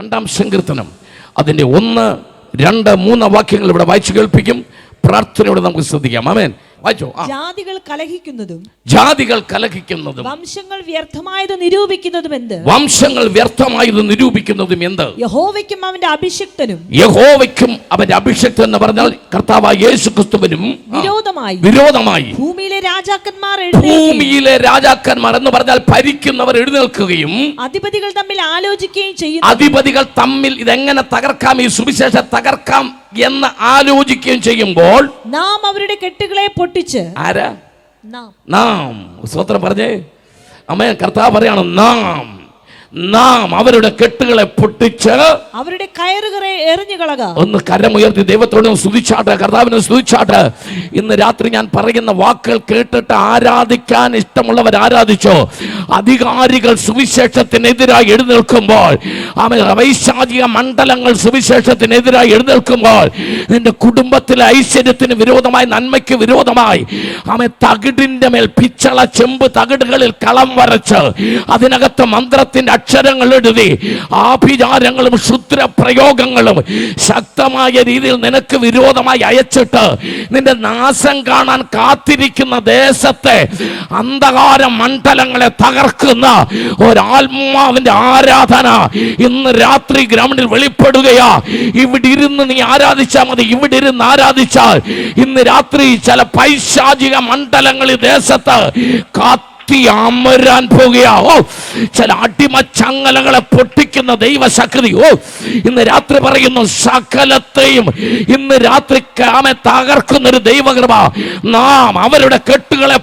2-ാം സങ്കീർത്തനം അതിൻ്റെ 1, 2, 3 വാക്യങ്ങൾ ഇവിടെ വായിച്ചു കേൾപ്പിക്കും. പ്രാർത്ഥനയോടെ നമുക്ക് ശ്രദ്ധിക്കാം. ആമേൻ. വായിച്ചോ. ജാതികൾ കലഹിക്കുന്നതും വംശങ്ങൾ വ്യർത്ഥമായത് നിരൂപിക്കുന്നതും എന്ത്? യഹോവയ്ക്കും അവന്റെ അഭിഷിക്തൻ എന്ന് പറഞ്ഞാൽ കർത്താവായ യേശുക്രിസ്തുവിനും വിരോധമായി ഭൂമിയിലെ രാജാക്കന്മാർ എന്ന് പറഞ്ഞാൽ ഭരിക്കുന്നവർ എഴുന്നേൽക്കുകയും അധിപതികൾ തമ്മിൽ ഇതെങ്ങനെ തകർക്കാം, ഈ സുവിശേഷം തകർക്കാം എന്ന് ആലോചിക്കുകയും ചെയ്യുമ്പോൾ നാം അവരുടെ കെട്ടുകളെ പൊട്ടിച്ച് നാം സ്വത്രം പറഞ്ഞേ അമ്മേ. കർത്താവ് പറയാണ് നാം അവരുടെ കെട്ടുകളെ പൊട്ടിച്ച് അവരുടെ കയറുകളെ എറിഞ്ഞു കളക. ഒന്ന് കരമുയർത്തി ദൈവത്തോട് സ്തുതിച്ചാട്ടെ, കർത്താവിനെ സ്തുതിച്ചാട്ടെ. ഇന്ന് രാത്രി ഞാൻ പറയുന്ന വാക്കുകൾ കേട്ടിട്ട് ആരാധിക്കാൻ ഇഷ്ടമുള്ളവർ ആരാധിച്ചോ. അധികാരികൾ സുവിശേഷത്തിനെതിരായി എഴുന്നേൽക്കുമ്പോൾ, വൈശാചിക മണ്ഡലങ്ങൾ സുവിശേഷത്തിനെതിരായി എഴുന്നേൽക്കുമ്പോൾ, നിന്റെ കുടുംബത്തിലെ ഐശ്വര്യത്തിന് വിരോധമായി, നന്മയ്ക്ക് വിരോധമായി തകിടിന്റെ മേൽ പിച്ചള ചെമ്പ് തകിടുകളിൽ കളം വരച്ച് അതിനകത്ത് മന്ത്രത്തിന്റെ അക്ഷരങ്ങൾ എഴുതി ആഭിചാരങ്ങളും ക്ഷുദ്രപ്രയോഗങ്ങളും ശക്തമായ രീതിയിൽ നിനക്ക് വിരോധമായി അയച്ചിട്ട് നിന്റെ നാശം കാണാൻ കാത്തിരിക്കുന്ന ദേശത്തെ അന്ധകാര മണ്ഡലങ്ങളെ തകർക്കുന്ന ഒരാത്മാവിന്റെ ആരാധന ഇന്ന് രാത്രി ഗ്രൗണ്ടിൽ വെളിപ്പെടുകയാ. ഇവിടെ ഇരുന്ന് നീ ആരാധിച്ചാൽ മതി. ഇവിടെ ഇരുന്ന് ആരാധിച്ചാൽ ഇന്ന് രാത്രി ചില പൈശാചിക മണ്ഡലങ്ങൾ ഈ ദേശത്ത് അമരാൻ പോകുകയാ. ചില അടിമച്ചങ്ങലകളെ പൊട്ടിക്കുന്ന ദൈവശക്തി ഇന്ന് രാത്രി പറയുന്നു. സകലത്തെയും ഇന്ന് രാത്രി തകർക്കുന്ന ഒരു ദൈവകൃപ. നാം അവരുടെ കെട്ടുകളെ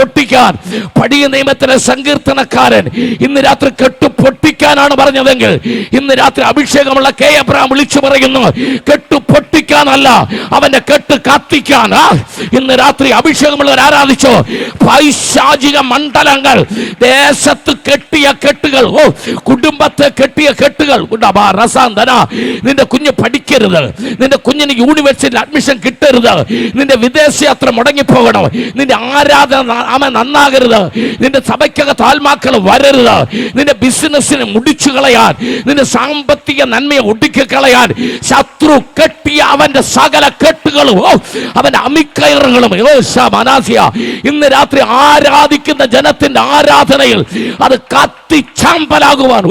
പൊട്ടിക്കാൻ പഴയ നിയമത്തിലെ സങ്കീർത്തനക്കാരൻ ഇന്ന് രാത്രി കെട്ടു പൊട്ടിക്കാനാണ് പറഞ്ഞതെങ്കിൽ ഇന്ന് രാത്രി അഭിഷേകമുള്ള കെ എബ്രഹാം വിളിച്ചു പറയുന്നു, കെട്ടു പൊട്ടിക്കാനല്ല, അവന്റെ കെട്ട് കത്തിക്കാൻ. ഇന്ന് രാത്രി അഭിഷേകമുള്ളവർ ആരാധിച്ചു. പൈശാചിക മണ്ഡലങ്ങൾ, ദേശത്ത് കെട്ടിയ കെട്ടുകൾ, കുടുംബത്തെ കെട്ടിയ കെട്ടുകൾ. നിന്റെ കുഞ്ഞ് പഠിക്കരുത്, നിന്റെ കുഞ്ഞിന് യൂണിവേഴ്സിറ്റിയിൽ അഡ്മിഷൻ കിട്ടരുത്, നിന്റെ വിദേശയാത്ര മുടങ്ങിപ്പോകണം, നിന്റെ ആരാധന നന്നാകരുത്, നിന്റെ സഭയ്ക്കകത്ത് ആത്മാക്കൾ വരരുത്, നിന്റെ ബിസിനസ്സിനെ മുടിച്ചു കളയാൻ, നിന്റെ സാമ്പത്തിക നന്മയെ ഒടുക്കി കളയാൻ ശത്രു കെട്ടിയ അവന്റെ സകല കെട്ടുകളും അവന്റെ അമിക്കയറുകളും ഇന്ന് രാത്രി ആരാധിക്കുന്ന ജനത്തിന്റെ ആരാധനയിൽ അത് കത്തിച്ചാമ്പലാകുവാൻ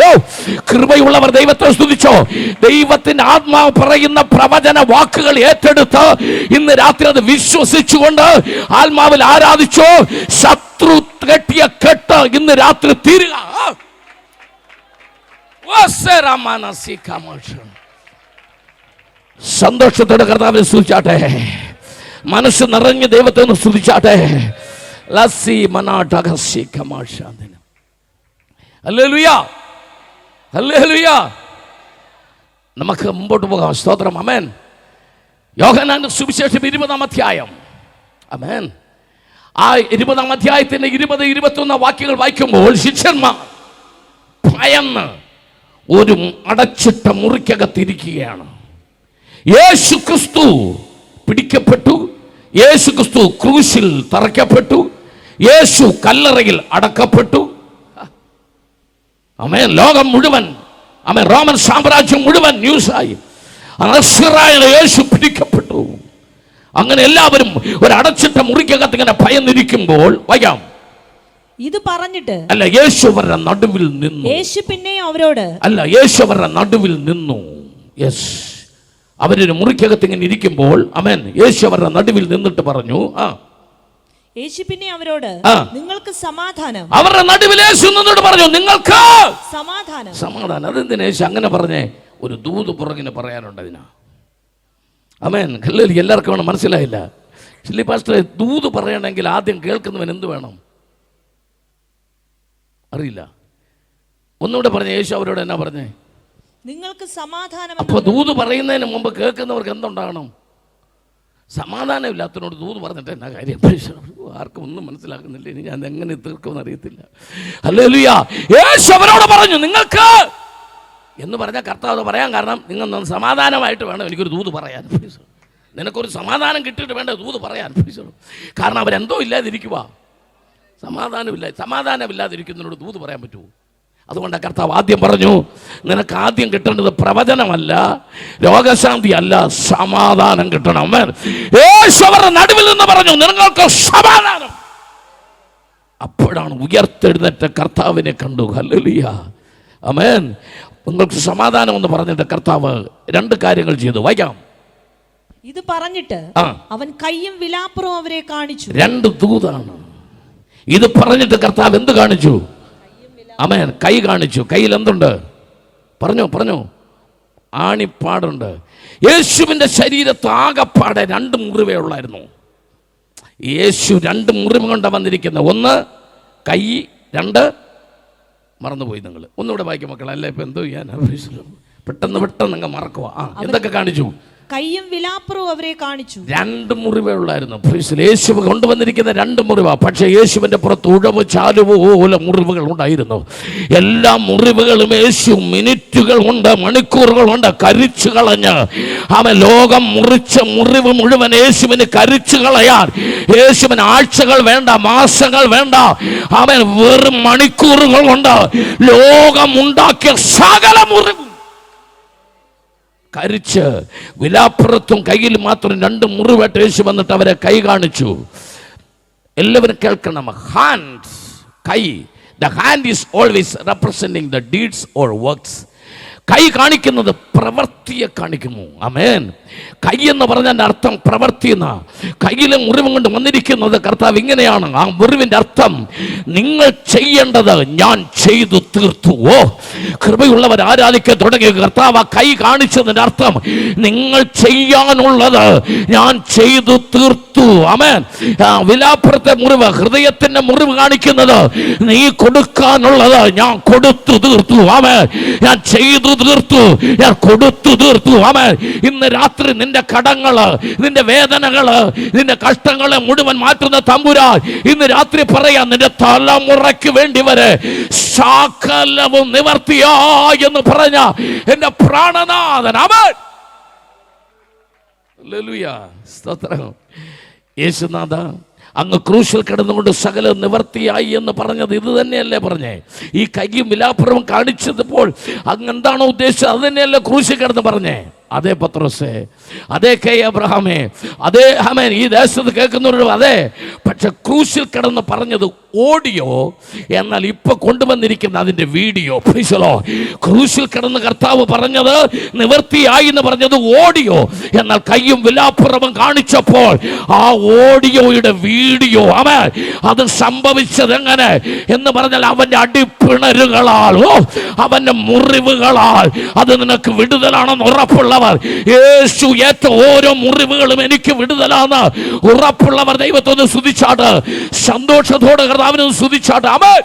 കൃപയുള്ളവർ ദൈവത്തെ സ്തുതിച്ചോ. ദൈവത്തിന്റെ ആത്മാവ് പറയുന്ന പ്രവചന വാക്കുകൾ ഏറ്റെടുത്ത് ഇന്ന് രാത്രി അത് വിശ്വസിച്ചുകൊണ്ട് ആത്മാവിൽ ആരാധിച്ചോ. ശത്രു കെട്ടിയ കെട്ട് ഇന്ന് രാത്രി തീരുക. സന്തോഷത്തോടെ കർത്താവിനെ സ്തുതിച്ചാട്ടെ, മനസ്സ് നിറഞ്ഞ് ദൈവത്തെ ഒന്ന് സ്തുതിച്ചാട്ടെ. നമുക്ക് മുമ്പോട്ട് പോകാം. സ്തോത്രം. ആമേൻ. യോഹന്നാന്റെ സുവിശേഷം 20-ാം അധ്യായം. ആമേൻ. ആ 20-ാം അധ്യായത്തിന്റെ 20-21 വാക്യങ്ങൾ വായിക്കുമ്പോൾ ശിഷ്യന്മാർ ഭയന്ന് ഒരു അടച്ചിട്ട മുറിക്കകത്തിരിക്കുകയാണ്. യേശു ക്രിസ്തു പിടിക്കപ്പെട്ടു, യേശു ക്രിസ്തു ക്രൂശിൽ തറയ്ക്കപ്പെട്ടു, യേശു കല്ലറയിൽ അടക്കപ്പെട്ടു. ആമേൻ. ലോകം മുഴുവൻ, ആമേൻ, റോമൻ സാമ്രാജ്യം മുഴുവൻ ന്യൂസായി. യേശു പിടിക്കപ്പെട്ടു. അങ്ങനെ എല്ലാവരും ഒരു അടച്ചിട്ട മുറിക്കകത്ത് ഇങ്ങനെ ഭയന്നിരിക്കുമ്പോൾ വായിക്കാം. ഇത് പറഞ്ഞിട്ട് അല്ല, യേശു അവരുടെ നടുവിൽ നിന്നു. യേശു പിന്നെ അവരോട് അല്ല, യേശു അവരുടെ നടുവിൽ നിന്നു. യെസ്, അവരൊരു മുറിക്കകത്ത് ഇങ്ങനെ ഇരിക്കുമ്പോൾ ആമേൻ, യേശു അവരുടെ നടുവിൽ നിന്നിട്ട് പറഞ്ഞു, യേശു പിന്നെ അവരോട് നിങ്ങൾക്ക് സമാധാനം. അവരുടെ നടുവിൽ യേശു നിന്നിട്ട് പറഞ്ഞു, നിങ്ങൾക്ക് സമാധാനം. സമാധാനം. അതെന്തിനാ യേശു അങ്ങനെ പറഞ്ഞേ? ഒരു ദൂത് പുറകിന് പറയാനുണ്ട് അതിനാ. ആമേൻ. എല്ലാവർക്കും വേണം, മനസ്സിലായില്ല. ചില്ലി പാസ്റ്ററെ, ദൂത് പറയണമെങ്കിൽ ആദ്യം കേൾക്കുന്നവൻ എന്ത് വേണം അറിയില്ല. ഒന്നുകൂടെ പറഞ്ഞേ, യേശു അവരോട് എന്നാ പറഞ്ഞേ? നിങ്ങൾക്ക് സമാധാനം. അപ്പൊ ദൂത് പറയുന്നതിന് മുമ്പ് കേൾക്കുന്നവർക്ക് എന്തുണ്ടാകണം? സമാധാനം ഇല്ലാത്തതിനോട് ദൂത് പറഞ്ഞിട്ട് എന്നാ കാര്യം? ആർക്കും ഒന്നും മനസ്സിലാക്കുന്നില്ല. ഇനി ഞാൻ എങ്ങനെ തീർക്കുമെന്ന് അറിയത്തില്ല. ഹല്ലേലൂയ. യേശു അവരോട് പറഞ്ഞു നിങ്ങൾക്ക് എന്ന് പറഞ്ഞാൽ കർത്താവ് പറയാൻ കാരണം, നിങ്ങൾ സമാധാനമായിട്ട് വേണം എനിക്കൊരു ദൂത് പറയാൻ. നിനക്കൊരു സമാധാനം കിട്ടിയിട്ട് വേണ്ട ദൂത് പറയാൻ. കാരണം അവരെന്തോ ഇല്ലാതിരിക്കുക. സമാധാനമില്ലാതിരിക്കുന്നതിനോട് ദൂത് പറയാൻ പറ്റുമോ? അതുകൊണ്ട് കർത്താവ് ആദ്യം പറഞ്ഞു, നിനക്ക് ആദ്യം കിട്ടേണ്ടത് പ്രവചനമല്ല, രോഗശാന്തി അല്ല, സമാധാനം കിട്ടണം. ആമേൻ. യേശു അവരുടെ നടുവിൽ നിന്ന് പറഞ്ഞു, നിങ്ങൾക്ക് സമാധാനം. അപ്പോഴാണ് ഉയർത്തെഴുന്നേറ്റ കർത്താവിനെ കണ്ടു. ഹല്ലേലൂയ. ആമേൻ. നിങ്ങൾക്ക് സമാധാനം എന്ന് പറഞ്ഞിട്ട് കർത്താവ് 2 കാര്യങ്ങൾ ചെയ്തു. വായിക്കാം. ഇത് പറഞ്ഞിട്ട് അവൻ കൈയും വിലാപ്പുറവും അവരെ കാണിച്ചു. 2 ദൂതാണ്. ഇത് പറഞ്ഞിട്ട് കർത്താവ് എന്ത് കാണിച്ചു? ആമേൻ. കൈ കാണിച്ചു. കയ്യിൽ എന്തുണ്ട്? പറഞ്ഞു. ആണിപ്പാടുണ്ട്. യേശുവിൻ്റെ ശരീരത്ത് ആകപ്പാടെ 2 മുറിവേ ഉള്ളായിരുന്നു. യേശു 2 മുറിവ് കൊണ്ട് വന്നിരിക്കുന്ന, 1 കൈ, 2 മറന്നുപോയി. നിങ്ങൾ ഒന്നുകൂടെ വായിക്കും മക്കളെ, അല്ല ഇപ്പൊ എന്തോ ചെയ്യാൻ പെട്ടെന്ന് അങ്ങ് മറക്കുക. എന്തൊക്കെ കാണിച്ചു? കൈയും വിലാപ്പുറവും അവരെ കാണിച്ചു. 2 മുറിവേ ഉള്ളായിരുന്നു. യേശു കൊണ്ടുവന്നിരിക്കുന്ന 2 മുറിവാ. പക്ഷെ യേശുവിന്റെ പുറത്ത് ഉഴവ് ചാലുവ് പോലെ മുറിവുകൾ ഉണ്ടായിരുന്നു. എല്ലാ മുറിവുകളും യേശു മിനിറ്റുകൾ കൊണ്ട്, മണിക്കൂറുകൾ കൊണ്ട് കരിച്ചു കളഞ്ഞ്, അവൻ ലോകം മുറിച്ച മുറിവ് മുഴുവൻ യേശുവിന് കരിച്ചു കളയാൻ യേശുവിന് ആഴ്ചകൾ വേണ്ട, മാസങ്ങൾ വേണ്ട, അവൻ വെറും മണിക്കൂറുകൾ കൊണ്ട് ലോകം ഉണ്ടാക്കിയ സകല മുറിവ് കരിച്ച് വിലാപ്പുറത്തും കയ്യിൽ മാത്രം 2 മുറിവായിട്ട് യേശു വന്നിട്ട് അവരെ കൈ കാണിച്ചു. എല്ലാവരും കേൾക്കണം. ഹാൻഡ്സ്, കൈ. The hand is always representing the deeds or works. കൈ കാണിക്കുന്നത് പ്രവൃത്തിയെ കാണിക്കുന്നു. ആമേൻ. കൈ എന്ന് പറഞ്ഞതിൻ്റെ അർത്ഥം പ്രവൃത്തി എന്നാ. കയ്യിലെ മുറിവ് കൊണ്ട് വന്നിരിക്കുന്നത് കർത്താവ് ഇങ്ങനെയാണ്. ആ മുറിവിൻ്റെ അർത്ഥം, നിങ്ങൾ ചെയ്യേണ്ടത് ഞാൻ ചെയ്തു തീർത്തു. ഓ, കൃപയുള്ളവർ ആരാധിക്കാൻ തുടങ്ങി. കർത്താവ് ആ കൈ കാണിച്ചതിൻ്റെ അർത്ഥം, നിങ്ങൾ ചെയ്യാനുള്ളത് ഞാൻ ചെയ്തു തീർത്തു. ആമേൻ. വിലാപ്പുറത്തെ മുറിവ്, ഹൃദയത്തിന്റെ മുറിവ് കാണിക്കുന്നത്, നീ കൊടുക്കാനുള്ളത് ഞാൻ കൊടുത്തു തീർത്തു. ആമേൻ. ഞാൻ ചെയ്തു തീർത്തു, ഞാൻ കൊടുത്തു തീർത്തു. ആമേൻ. ഇന്ന് രാത്രി നിന്റെ കടങ്ങള്, നിന്റെ വേദനകള്, നിന്റെ കഷ്ടങ്ങളെ മുഴുവൻ മാറ്റുന്ന തമ്പുരാൻ ഇന്ന് രാത്രി പറയാം, നിന്റെ തലമുറയ്ക്ക് വേണ്ടി വരെ സകലവും നിവർത്തിയായി എന്ന് പറഞ്ഞ എന്റെ പ്രാണനാഥൻ. ആമേൻ. ഹല്ലേലൂയ. സ്തോത്രം. യേശുനാഥ, അങ്ങ് ക്രൂശിൽ കിടന്നുകൊണ്ട് സകല നിവർത്തിയായി എന്ന് പറഞ്ഞത് ഇത് തന്നെയല്ലേ പറഞ്ഞേ? ഈ കൈയും വിലാപ്പുറവും കാണിച്ചപ്പോൾ അങ്ങ് എന്താണോ ഉദ്ദേശിച്ചത് അത് തന്നെയല്ലേ ക്രൂശിൽ കിടന്ന് പറഞ്ഞേ? അതേ പത്രോസേ, അതേ കെ അബ്രഹാമേ, അതേ ആമേൻ, ഈ ദേശത്ത് കേൾക്കുന്നവരും അതെ. പക്ഷെ ക്രൂശിൽ കിടന്ന് പറഞ്ഞത് ഓഡിയോ, എന്നാൽ ഇപ്പൊ കൊണ്ടുവന്നിരിക്കുന്ന അതിന്റെ വീഡിയോ. ക്രൂശിൽ കിടന്ന് കർത്താവ് പറഞ്ഞത് നിവൃത്തിയായി എന്ന് പറഞ്ഞത് ഓഡിയോ, എന്നാൽ കയ്യും വിലാപ്പുറവും കാണിച്ചപ്പോൾ ആ ഓഡിയോയുടെ വീഡിയോ, ആമേൻ, അത് സംഭവിച്ചത് എങ്ങനെ എന്ന് പറഞ്ഞാൽ അവന്റെ അടിപ്പിണരുകളാൽ, അവന്റെ മുറിവുകളാൽ അത് നിനക്ക് വിടുതലാണെന്ന് ഉറപ്പുള്ളവർ, യേശു ഏറ്റ ഓരോ മുറിവുകളും എനിക്ക് വിടുതലാന്ന് ഉറപ്പുള്ളവർ ദൈവത്തോട് സ്തുതിച്ചാട്ട്, സന്തോഷത്തോടെ കർത്താവിനെ സ്തുതിച്ചാട്ട്. ആമേൻ.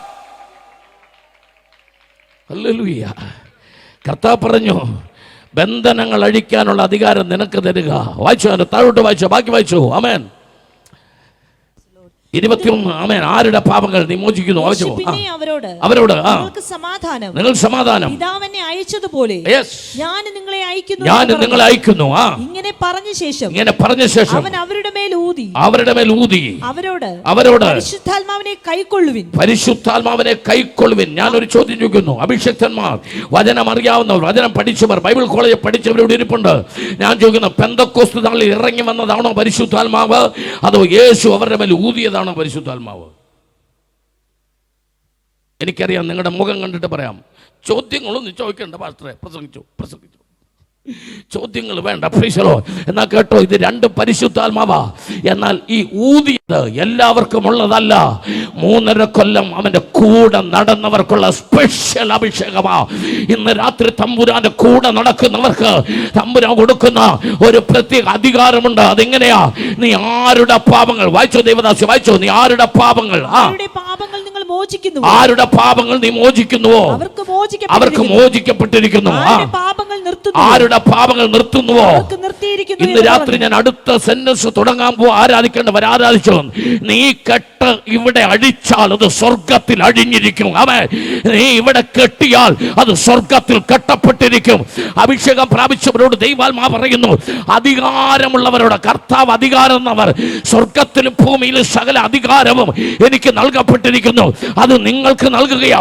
ഹല്ലേലൂയ. കർത്താവ് പറഞ്ഞു, ബന്ധനങ്ങൾ അഴിക്കാനുള്ള അധികാരം നിനക്ക് തരിക. വായിച്ചോ, താഴോട്ട് വായിച്ചോ, ബാക്കി വായിച്ചോ. ആമേൻ. 21. ആമേൻ. ആരുടെ പാപങ്ങൾ നീ മോചിക്കുന്നു? അവരോട് നിങ്ങൾ സമാധാനം പിതാവിനെ അയച്ചതുപോലെ ഞാൻ നിങ്ങളെ അയക്കുന്നു. ഇങ്ങനെ പറഞ്ഞ ശേഷം അവൻ അവരുടെ മേൽ ഊതി അവരോട് പരിശുദ്ധാത്മാവിനെ കൈക്കൊള്ളുവിൻ. ഞാനൊരു ചോദ്യം ചോദിക്കുന്നു. അഭിഷിക്തന്മാർ, വചനം അറിയാവുന്നവർ, വചനം പഠിച്ചവർ, ബൈബിൾ കോളേജിൽ പഠിച്ചവരോട് ഇരിപ്പുണ്ട്. ഞാൻ ചോദിക്കുന്നു, പെന്തക്കോസ്ത് നാളിൽ ഇറങ്ങി വന്നതാണോ പരിശുദ്ധാത്മാവ്, അതോ യേശു അവരുടെ മേൽ ഊതിയതാണോ പരിശുദ്ധാത്മാവ്? എനിക്കറിയാം, നിങ്ങളുടെ മുഖം കണ്ടിട്ട് പറയാം. ചോദ്യങ്ങളൊന്നും ചോദിക്കണ്ട പാസ്റ്ററെ, പ്രസംഗിച്ചു. ചോദ്യങ്ങൾ വേണ്ട. എന്നാൽ കേട്ടോ, ഇത് 2 പരിശുദ്ധാത്മാവാ. എന്നാൽ ഈ ഊതിയത് എല്ലാവർക്കും ഉള്ളതല്ല. 3.5 കൊല്ലം അവന്റെ കൂടെ നടന്നവർക്കുള്ള സ്പെഷ്യൽ അഭിഷേകമാ. ഇന്ന് രാത്രി തമ്പുരാന്റെ കൂടെ നടക്കുന്നവർക്ക് തമ്പുരാൻ കൊടുക്കുന്ന ഒരു പ്രത്യേക അധികാരമുണ്ട്. അതെങ്ങനെയാ? നീ ആരുടെ പാപങ്ങൾ, വായിച്ചോ ദേവദാസി, വായിച്ചോ, നീ ആരുടെ പാപങ്ങൾ ആരുടെ പാപങ്ങൾ നീ മോചിക്കുന്നുവോ അവർക്ക് മോചിക്കപ്പെട്ടിരിക്കുന്നു. ആരുടെ പാപങ്ങൾ നിർത്തുന്നുവോ? ഇന്ന് രാത്രി ഞാൻ അടുത്ത സെന്റൻസ് തുടങ്ങാൻ പോ. ആരാധിക്കേണ്ടവർ ആരാധിച്ചോ. നീ കെട്ട് ഇവിടെ അഴിച്ചാൽ അത് സ്വർഗത്തിൽ അഴിഞ്ഞിരിക്കും. അവൻ നീ ഇവിടെ കെട്ടിയാൽ അത് സ്വർഗത്തിൽ കെട്ടപ്പെട്ടിരിക്കും. അഭിഷേകം പ്രാപിച്ചവരോട് ദൈവാത്മാ പറയുന്നു, അധികാരമുള്ളവരോട്, കർത്താവ് അധികാരം എന്നവർ, സ്വർഗത്തിലും ഭൂമിയിലും സകല അധികാരവും എനിക്ക് നൽകപ്പെട്ടിരിക്കുന്നു. അത് നിങ്ങൾക്ക് നൽകുകയാ.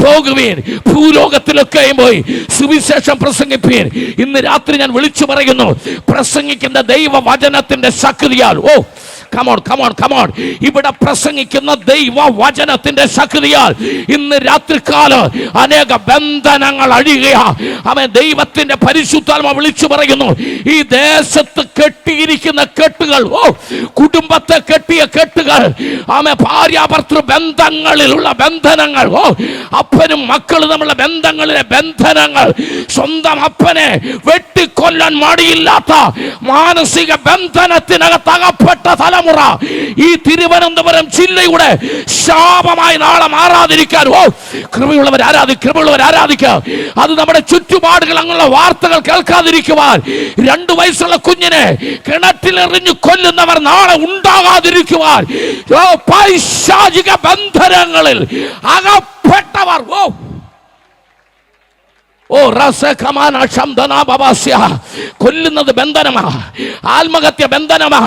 പോകുവീൻ, ഭൂലോകത്തിലൊക്കെയും പോയി സുവിശേഷം പ്രസംഗിപ്പീൻ. ഇന്ന് രാത്രി ഞാൻ വിളിച്ചു പറയുന്നു, പ്രസംഗിക്കുന്ന ദൈവവചനത്തിന്റെ ശക്തിയാൽ, കമോൺ, ഇവിടെ പ്രസംഗിക്കുന്ന ദൈവവചനത്തിന്റെ ശക്തിയാൽ ഇന്ന് രാത്രികാലം അനേക ബന്ധനങ്ങൾ അഴിയുകയാ. അവൻ ദൈവത്തിന്റെ പരിശുദ്ധാത്മ വിളിച്ചു പറയുന്നു, ഈ ദേശത്ത് കെട്ടിയിരിക്കുന്ന കെട്ടുകൾ, കുടുംബത്തെ കെട്ടിയ കെട്ടുകൾ, ഭാര്യാഭർത്തൃ ബന്ധങ്ങളിലുള്ള ബന്ധനങ്ങൾ, അപ്പനും മക്കളും തമ്മിലുള്ള ബന്ധങ്ങളിലെ ബന്ധനങ്ങൾ, സ്വന്തം അപ്പനെ വെട്ടിക്കൊല്ലാൻ മടിയില്ലാത്ത മാനസിക ബന്ധനത്തിനകത്ത് അകപ്പെട്ട തലമുറ ഈ തിരുവനന്തപുരം ജില്ലയുടെ ശാപമായി നാളെ മാറാതിരിക്കാൻ കൃപയുള്ളവർ ആരാധിക്കുക. അത് നമ്മുടെ ചുറ്റുപാടുകൾ അങ്ങനെയുള്ള വാർത്തകൾ കേൾക്കാതിരിക്കുവാൻ, 2 വയസ്സുള്ള കുഞ്ഞിനെ കിണറ്റിലെറിഞ്ഞു കൊല്ലുന്നവർ നാളെ ഉണ്ടാകാതിരിക്കുവാൻ, പൈശാചിക ബന്ധനങ്ങളിൽ അകപ്പെട്ടവർ കൊല്ലുന്നത് ബന്ധനമാ, ആത്മഹത്യ ബന്ധനമാ,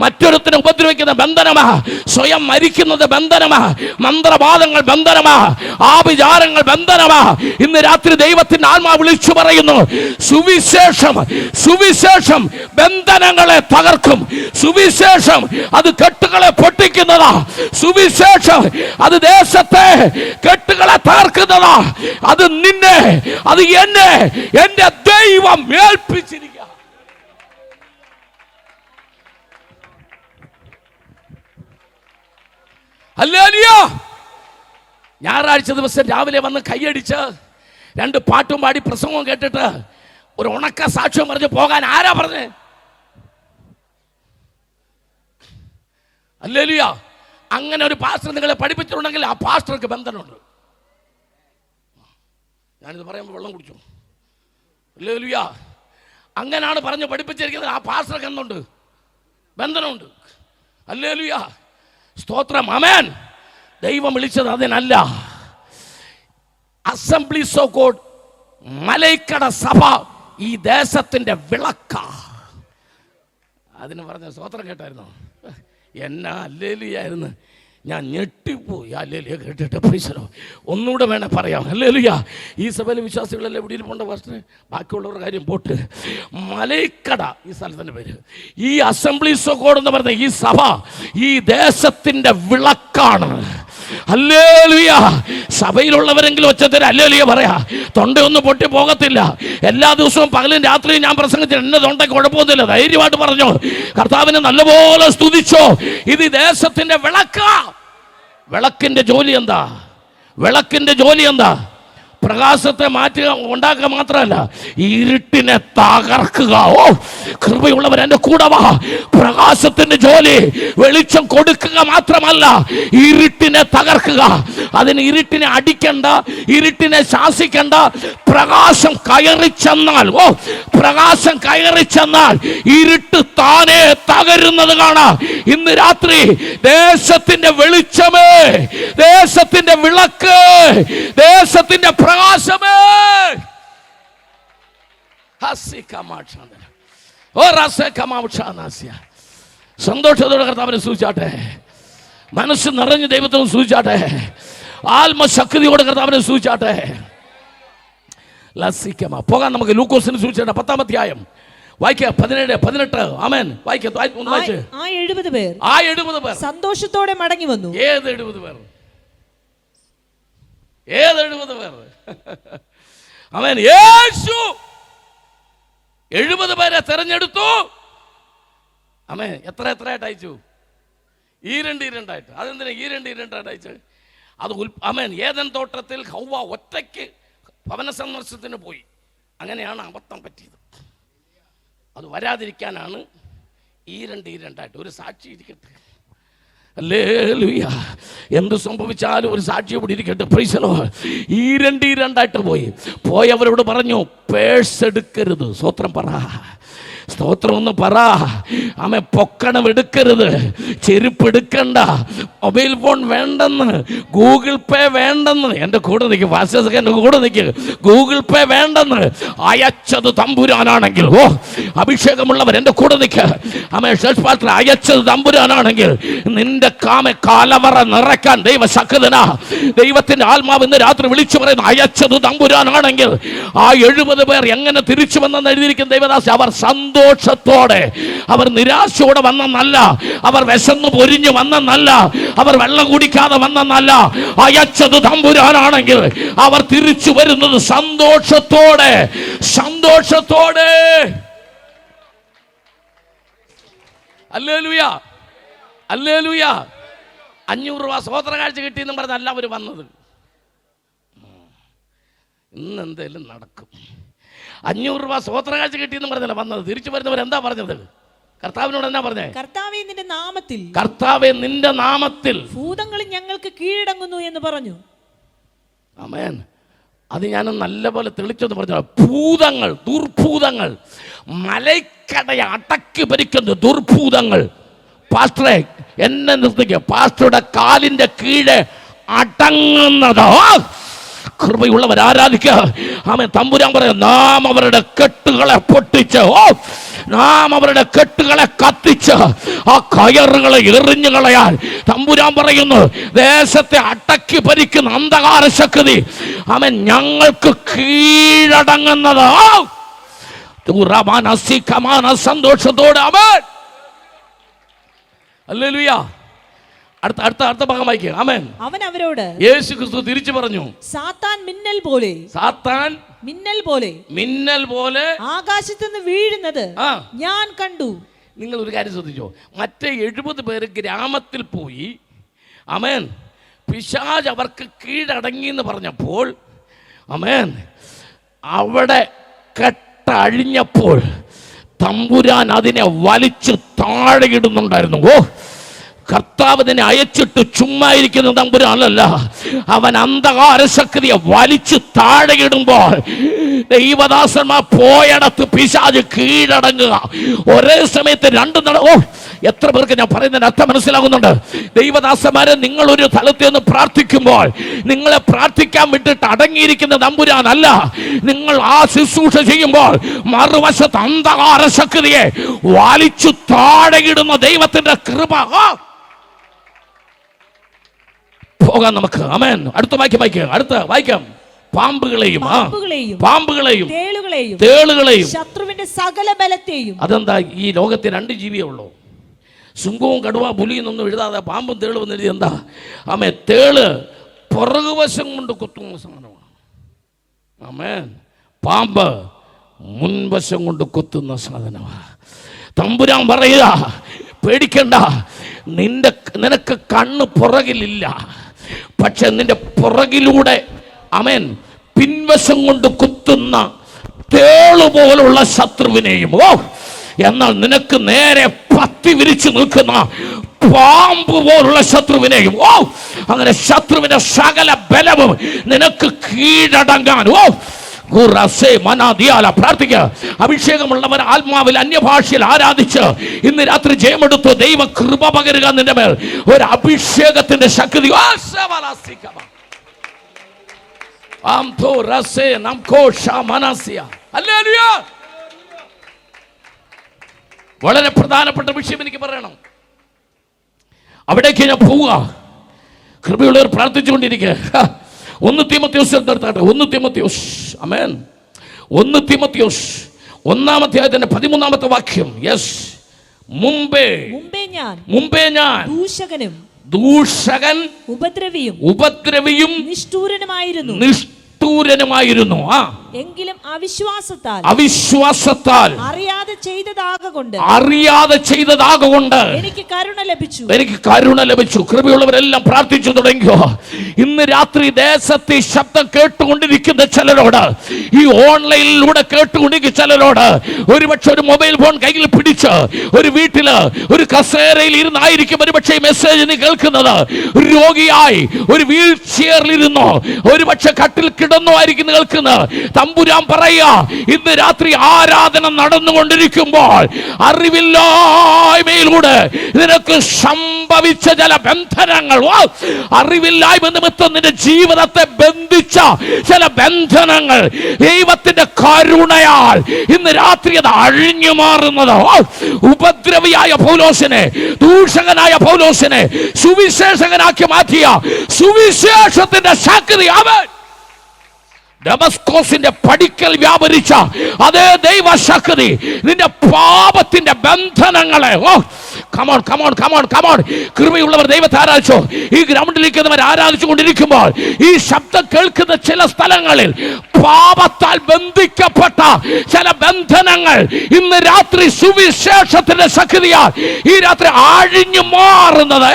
മറ്റൊരുത്തിനെ ഉപദ്രവിക്കുന്ന ബന്ധനമാ, സ്വയം മരിക്കുന്നത് ബന്ധനമാ, മന്ത്രവാദങ്ങൾ ബന്ധനമാ, ആഭിചാരങ്ങൾ ബന്ധനമാ. ഇന്ന് രാത്രി ദൈവത്തിന്റെ ആത്മാവ് വിളിച്ചു പറയുന്നു, സുവിശേഷം ബന്ധനങ്ങളെ തകർക്കും. സുവിശേഷം അത് കെട്ടുകളെ പൊട്ടിക്കുന്നതാ. സുവിശേഷം അത് ദേശത്തെ കെട്ടുകളെ തകർക്കുന്നതാ. അത് നിന്നെ, അത് എന്നെ എന്റെ ദൈവം ഏൽപ്പിച്ചിരിക്കുക. ഹല്ലേലൂയ. ഞായറാഴ്ച ദിവസം രാവിലെ വന്ന് കൈയടിച്ച് 2 പാട്ടും പാടി പ്രസംഗവും കേട്ടിട്ട് ഒരു ഉണക്ക സാക്ഷ്യം പറഞ്ഞ് പോകാൻ ആരാ പറഞ്ഞേ? ഹല്ലേലൂയ. അങ്ങനെ ഒരു പാസ്റ്റർ നിങ്ങളെ പഠിപ്പിച്ചിട്ടുണ്ടെങ്കിൽ ആ പാസ്റ്റർക്ക് ബന്ധനമുണ്ട്. ഞാനിത് പറയുമ്പോൾ വെള്ളം കുടിച്ചു. ഹല്ലേലൂയ. അങ്ങനെയാണ് പറഞ്ഞ് പഠിപ്പിച്ചിരിക്കുന്നത്. ആ പാസ്റ്റർക്ക് എന്തുണ്ട്? ബന്ധനമുണ്ട്. ഹല്ലേലൂയ. സ്തോത്രം. ആമേൻ. ദൈവം വിളിച്ചത് അതിനല്ല. അസംബ്ലീസ് ഓഫ് ഗോഡ് മലൈക്കട സഭ ഈ ദേശത്തിന്റെ വിളക്ക. അതിന് പറഞ്ഞ സ്തോത്രം കേട്ടായിരുന്നു. എന്നാ ഹല്ലേലൂയായിരുന്നു. ഞാൻ ഞെട്ടിപ്പോയി ഹല്ലേലൂയ കേട്ടിട്ട്. പ്രൈസലോ. ഒന്നുകൂടെ വേണേ പറയാം. ഹല്ലേലൂയ. ഈ സഭയിലെ വിശ്വാസികളെല്ലാം എവിടെയും പോകേണ്ട പാസ്റ്ററെ, ബാക്കിയുള്ളവരുടെ കാര്യം പോട്ട്. മലൈക്കട ഈ സ്ഥലത്തിൻ്റെ പേര്. ഈ അസംബ്ലീസ് ഓഫ് ഗോഡ് എന്ന് പറഞ്ഞ ഈ സഭ ഈ ദേശത്തിൻ്റെ വിളക്കാണ്. ഹല്ലേലൂയ. സഭയിലുള്ളവരെങ്കിലും ഒച്ചത്തിൽ ഹല്ലേലൂയ പറയാ. തൊണ്ടയൊന്നും പൊട്ടി പോകത്തില്ല. എല്ലാ ദിവസവും പകലും രാത്രിയും ഞാൻ പ്രസംഗിച്ചു. എന്നെ തൊണ്ടയ്ക്ക് കുഴപ്പമൊന്നുമില്ല. ധൈര്യമായിട്ട് പറഞ്ഞു. കർത്താവിനെ നല്ലപോലെ സ്തുതിച്ചോ. ഇത് ദേശത്തിന്റെ വിളക്കാ. വിളക്കിന്റെ ജോലി എന്താ? പ്രകാശത്തെ മാറ്റുക, ഉണ്ടാക്കുക മാത്രമല്ല, ഇരുട്ടിനെ തകർക്കുക. കൃപയുള്ളവർ എൻ്റെ കൂടെ വാ. പ്രകാശത്തിന്റെ ജോലി വെളിച്ചം കൊടുക്കുക മാത്രമല്ല, ഇരുട്ടിനെ തകർക്കുക. അതിന് ഇരുട്ടിനെ അടിക്കണ്ട, ഇരുട്ടിനെ ശാസിക്കണ്ട. പ്രകാശം കയറി ചെന്നാൽ ഇരുട്ട് താനെ തകരുന്നത് കാണാം. ഇന്ന് രാത്രി ദേശത്തിന്റെ വെളിച്ചമേ, ദേശത്തിന്റെ വിളക്ക്, ദേശത്തിന്റെ പ്രകാശമേ, സന്തോഷത്തോടെ കർത്താവിനെ സൂചിച്ചാട്ടെ. മനസ്സ് നിറഞ്ഞ് ദൈവത്തെ സൂചിച്ചാട്ടെ. ആത്മശക്തിയോടെ കർത്താവിനെ സൂചിച്ചാട്ടെ. പോകാൻ നമുക്ക് ലൂക്കോസിന് സൂചിച്ചാട്ടെ. 10-ാം അധ്യായം വായിക്കുക. 17-18. ആമേൻ. വായിക്കുക. ആ 70 പേർ സന്തോഷത്തോടെ മടങ്ങി വന്നു. ഏത് 70 പേർ? അവൻ യേശു 70 പേരെ തെരഞ്ഞെടുത്തു. അമ്മേ എത്രയായിട്ട് അയച്ചു? ഈ രണ്ടായിട്ട്. അതെന്തിനാ ഈ രണ്ടായിട്ട് അയച്ചു? അത് അമേൻ ഏദൻ തോട്ടത്തിൽ ഹൗവ ഒറ്റയ്ക്ക് ഭവന സന്ദർശനത്തിന് പോയി. അങ്ങനെയാണ് അബദ്ധം പറ്റിയത്. അത് വരാതിരിക്കാനാണ് ഈ രണ്ടായിട്ട്. ഒരു സാക്ഷി ഇരിക്കട്ടെ. ഹല്ലേലൂയ. എന്ത് സംഭവിച്ചാലും ഒരു സാക്ഷി ഇവിടെ ഇരിക്കട്ടെ. Praise the Lord. ഈ രണ്ടായിട്ട് പോയവരോട് പറഞ്ഞു, പേഴ്സ് എടുക്കരുത്. സ്തോത്രം പറ. സ്തോത്രം ഒന്ന് പറ. ആമേ പൊക്കണം എടുക്കരുത്, ചെരുപ്പ് എടുക്കണ്ട, മൊബൈൽ ഫോൺ വേണ്ടെന്ന്, ഗൂഗിൾ പേ വേണ്ടെന്ന്. എൻ്റെ കൂടെ നിൽക്കും ഫാസ്റ്റൊക്കെ, എൻ്റെ കൂടെ നിൽക്കുക. ഗൂഗിൾ പേ വേണ്ടെന്ന് അയച്ചത് തമ്പുരാനാണെങ്കിൽ, ഓ അഭിഷേകമുള്ളവർ എൻ്റെ കൂടെ നിൽക്കുക. ആമേ ഷെൽഫ് പാസ്റ്റർ അയച്ചത് തമ്പുരാനാണെങ്കിൽ നിന്റെ കാലവറ നിറയ്ക്കാൻ ദൈവശക്തനാ. ദൈവത്തിന്റെ ആത്മാവ് ഇന്ന് രാത്രി വിളിച്ചു പറയുന്നു, അയച്ചത് തമ്പുരാനാണെങ്കിൽ ആ 70 പേർ എങ്ങനെ തിരിച്ചു വന്നെന്ന് എഴുതിയിരിക്കുന്ന ദൈവദാസ്, അവർ സന്തോഷത്തോടെ, അവർ നിരാശയോടെ വന്നെന്നല്ല, അവർ വിശന്നു പൊരിഞ്ഞു വന്നെന്നല്ല, അവർ വെള്ളം കുടിക്കാതെ വന്നെന്നല്ല. അയച്ചത് തമ്പുരാനാണെങ്കിൽ അവർ തിരിച്ചു വരുന്നത് സന്തോഷത്തോടെ, സന്തോഷത്തോടെ. Hallelujah, hallelujah. 500 രൂപ സ്വോത്ര കാഴ്ച കിട്ടിയെന്നും പറഞ്ഞല്ല അവർ വന്നത്. ഇന്ന് എന്തേലും നടക്കും. 500 രൂപ സ്വോത്ര കാഴ്ച കിട്ടിയെന്നും പറഞ്ഞല്ല വന്നത്. തിരിച്ചു വരുന്നവർ എന്താ പറഞ്ഞത്? കർത്താവിനോട് എന്നാ പറഞ്ഞേ? കർത്താവേ നിന്റെ നാമത്തിൽ, കർത്താവേ നിന്റെ നാമത്തിൽ ഭൂതങ്ങൾ ഞങ്ങൾക്ക് കീഴടങ്ങുന്നു എന്ന് പറഞ്ഞു. ആമേൻ. അത് ഞാൻ നല്ലപോലെ തെളിച്ചെന്ന് പറഞ്ഞു. ഭൂതങ്ങൾ, ദുർഭൂതങ്ങൾ, മലക്കടയെ അടക്കി ഭരിക്കുന്ന ദുർഭൂതങ്ങൾ. പാസ്റ്ററെ എന്നെ നിർത്തിക്കുക, പാസ്റ്ററുടെ കാലിന്റെ കീഴെ അടങ്ങുന്നതോ കൃപയുള്ളവർ ആരാധിക്കുക. ആമേൻ. തമ്പുരാൻ പറയാം, നാം അവരുടെ കെട്ടുകളെ പൊട്ടിച്ച്, നാം അവരുടെ കെട്ടുകളെ കത്തിച്ച് ആ കയറുകളെ എറിഞ്ഞു കളയാൻ തമ്പുരാൻ പറയുന്നു. ദേശത്തെ അടക്കി ഭരിക്കുന്ന അന്ധകാര ശക്തി അവൻ ഞങ്ങൾക്ക് കീഴടങ്ങുന്നത് സന്തോഷത്തോടെ. അവൻ ഹല്ലേലൂയ. അടുത്ത ഭാഗം വായിക്കുക. ആമേൻ. അവൻ അവരോട്, യേശു ക്രിസ്തു തിരിച്ചു പറഞ്ഞു, സാത്താൻ മിന്നൽ പോലെ, സാത്താൻ മിന്നൽ പോലെ, മിന്നൽ പോലെ ആകാശത്തുനിന്ന് വീഴുന്നത് ഞാൻ കണ്ടു. നിങ്ങൾ ഒരു കാര്യം ശ്രദ്ധിച്ചോ, മറ്റേ 70 പേര് ഗ്രാമത്തിൽ പോയി, ആമേൻ, പിശാച് അവർക്ക് കീഴടങ്ങി എന്ന് പറഞ്ഞപ്പോൾ, ആമേൻ, അവിടെ കെട്ടഴിഞ്ഞപ്പോൾ തമ്പുരാൻ അതിനെ വലിച്ചു താഴെ ഇടുന്നുണ്ടായിരുന്നു. ഓ, കർത്താവ് തന്നെ അയച്ചിട്ട് ചുമ്മാ ഇരിക്കുന്ന തമ്പുരാനല്ല, അവൻ അന്ധകാര ശക്തിയെ വലിച്ചു താഴെയിടുമ്പോൾ ദൈവദാസന്മാർ പോയടത്ത് പിശാച് കീഴടങ്ങുക. ഒരേ സമയത്ത് എത്ര പേർക്ക് ഞാൻ പറയുന്നതിന് അർത്ഥം മനസ്സിലാകുന്നുണ്ട്? ദൈവദാസന്മാരെ, നിങ്ങളൊരു സ്ഥലത്ത് നിന്ന് പ്രാർത്ഥിക്കുമ്പോൾ നിങ്ങളെ പ്രാർത്ഥിക്കാൻ വിട്ടിട്ട് അടങ്ങിയിരിക്കുന്ന തമ്പുരാനല്ല. നിങ്ങൾ ആ ശുശ്രൂഷ ചെയ്യുമ്പോൾ മറുവശത്ത് അന്ധകാര ശക്തിയെ വലിച്ചു താഴെയിടുന്ന ദൈവത്തിന്റെ കൃപ. പോകാം നമുക്ക്. ആമേൻ. അടുത്ത വായിക്കാം. പാമ്പുകളെയും തേളുകളെയും ശത്രുവിന്റെ സകല ബലത്തെയും. അതെന്താ, ഈ ലോകത്തിൽ 2 ജീവിയേ ഉള്ളൂ. ശുംഭവും കടുവ പുലിയെന്നൊന്നും എഴുതാതെ പാമ്പും തേളും എന്ന് എഴുതി. എന്താ? ആമേ, തേള് പുറകുവശം കൊണ്ട് കുത്തുന്ന സാധനമാണ്. ആമേൻ. പാമ്പ് മുൻവശം കൊണ്ട് കുത്തുന്ന സാധനമാണ്. തമ്പുരാൻ പറയുക, പേടിക്കണ്ട, നിനക്ക് കണ്ണ് പുറകിലില്ല, പക്ഷെ നിന്റെ പുറകിലൂടെ, ആമേൻ, പിൻവശം കൊണ്ട് കുത്തുന്ന തേളുപോലുള്ള ശത്രുവിനെയും, എന്നാൽ നിനക്ക് നേരെ പത്തി വിരിച്ചു നിൽക്കുന്ന പാമ്പ് പോലുള്ള ശത്രുവിനെയും, അങ്ങനെ ശത്രുവിന്റെ സകല ബലവും നിനക്ക് കീഴടങ്ങാൻ. പ്രാർത്ഥിക്കുക. അഭിഷേകമുള്ളവർ ആത്മാവിൽ അന്യഭാഷയിൽ ആരാധിച്ച് ഇന്ന് രാത്രി ജയമെടുത്തു. ദൈവ കൃപ പകരുക നിന്റെ മേൽ, ഒരു അഭിഷേകത്തിന്റെ ശക്തി. വളരെ പ്രധാനപ്പെട്ട വിഷയം എനിക്ക് പറയണം. അവിടേക്ക് ഞാൻ പോവുക. കൃപയുള്ളവർ പ്രാർത്ഥിച്ചുകൊണ്ടിരിക്കുക. 1 തീമോഥെയോസ് എടുത്താട്ടെ. 1 തീമോഥെയോസ്, ആമേൻ. 1 തീമോഥെയോസ് 1-ാം അധ്യായത്തിന്റെ 13-ാമത്തെ വാക്യം. യെസ്. മുമ്പേ ഞാൻ ദൂഷകൻ, ഉപദ്രവിയും നിഷ്ഠൂരനുമായിരുന്നു. എങ്കിലും അവിശ്വാസത്താൽ അറിയാതെ ചെയ്തതാകൊണ്ട് എനിക്ക് കരുണ ലഭിച്ചു. കൃപയുള്ളവരെല്ലാം പ്രാർത്ഥിച്ചു തുടങ്ങിയോ? ഇന്ന് രാത്രി ദേശത്ത് ഈ ശബ്ദം കേട്ടുകൊണ്ടിരിക്കുന്ന ചിലരോട്, ഈ ഓൺലൈനിലൂടെ കേട്ടുകൊണ്ടിരിക്കുന്ന ചിലരോട്, ഒരുപക്ഷെ ഒരു മൊബൈൽ ഫോൺ കയ്യിൽ പിടിച്ച് ഒരു വീട്ടില് ഒരു കസേരയിൽ ഇരുന്നായിരിക്കും ഒരുപക്ഷെ മെസ്സേജ് നീ കേൾക്കുന്നത്. രോഗിയായി ഒരു വീൽ ചെയറിൽ ഇരുന്നോ, ഒരുപക്ഷെ കട്ടിൽ കിടന്നോ ആയിരിക്കും കേൾക്കുന്നത്. തമ്പുരാൻ പറയാ, ഇന്ന് രാത്രി ആരാധന നടന്നുകൊണ്ടിരിക്കുമ്പോൾ അറിവില്ലായ്മയിലൂടെ നിനക്ക് സംഭവിച്ച ചില ബന്ധനങ്ങൾ, അറിവില്ലായ്മ നിമിത്തം നിന്റെ ജീവിതത്തെ ബന്ധിച്ച ചില ബന്ധനങ്ങൾ ദൈവത്തിന്റെ കരുണയാൽ ഇന്ന് രാത്രി അത് അഴിഞ്ഞു മാറുന്നത്. ഉപദ്രവിയായ പൗലോസിനെ, ദൂഷകനായ പൗലോസിനെ സുവിശേഷകനാക്കി മാറ്റിയ സുവിശേഷത്തിന്റെ ശക്തി അവൻ ഡമസ്കോസിന്റെ പടിക്കൽ വ്യാപരിച്ച അതേ ദൈവശക്തി നിന്റെ പാപത്തിന്റെ ബന്ധനങ്ങളെ, കമോൺ കമോൺ കമോൺ കമോൺ, കൃപയുള്ളവർ ദൈവത്തെ ആരാധിച്ചോ. ഈ ഗ്രൗണ്ടിലിരിക്കുന്നവർ ആരാധിച്ചു കൊണ്ടിരിക്കുമ്പോൾ ഈ ശബ്ദം കേൾക്കുന്ന ചില സ്ഥലങ്ങളിൽ പാപത്താൽ ബന്ധിക്കപ്പെട്ട ചില ബന്ധനങ്ങൾ ഇന്ന് രാത്രി സുവിശേഷത്തിന്റെ ശക്തിയാൽ ഈ രാത്രി അഴിഞ്ഞു മാറുന്നത്.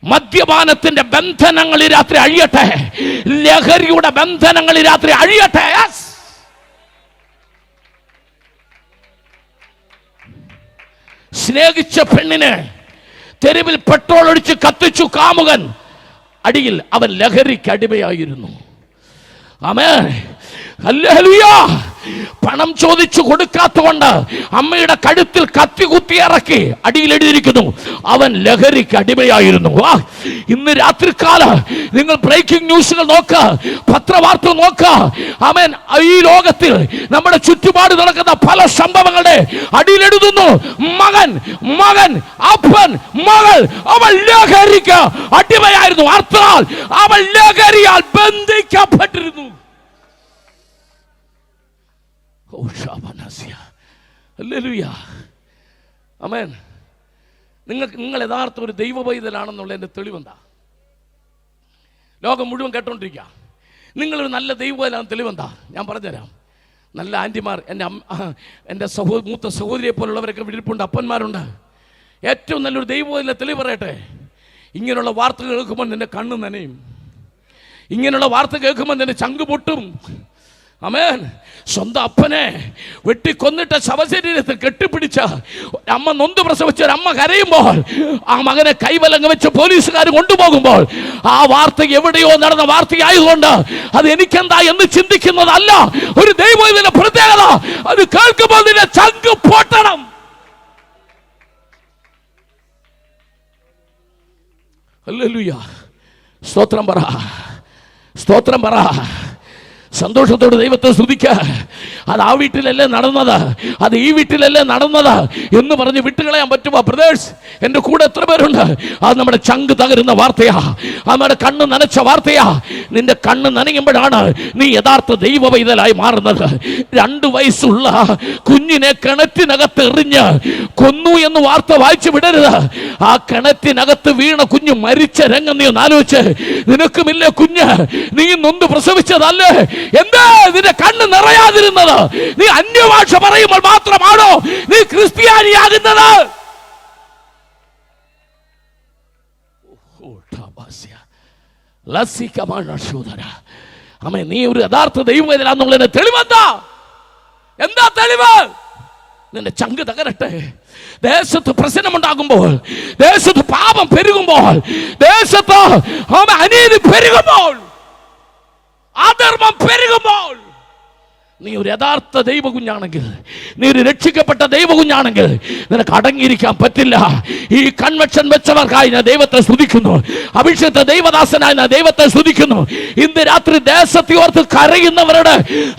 മദ്യപാനത്തിന്റെ ബന്ധനങ്ങൾ ഈ രാത്രി അഴിയട്ടെ. ലഹരിയുടെ ബന്ധനങ്ങൾ ഈ രാത്രി അഴിയട്ടെ. സ്നേഹിച്ച പെണ്ണിനെ തെരുവിൽ പെട്രോൾ ഒഴിച്ച് കത്തിച്ചു കാമുകൻ. അടിയിൽ അവൻ ലഹരിക്ക് അടിമയായിരുന്നു. ആമേൻ, ഹല്ലേലൂയ. പണം ചോദിച്ചു കൊടുക്കാത്തതുകൊണ്ട് അമ്മയുടെ കഴുത്തിൽ കത്തി കുത്തി ഇറക്കി. അടിയിൽ എഴുതിയിരിക്കുന്നു അവൻ ലഹരിക്ക് അടിമയായിരുന്നു. ഇന്ന് രാത്രികാല നിങ്ങൾ ബ്രേക്കിംഗ് ന്യൂസുകൾ നോക്ക്, പത്രവാർത്ത നോക്ക്. ആമേൻ, ഈ ലോകത്തിൽ നമ്മുടെ ചുറ്റുപാട് നടക്കുന്ന പല സംഭവങ്ങളുടെ അടിയിൽ എഴുതുന്നു മകൻ, മകൻ, അപ്പൻ, മകൾ അവൻ ലഹരിക്ക് അടിമയായിരുന്നു. അർത്ഥാൽ അവൻ ലഹരിയാൽ ബന്ധിക്കപ്പെട്ടിരുന്നു. ആമേൻ. നിങ്ങൾ യഥാർത്ഥ ഒരു ദൈവ പൈതലാണെന്നുള്ളതിൻ്റെ തെളിവെന്താ? ലോകം മുഴുവൻ കേട്ടോണ്ടിരിക്കുക നിങ്ങളൊരു നല്ല ദൈവ പൈതലാണെന്ന് തെളിവെന്താ? ഞാൻ പറഞ്ഞുതരാം. നല്ല ആൻറ്റിമാർ, എൻ്റെ മൂത്ത സഹോദരിയെ പോലുള്ളവരൊക്കെ വിളിപ്പുണ്ട്, അപ്പന്മാരുണ്ട്. ഏറ്റവും നല്ലൊരു ദൈവ പൈതലിനെ തെളിവ് പറയട്ടെ. ഇങ്ങനെയുള്ള വാർത്തകൾ കേൾക്കുമ്പോൾ നിന്റെ കണ്ണ് നനയും. ഇങ്ങനെയുള്ള വാർത്ത കേൾക്കുമ്പോൾ നിന്റെ ചങ്ക് പൊട്ടും. ആമേൻ. സ്വന്തം അപ്പനെ വെട്ടിക്കൊന്നിട്ട് ശവശരീരത്തിൽ കെട്ടിപ്പിടിച്ച അമ്മ, നൊന്ത് പ്രസവിച്ച ഒരു അമ്മ കരയുമ്പോൾ ആ മകനെ കൈവലങ്ങ് വെച്ച് പോലീസുകാർ കൊണ്ടുപോകുമ്പോൾ ആ വാർത്ത എവിടെയോ നടന്ന വാർത്തയായതുകൊണ്ട് അത് എനിക്കെന്താ എന്ന് ചിന്തിക്കുന്നതല്ല ഒരു ദൈവത്തിന്റെ പ്രത്യേകത. അത് കേൾക്കുമ്പോൾ നിന്റെ ചങ്ക് പൊട്ടണം. ഹല്ലേലൂയ. സ്തോത്രം പറ, സ്തോത്രം പറ. സന്തോഷത്തോട് ദൈവത്തെ സ്തുതിക്കുക. അത് ആ വീട്ടിലല്ലേ നടന്നത്, അത് ഈ വീട്ടിലല്ലേ നടന്നത് എന്ന് പറഞ്ഞ് വിട്ടുകളയാൻ പറ്റുമോ? ബ്രദേഴ്സ്, എൻ്റെ കൂടെ എത്ര പേരുണ്ട്? അത് നമ്മുടെ ചങ്ക് തകരുന്ന വാർത്തയാ, അത് നമ്മുടെ കണ്ണ് നനച്ച വാർത്തയാ. നിന്റെ കണ്ണ് നനയുമ്പോഴാണ് നീ യഥാർത്ഥ ദൈവ പൈതലായി മാറുന്നത്. 2 വയസ്സുള്ള കുഞ്ഞിനെ കിണറ്റിനകത്ത് എറിഞ്ഞ് കൊന്നു എന്ന് വാർത്ത വായിച്ചു വിടരുത്. ആ കിണറ്റിനകത്ത് വീണ കുഞ്ഞ് മരിച്ച രംഗം നീ ഒന്ന് ആലോചിച്ച്. നിനക്കുമില്ലേ കുഞ്ഞ്? നീ നൊന്ത് പ്രസവിച്ചതല്ലേ? എന്താ നിന്റെ കണ്ണ് നിറയാതിരുന്നത്? നീ അന്യഭാഷ പറയുമ്പോൾ മാത്രമാണോ നീ ക്രിസ്ത്യാനിയാകുന്നത്? അമ്മേ, നീ ഒരു യഥാർത്ഥ ദൈവവേദനാന്നുള്ളതിന് തെളിവെന്താ? എന്താ തെളിവ്? നിന്റെ ചങ്ക് തകരട്ടെ. ദേശത്ത് പ്രശ്നമുണ്ടാകുമ്പോൾ, ദേശത്ത് പാപം പെരുകുമ്പോൾ, ദേശത്ത് അനീതി പെരുകുമ്പോൾ, അധർമ്മം പെരുകുമ്പോൾ, നീ ഒരു യഥാർത്ഥ ദൈവ കുഞ്ഞാണെങ്കിൽ, നീ ഒരു രക്ഷിക്കപ്പെട്ട ദൈവ കുഞ്ഞാണെങ്കിൽ നിനക്ക് അടങ്ങിയിരിക്കാൻ പറ്റില്ല. ഈ കൺവെൻഷൻ വെച്ചവർക്കായി ഞാൻ ദൈവത്തെ സ്തുതിക്കുന്നു. അഭിഷേകത്ത ദൈവദാസനായി ഞാൻ ദൈവത്തെ സ്തുതിക്കുന്നു. ഇന്ന് രാത്രി ദേശത്തെ ഓർത്ത് കരയുന്നവരുടെ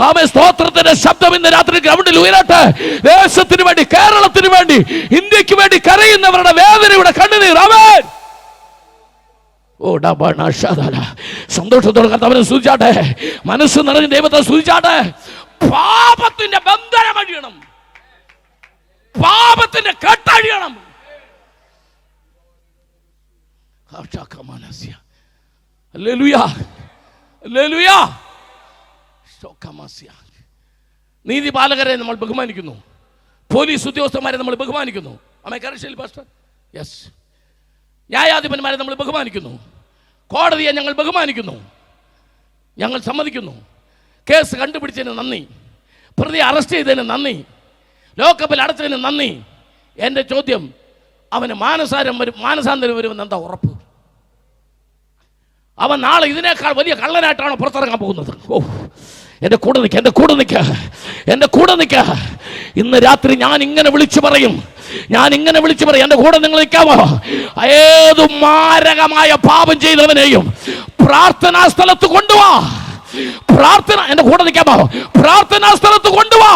ആമേൻ സ്തോത്രത്തിന്റെ ശബ്ദം ഇന്ന് രാത്രി ഗ്രൗണ്ടിൽ ഉയരട്ടെ. ദേശത്തിന് വേണ്ടി, കേരളത്തിന് വേണ്ടി, ഇന്ത്യക്ക് വേണ്ടി കരയുന്നവരുടെ വേദനയുടെ കണ്ണുനീർ. ആമേൻ. സന്തോഷത്തോടെ കർത്താവിനെ സ്തുതിച്ചാട്ടെ. മനസ്സ് നിറഞ്ഞ് ദൈവത്തെ സ്തുതിച്ചാട്ടെ. പാപത്തിന്റെ ബന്ധനം അഴിയണം, പാപത്തിന്റെ കെട്ടഴിയണം. നീതിപാലകരെ നമ്മൾ ബഹുമാനിക്കുന്നു, പോലീസ് ഉദ്യോഗസ്ഥന്മാരെ നമ്മൾ ബഹുമാനിക്കുന്നു. യെസ്, ന്യായാധിപന്മാരെ നമ്മൾ ബഹുമാനിക്കുന്നു, കോടതിയെ ഞങ്ങൾ ബഹുമാനിക്കുന്നു, ഞങ്ങൾ സമ്മതിക്കുന്നു. കേസ് കണ്ടുപിടിച്ചതിന് നന്ദി, പ്രതിയെ അറസ്റ്റ് ചെയ്തതിന് നന്ദി, ലോക്കപ്പിൽ അടച്ചതിന് നന്ദി. എൻ്റെ ചോദ്യം, അവന് മാനസാന്തരം വരുമെന്ന് എന്താ ഉറപ്പ്? അവൻ നാളെ ഇതിനേക്കാൾ വലിയ കള്ളനായിട്ടാണ് പുറത്തിറങ്ങാൻ പോകുന്നത്. ഓ, എൻ്റെ കൂടെ നിൽക്കുക, എൻ്റെ കൂടെ നിൽക്കുക, എൻ്റെ കൂടെ നിൽക്കുക. ഇന്ന് രാത്രി ഞാൻ ഇങ്ങനെ വിളിച്ചു പറയും, എൻ്റെ കൂടെ നിങ്ങൾ നിൽക്കാമോ? ഏതു മാരകമായ പാപം ചെയ്തവനെയും പ്രാർത്ഥനാ സ്ഥലത്ത് കൊണ്ടുവാ. എന്റെ കൂടെ നിൽക്കാമോ? പ്രാർത്ഥനാ സ്ഥലത്ത് കൊണ്ടുവാ.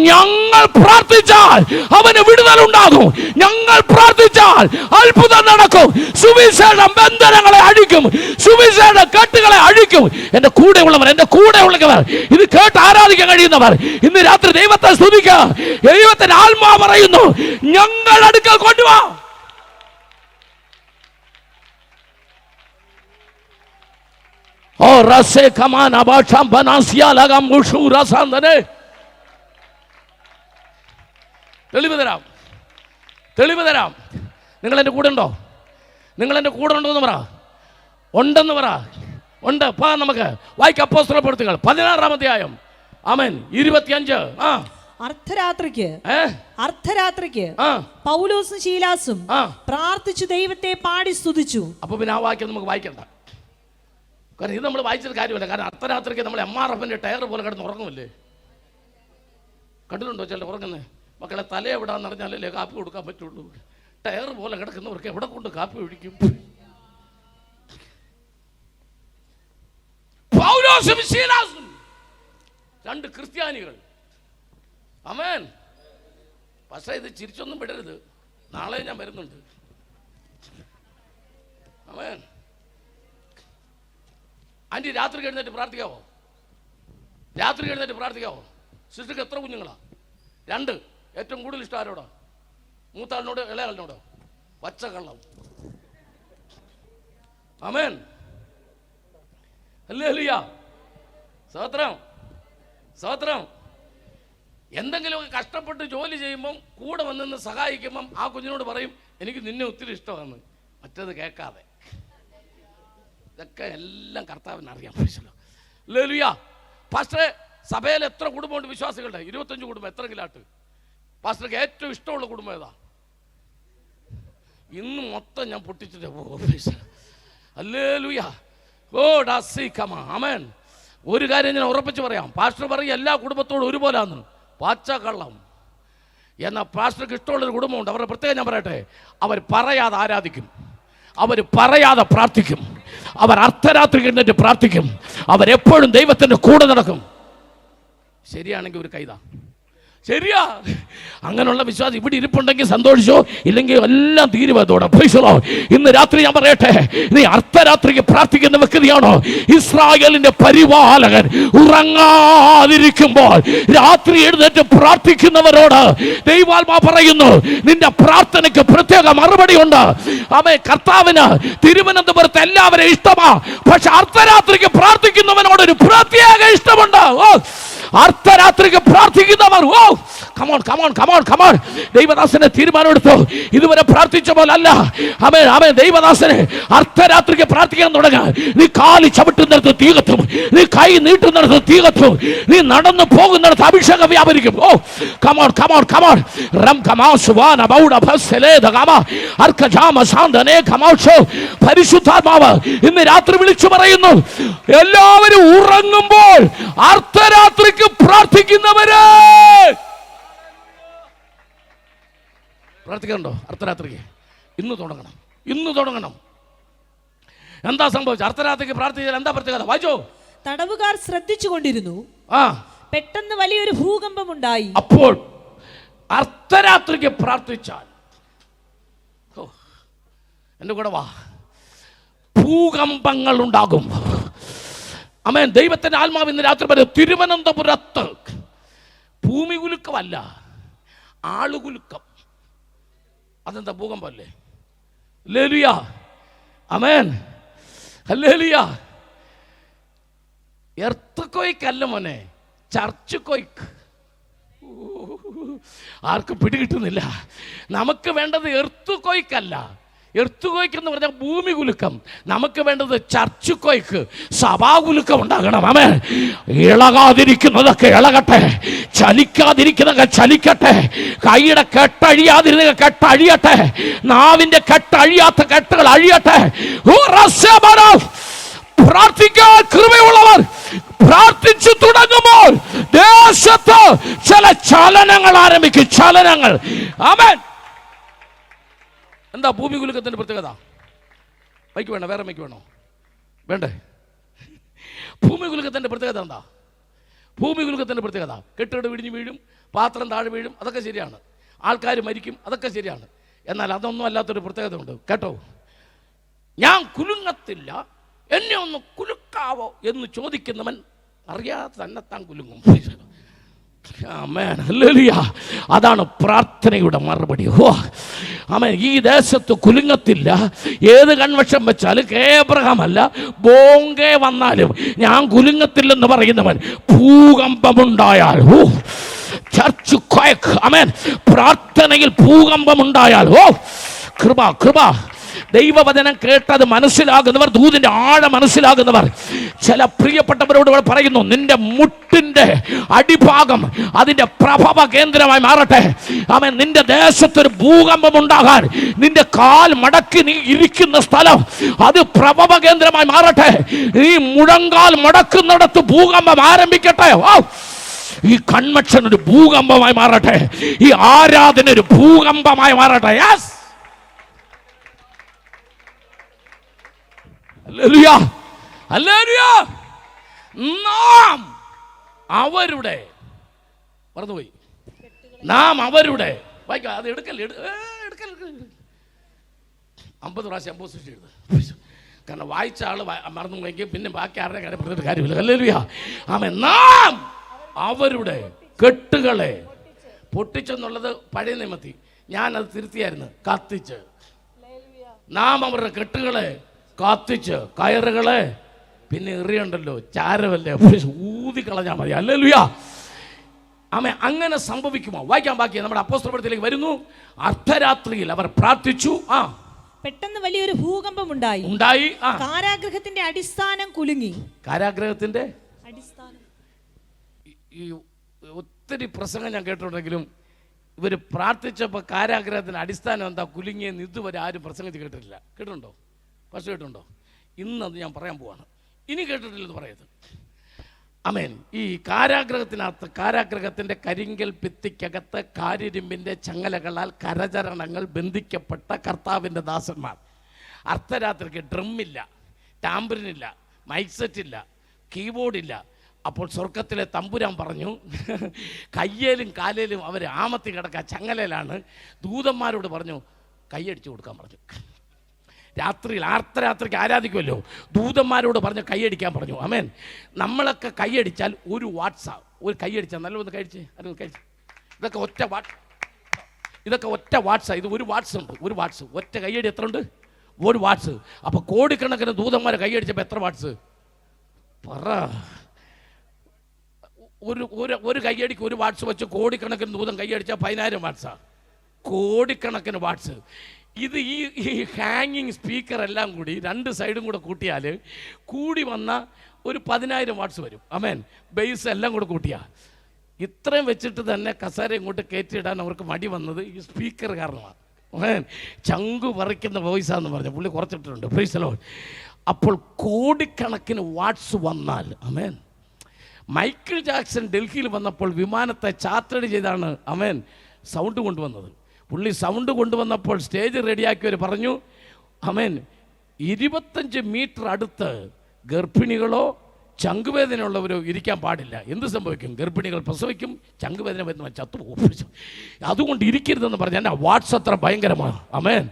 ഞങ്ങൾ പ്രാർത്ഥിച്ചാൽ അവന് വിടുതലുണ്ടാകും. ഞങ്ങൾ പ്രാർത്ഥിച്ചാൽ അത്ഭുതം നടക്കും. സുവിശേഷം ബന്ധനങ്ങളെ അഴിക്കും, സുവിശേഷ കെട്ടുകളെ അഴിക്കും. എന്റെ കൂടെയുള്ളവർ ഇത് കേട്ട് ആരാധിക്കാൻ കഴിയുന്നവർ ഇന്ന് രാത്രി ദൈവത്തെ സ്തുതിക്കുക. ദൈവത്തിന്റെ ആത്മാവ് പറയുന്നു, ഞങ്ങൾ അടുക്കൽ കൊണ്ടുവാ. Oh, rase kaman abacham banasya lagam mushu rasandane. തെളിവ് തരാം. നിങ്ങൾ എൻ്റെ കൂടെ ഉണ്ടോ എന്ന് പറ. ഉണ്ടെന്ന് പറ. ഉണ്ട്. നമുക്ക് വായിക്കാം അപ്പോസ്തല പ്രവൃത്തികൾ 16-ാം അധ്യായം. ആമേൻ. 25. അർദ്ധരാത്രിക്ക് പൗലോസും ശീലാസും പ്രാർത്ഥിച്ചു ദൈവത്തെ പാടി സ്തുതിച്ചു. അപ്പൊ പിന്നെ ആ വാക്യം നമുക്ക് വായിക്കണ്ട. കാരണം ഇത് നമ്മൾ വായിച്ചത് കാര്യമല്ല. കാരണം അർദ്ധരാത്രിക്ക് നമ്മൾ MRFന്റെ ടയർ പോലെ കിടന്ന് ഉറങ്ങുമല്ലേ? കണ്ടിട്ടുണ്ടോ ചില ഉറങ്ങുന്നത്? മക്കളെ തല എവിടാന്ന് അറിഞ്ഞാലല്ലേ കാപ്പി കൊടുക്കാൻ പറ്റുള്ളൂ. ടയർ പോലെ കിടക്കുന്നവർക്ക് എവിടെ കൊണ്ട് കാപ്പി ഒഴിക്കും? പൗലോസും ശീലാസും 2 ക്രിസ്ത്യാനികൾ. ആമേൻ. പക്ഷേ ഇത് ചിരിച്ചൊന്നും വിടരുത്, നാളെ ഞാൻ വരുന്നുണ്ട്. ആമേൻ. ആൻറ്റി രാത്രി എഴുന്നേറ്റ് പ്രാർത്ഥിക്കാവോ? സിസ്റ്റർക്ക് എത്ര കുഞ്ഞുങ്ങളാ? 2. ഏറ്റവും കൂടുതൽ ഇഷ്ടം ആരോടാ? മൂത്താളിനോട് ഇളയാളിനോടോ? പച്ചക്കള്ളം. ആമേൻ. ഹല്ലേലൂയ. സ്തോത്രം. എന്തെങ്കിലുമൊക്കെ കഷ്ടപ്പെട്ട് ജോലി ചെയ്യുമ്പം കൂടെ വന്ന് സഹായിക്കുമ്പം ആ കുഞ്ഞിനോട് പറയും, എനിക്ക് നിന്നെ ഒത്തിരി ഇഷ്ടമാണ്. മറ്റേത് കേൾക്കാതെ. ഇതൊക്കെ എല്ലാം കർത്താവിന് അറിയാൻ പറ്റില്ല. ഹല്ലേലൂയ. പാസ്റ്ററെ, സഭയിൽ എത്ര കുടുംബമുണ്ട് വിശ്വാസികളുടെ? 25 കുടുംബം. എത്രങ്കിലാട്ട്? പാസ്റ്റർക്ക് ഏറ്റവും ഇഷ്ടമുള്ള കുടുംബം ഏതാ? ഇന്ന് മൊത്തം ഞാൻ പൊട്ടിച്ചിട്ട് ഹല്ലേലൂയ. ഓ ഡാസി കമ. ആമേൻ. ഒരു കാര്യം ഞാൻ ഉറപ്പിച്ച് പറയാം, പാസ്റ്റർ പറയും എല്ലാ കുടുംബത്തോടും ഒരുപോലാന്ന്. പാച്ചക്കള്ളം. എന്നാൽ പാസ്റ്റർക്ക് ഇഷ്ടമുള്ളൊരു കുടുംബമുണ്ട്. അവരുടെ പ്രത്യേകം ഞാൻ പറയട്ടെ, അവർ പറയാതെ ആരാധിക്കും, അവർ പറയാതെ പ്രാർത്ഥിക്കും, അവർ അർദ്ധരാത്രി എഴുന്നേറ്റ് പ്രാർത്ഥിക്കും, അവരെപ്പോഴും ദൈവത്തിൻ്റെ കൂടെ നടക്കും. ശരിയാണെങ്കിൽ ഒരു കൈതാ. ശരിയാ. അങ്ങനെയുള്ള വിശ്വാസം ഇവിടെ ഇരിപ്പുണ്ടെങ്കിൽ സന്തോഷിച്ചോ, ഇല്ലെങ്കിൽ എല്ലാം തീരുമാനത്തോടെ. ഇന്ന് രാത്രി ഞാൻ പറയട്ടെ, നീ അർദ്ധരാത്രിക്ക് പ്രാർത്ഥിക്കുന്ന വ്യക്തിയാണോ? ഇസ്രായേലിന്റെ പരിപാലകൻ ഉറങ്ങാതിരിക്കുമ്പോൾ രാത്രി എഴുന്നേറ്റ് പ്രാർത്ഥിക്കുന്നവരോട് ദൈവാത്മാ പറയുന്നു, നിന്റെ പ്രാർത്ഥനയ്ക്ക് പ്രത്യേക മറുപടി ഉണ്ട്. അവൻ കർത്താവിന് തിരുവനന്തപുരത്ത് എല്ലാവരും ഇഷ്ടമാ, പക്ഷെ അർദ്ധരാത്രിക്ക് പ്രാർത്ഥിക്കുന്നവനോട് ഒരു പ്രത്യേക ഇഷ്ടമുണ്ട്. അർദ്ധരാത്രിക്ക് പ്രാർത്ഥിക്കുന്നവർ, ഓ കമോൺ. ദൈവദാസനെ തീരുമാനമെടുത്തു. ഇതുവരെ പ്രാർത്ഥിച്ച പോലല്ല. അവൻ ദൈവദാസനെ അർദ്ധരാത്രിക്ക് പ്രാർത്ഥിക്കാൻ തുടങ്ങാൻ. നീ കാലി ചവിട്ടുന്നിടത്ത് തീ കത്തും, നീ കൈ നീട്ടുന്നിടത്ത് തീ കത്തും, നീ നടന്നു പോകുന്നിടത്ത് അഭിഷേകം വ്യാപരിക്കും. ഓ കമോൺ. പരിശുദ്ധാത്മാവ് ഇന്ന് രാത്രി വിളിച്ചു പറയുന്നു, എല്ലാവരും ഉറങ്ങുമ്പോൾ അർദ്ധരാത്രിക്ക് പ്രാർത്ഥിക്കുന്നവരെ പ്രാർത്ഥിക്കണ്ടോ? അർദ്ധരാത്രിക്ക് ഇന്ന് തുടങ്ങണം. എന്താ സംഭവിച്ചത്? അർദ്ധരാത്രിക്ക് പ്രാർത്ഥിച്ചാൽ എന്താ പ്രത്യേകത? വായിച്ചോ. തടവുകാർ ശ്രദ്ധിച്ചുകൊണ്ടിരുന്നു. പെട്ടെന്ന് വലിയൊരു ഭൂകമ്പം ഉണ്ടായി. അപ്പോൾ അർദ്ധരാത്രിക്ക് പ്രാർത്ഥിച്ചാൽ, എന്റെ കൂടെ വാ, ഭൂകമ്പങ്ങൾ ഉണ്ടാകും. ആമേൻ. ദൈവത്തിന്റെ ആത്മാവ് ഇന്ന് രാത്രി പറയും, തിരുവനന്തപുരത്ത് ഭൂമി കുലുക്കമല്ല, ആളുകുലുക്കം. അതെന്താ? ഭൂകമ്പല്ലേ? ഹല്ലേലൂയ. ആമേൻ. ഹല്ലേലൂയ. എർത്ത് അല്ല മോനെ, ചർച്ച് കൊയ്ക്ക്. ആർക്കും പിടികിട്ടുന്നില്ല. നമുക്ക് വേണ്ടത് എർത്ത് കൊയ്ക്കല്ല. എർത്ത് കൊയ്ക്ക് എന്ന് പറഞ്ഞാൽ ഭൂമി കുലുക്കം. നമുക്ക് വേണ്ടത് ചർച്ച് കൊയ്ക്ക്, സഭാകുലുക്കം ഉണ്ടാകണം. ആമേൻ. ഇളകാതിരിക്കുന്നതൊക്കെ ഇളകട്ടെ, ചലിക്കാതിരിക്കുന്നതൊക്കെ ചലിക്കട്ടെ, കൈയുടെ കെട്ടഴിയാതിരുന്ന കെട്ടഴിയട്ടെ, നാവിന്റെ കെട്ടഴിയാത്ത കെട്ടുകൾ അഴിയട്ടെ. പ്രാർത്ഥിക്കാൻ കൃപയുള്ളവർ പ്രാർത്ഥിച്ചു തുടങ്ങുമ്പോൾ ദേശത്ത് ചില ചലനങ്ങൾ ആരംഭിക്കും. ചലനങ്ങൾ. ആമേൻ. എന്താ ഭൂമി കുലുക്കത്തിന്റെ പ്രത്യേകത? മൈക്ക് വേണോ? വേറെ മൈക്ക് വേണോ? വേണ്ടേ? ഭൂമി കുലുക്കത്തിന്റെ പ്രത്യേകത എന്താ? ഭൂമി കുലുക്കത്തിന്റെ പ്രത്യേകത കെട്ടിട ഇടിഞ്ഞു വീഴും, പാത്രം താഴെ വീഴും, അതൊക്കെ ശരിയാണ്. ആൾക്കാർ മരിക്കും, അതൊക്കെ ശരിയാണ്. എന്നാൽ അതൊന്നും അല്ലാത്തൊരു പ്രത്യേകത ഉണ്ട് കേട്ടോ. ഞാൻ കുലുങ്ങത്തില്ല, എന്നെ ഒന്ന് കുലുക്കാവോ എന്ന് ചോദിക്കുന്നവൻ അറിയാതെ തന്നെ താൻ കുലുങ്ങും. ആമേൻ. ഹല്ലേലൂയ. അതാണ് പ്രാർത്ഥനയുടെ മറുപടി. ആമേൻ. ഈ ദേശത്ത് കുലുങ്ങത്തില്ല. ഏത് കൺവെൻഷൻ വെച്ചാലും ഏബ്രഹാം അല്ല ബോംഗെ വന്നാലും ഞാൻ കുലുങ്ങത്തില്ലെന്ന് പറയുന്നവൻ ഭൂകമ്പമുണ്ടായാൽ ചർച്ച് ക്വയക്ക്. ആമേൻ. പ്രാർത്ഥനയിൽ ഭൂകമ്പമുണ്ടായാൽ കൃപ കൃപ. ദൈവവചനം കേട്ടത് മനസ്സിലാകുന്നവർ, ദൂതിന്റെ ആഴം മനസ്സിലാകുന്നവർ, ചില പ്രിയപ്പെട്ടവരോട് ഇവിടെ പറയുന്നു, നിന്റെ മുട്ടിന്റെ അടിഭാഗം അതിന്റെ പ്രഭവ കേന്ദ്രമായി മാറട്ടെ. ആമേൻ. നിന്റെ ദേശത്തൊരു ഭൂകമ്പം ഉണ്ടാകാൻ നിന്റെ കാൽ മടക്കി നീ ഇരിക്കുന്ന സ്ഥലം അത് പ്രഭവ കേന്ദ്രമായി മാറട്ടെ. നീ മുഴങ്കാൽ മടക്കുന്നിടത്ത് ഭൂകമ്പം ആരംഭിക്കട്ടെ. ഈ കൺവെൻഷൻ ഒരു ഭൂകമ്പമായി മാറട്ടെ. ഈ ആരാധന ഒരു ഭൂകമ്പമായി മാറട്ടെ. യെസ്. ഹല്ലേലൂയ. ഹല്ലേലൂയ. നാം അവരുടെ മറന്നുപോയി. നാം അവരുടെ വായിക്കാം. അത് എടുക്കല്ലേ 50 പ്രാവശ്യം 50 സൃഷ്ടി എഴുതുക. കാരണം വായിച്ച ആള് മറന്നു പോയെങ്കിൽ പിന്നെ ബാക്കി ആരുടെ കാര്യം പറഞ്ഞിട്ട് കാര്യമില്ല. ഹല്ലേലൂയ. ആമേൻ. നാം അവരുടെ കെട്ടുകളെ പൊട്ടിച്ചെന്നുള്ളത് പഴയ നിയമത്തിൽ, ഞാനത് തിരുത്തിയായിരുന്നു, കത്തിച്ച്. നാം അവരുടെ കെട്ടുകളെ കത്തിച്ച്, കയറുകളെ പിന്നെ എറിയുണ്ടല്ലോ ചാരമല്ലേ ഊതി കളഞ്ഞാൽ മതി. ഹല്ലേലൂയ. ആമേൻ. അങ്ങനെ സംഭവിക്കുമോ? വായിക്കാൻ ബാക്കി നമ്മുടെ അപ്പോസ്തലപ്രവൃത്തിയിലേക്ക് വരുന്നു. അർദ്ധരാത്രിയിൽ അവർ പ്രാർത്ഥിച്ചു. പെട്ടെന്ന് വലിയൊരു ഭൂകമ്പം ഉണ്ടായി. കാരാഗൃഹത്തിന്റെ അടിസ്ഥാനം കുലുങ്ങി. കാരാഗൃഹത്തിന്റെ അടിസ്ഥാനം. ഈ ഒത്തിരി പ്രസംഗം ഞാൻ കേട്ടിട്ടുണ്ടെങ്കിലും ഇവർ പ്രാർത്ഥിച്ചപ്പോൾ കാരാഗ്രഹത്തിന്റെ അടിസ്ഥാനം എന്താ കുലുങ്ങിയെന്ന് ഇതുവരെ ആരും പ്രസംഗിച്ച് കേട്ടിട്ടില്ല. കേട്ടിട്ടുണ്ടോ? പക്ഷേ കേട്ടിട്ടുണ്ടോ? ഇന്നത് ഞാൻ പറയാൻ പോവാണ്. ഇനി കേട്ടിട്ടില്ലെന്ന് പറയരുത്. ആമേൻ. ഈ കാരാഗ്രഹത്തിനകത്ത്, കാരാഗ്രഹത്തിന്റെ കരിങ്കൽ ഭിത്തിക്കകത്ത് കാരിരുമ്പിന്റെ ചങ്ങലകളാൽ കരചരണങ്ങൾ ബന്ധിക്കപ്പെട്ട കർത്താവിന്റെ ദാസന്മാർ. അർദ്ധരാത്രിക്ക് ഡ്രമ്മില്ല, ടാമ്പറിനില്ല, മൈക്ക് സെറ്റില്ല, കീബോർഡില്ല. അപ്പോൾ സ്വർഗത്തിലെ തമ്പുരാൻ പറഞ്ഞു, കയ്യേലും കാലേലും അവർ ആമത്തി കിടക്കുക ചങ്ങലയിലാണ്. ദൂതന്മാരോട് പറഞ്ഞു കൈയടിച്ചു കൊടുക്കാൻ പറഞ്ഞു. രാത്രിയിൽ അർദ്ധരാത്രിക്ക് ആരാധിക്കുമല്ലോ, ദൂതന്മാരോട് പറഞ്ഞ് കൈയടിക്കാൻ പറഞ്ഞു. ആമേൻ. നമ്മളൊക്കെ കൈയടിച്ചാൽ ഒരു വാട്സാ, ഒരു കൈയടിച്ചാൽ നല്ല ഒന്ന് കഴിച്ച് അല്ലെങ്കിൽ കഴിച്ച്. ഇതൊക്കെ ഒറ്റ വാട്സാ. ഇത് ഒരു വാട്സ് ഉണ്ട്. ഒരു വാട്സ് ഒറ്റ കൈയടി എത്ര ഉണ്ട്? ഒരു വാട്സ്. അപ്പോൾ കോടിക്കണക്കിന് ദൂതന്മാർ കൈയടിച്ചപ്പോൾ എത്ര വാട്സ് പറ? ഒരു കൈയടിക്ക് ഒരു വാട്സ് വെച്ച് കോടിക്കണക്കിന് ദൂതം കൈയടിച്ചാൽ 10,000 വാട്സാ. കോടിക്കണക്കിന് വാട്സ്. ഇത് ഈ ഹാങ്ങിങ് സ്പീക്കർ എല്ലാം കൂടി 2 സൈഡും കൂടെ കൂട്ടിയാൽ കൂടി വന്ന ഒരു 10,000 വാട്സ് വരും. ആമേൻ. ബേസ് എല്ലാം കൂടെ കൂട്ടിയാൽ ഇത്രയും വെച്ചിട്ട് തന്നെ കസേര ഇങ്ങോട്ട് കയറ്റിയിടാൻ അവർക്ക് മടി വന്നത് ഈ സ്പീക്കർ കാരണമാണ്. ആമേൻ. ചങ്കു പറിക്കുന്ന വോയിസാന്ന് പറഞ്ഞു പുള്ളി കുറച്ചിട്ടുണ്ട്. Praise the Lord. അപ്പോൾ കോടിക്കണക്കിന് വാട്സ് വന്നാൽ, ആമേൻ. മൈക്കിൾ ജാക്സൺ ഡൽഹിയിൽ വന്നപ്പോൾ വിമാനത്തെ ചാർട്ടേഡ് ചെയ്താണ് ആമേൻ സൗണ്ട് കൊണ്ടുവന്നത്. പുള്ളി സൗണ്ട് കൊണ്ടുവന്നപ്പോൾ സ്റ്റേജ് റെഡിയാക്കിയവർ പറഞ്ഞു, ആമേൻ, 25 മീറ്റർ അടുത്ത് ഗർഭിണികളോ ചങ്കുവേദനയുള്ളവരോ ഇരിക്കാൻ പാടില്ല. എന്ത് സംഭവിക്കും? ഗർഭിണികൾ പ്രസവിക്കും, ചങ്കുവേദന വരുന്നവൻ ചത്തുപോകും. അതുകൊണ്ട് ഇരിക്കരുതെന്ന് പറഞ്ഞാൽ എൻ്റെ വാട്സ് അത്ര ഭയങ്കരമാണ്. ആമേൻ.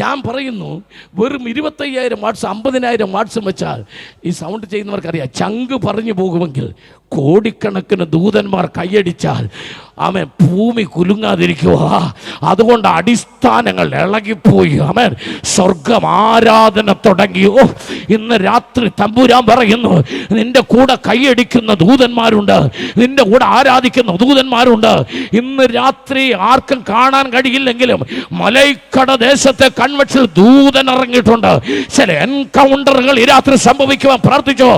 ഞാൻ പറയുന്നു, വെറും 25,000 വാട്സ് 50,000 വാട്സും വെച്ചാൽ ഈ സൗണ്ട് ചെയ്യുന്നവർക്കറിയാം, ചങ്ക് പറഞ്ഞു പോകുമെങ്കിൽ കോടിക്കണക്കിന് ദൂതന്മാർ കൈയടിച്ചാൽ ആമേൻ ഭൂമി കുലുങ്ങാതിരിക്കുക. അതുകൊണ്ട് അടിസ്ഥാനങ്ങൾ ഇളകിപ്പോയി. ആമേൻ. സ്വർഗം ആരാധന തുടങ്ങി. ഇന്ന് രാത്രി തമ്പുരാൻ പറയുന്നു, നിന്റെ കൂടെ കൈയടിക്കുന്ന ദൂതന്മാരുണ്ട്, നിന്റെ കൂടെ ആരാധിക്കുന്ന ദൂതന്മാരുണ്ട്. ഇന്ന് രാത്രി ആർക്കും കാണാൻ കഴിയില്ലെങ്കിലും മലൈക്കട ദേശത്തെ കൺവെൻഷനിൽ ദൂതൻ ഇറങ്ങിയിട്ടുണ്ട്. ചില എൻകൗണ്ടറുകൾ ഈ രാത്രി സംഭവിക്കുവാൻ പ്രാർത്ഥിച്ചോ.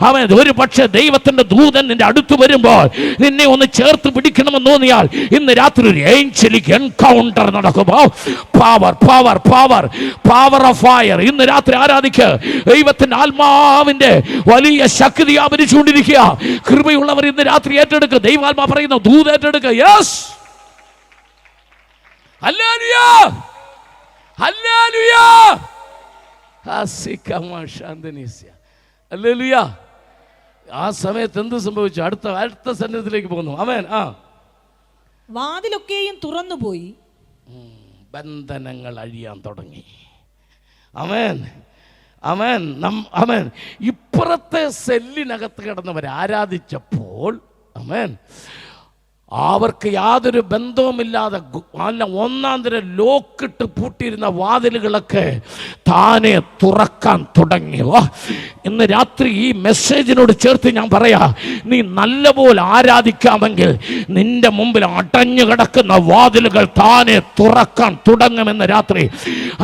ആമേൻ. ഒരു പക്ഷേ ദൈവത്തിന്റെ ദൂതൻ ദൂതൻ നിന്റെ അടുത്ത് വരുമ്പോൾ നിന്നെ ഒന്ന് ചേർത്ത് പിടിക്കണമെന്ന് തോന്നിയാൽ ഇന്ന് രാത്രി ഒരു ഏഞ്ചലിക് എൻകൗണ്ടർ നടക്കുമോ? Power power power power of fire. ഇന്ന് രാത്രി ആരാധിക്ക്. ദൈവത്തിന്റെ ആത്മാവിന്റെ വലിയ ശക്തി ആവരിച്ചുകൊണ്ടിരിക്കുക. കൃപയുള്ളവർ ഇന്ന് രാത്രി ഏറ്റെടുക്കുക. ദൈവാത്മാ പറയുന്ന ദൂത് ഏറ്റെടുക്കുക. Yes, hallelujah hallelujah hallelujah. ആ സമയത്ത് എന്ത് സംഭവിച്ചു? അടുത്ത സന്നിധിയിലേക്ക് പോകുന്നു. ആമേൻ. വാതിലൊക്കെയും തുറന്നുപോയി, ബന്ധനങ്ങൾ അഴിയാൻ തുടങ്ങി. ആമേൻ ആമേൻ ആമേൻ. ഇപ്പുറത്തെ സെല്ലിനകത്ത് കിടന്നവർ ആരാധിച്ചപ്പോൾ ആമേൻ അവർക്ക് യാതൊരു ബന്ധവുമില്ലാതെ അല്ല ഒന്നാം തരം ലോക്കിട്ട് പൂട്ടിയിരുന്ന വാതിലുകളൊക്കെ താനെ തുറക്കാൻ തുടങ്ങി. ഇന്ന് രാത്രി ഈ മെസ്സേജിനോട് ചേർത്ത് ഞാൻ പറയാ, നീ നല്ലപോലെ ആരാധിക്കാമെങ്കിൽ നിന്റെ മുമ്പിൽ അടഞ്ഞു കിടക്കുന്ന വാതിലുകൾ താനെ തുറക്കാൻ തുടങ്ങുമെന്ന് രാത്രി.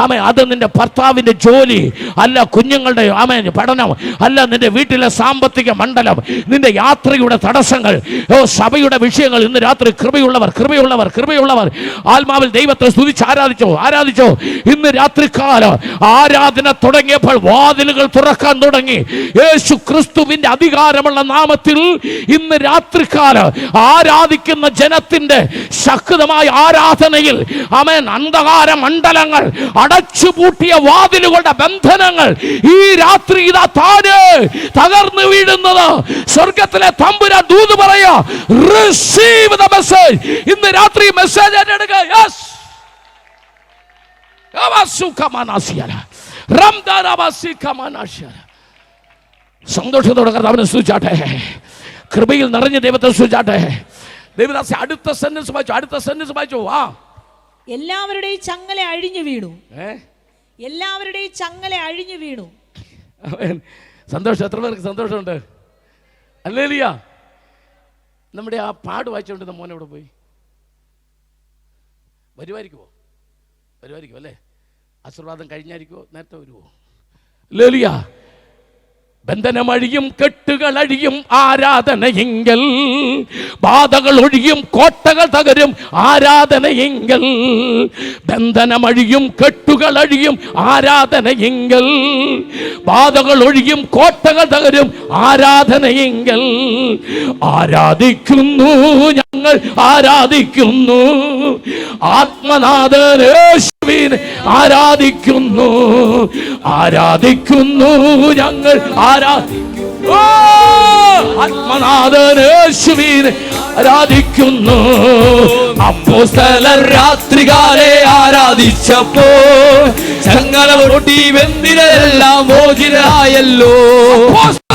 ആമേ, അത് നിന്റെ ഭർത്താവിൻ്റെ ജോലി അല്ല, കുഞ്ഞുങ്ങളുടെ ആമേ പഠനം അല്ല, നിന്റെ വീട്ടിലെ സാമ്പത്തിക മണ്ഡലം, നിന്റെ യാത്രയുടെ തടസ്സങ്ങൾ, സഭയുടെ വിഷയങ്ങൾ. ഇന്ന് രാത്രി കൃപയുള്ളവർ കൃപയുള്ളവർ കൃപയുള്ളവർ ആത്മാവിൽ ദൈവത്തെ സ്തുതിച്ച് ആരാധിച്ചോ. ഇന്ന് രാത്രികാലം ആരാധന തുടങ്ങിയപ്പോൾ വാതിലുകൾ തുറക്കാൻ തുടങ്ങി. യേശു ക്രിസ്തുവിന്റെ അധികാരമുള്ള നാമത്തിൽ ഇന്ന് രാത്രികാലം ആരാധിക്കുന്ന ജനത്തിന്റെ ശക്തമായ ആരാധനയിൽ ആമേൻ അന്ധകാര മണ്ഡലങ്ങൾ, അടച്ചുപൂട്ടിയ വാതിലുകളുടെ ബന്ധനങ്ങൾ ഈ രാത്രി ഇതാ താഴെ തകർന്നു വീഴുന്നത് സ്വർഗത്തിലെ തമ്പുരാൻ ദൂത് പറയാ. Receive the message. ഇന്ന് രാത്രി മെസ്സേജ് ഏറ്റെടുക്കുക. യെസ്, സന്തോഷത്തോടെ കർത്താവിനെ സ്തുതിച്ചാട്ടെ. കൃപയിൽ നിറഞ്ഞ ദൈവത്തെ സ്തുതിച്ചാട്ടെ. ദൈവദാസി അടുത്ത സെന്റൻസ് വായിച്ചു. എല്ലാവരുടെയും ചങ്ങല അഴിഞ്ഞു വീണു. എല്ലാവരുടെയും ചങ്ങല അഴിഞ്ഞു വീണു. സന്തോഷം. എത്ര പേർക്ക് സന്തോഷമുണ്ട്? ഹല്ലേലൂയ. നമ്മുടെ ആ പാട് വായിച്ചുകൊണ്ടിരുന്ന മോൻ എവിടെ പോയി? വരുമായിരിക്കുമോ അല്ലേ? ആശീർവാദം കഴിഞ്ഞായിരിക്കുമോ? നേരത്തെ വരുമോ? ഹല്ലേലൂയ. ബന്ധനമഴിയും കെട്ടുകളഴിയും ആരാധനയെങ്കിൽ, ബാധകൾ ഒഴിയും കോട്ടകൾ തകരും ആരാധനയെങ്കിൽ. ബന്ധനമഴിയും കെട്ടുകളഴിയും ആരാധനയെങ്കിൽ, ബാധകൾ ഒഴിയും കോട്ടകൾ തകരും ആരാധനയെങ്കിൽ. ആരാധിക്കുന്നു ഞങ്ങൾ ആരാധിക്കുന്നു, ആത്മനാഥൻ യേശുവിനെ ആരാധിക്കുന്നു. ഞങ്ങൾ ആത്മനാഥൻ യേശുവിനെ ആരാധിക്കുന്നു. അപ്പോസ്തലർ രാത്രികാലെ ആരാധിച്ചപ്പോൾ ചങ്ങല പൊട്ടി ബന്ധിതരെല്ലാം മോചിതരായല്ലോ.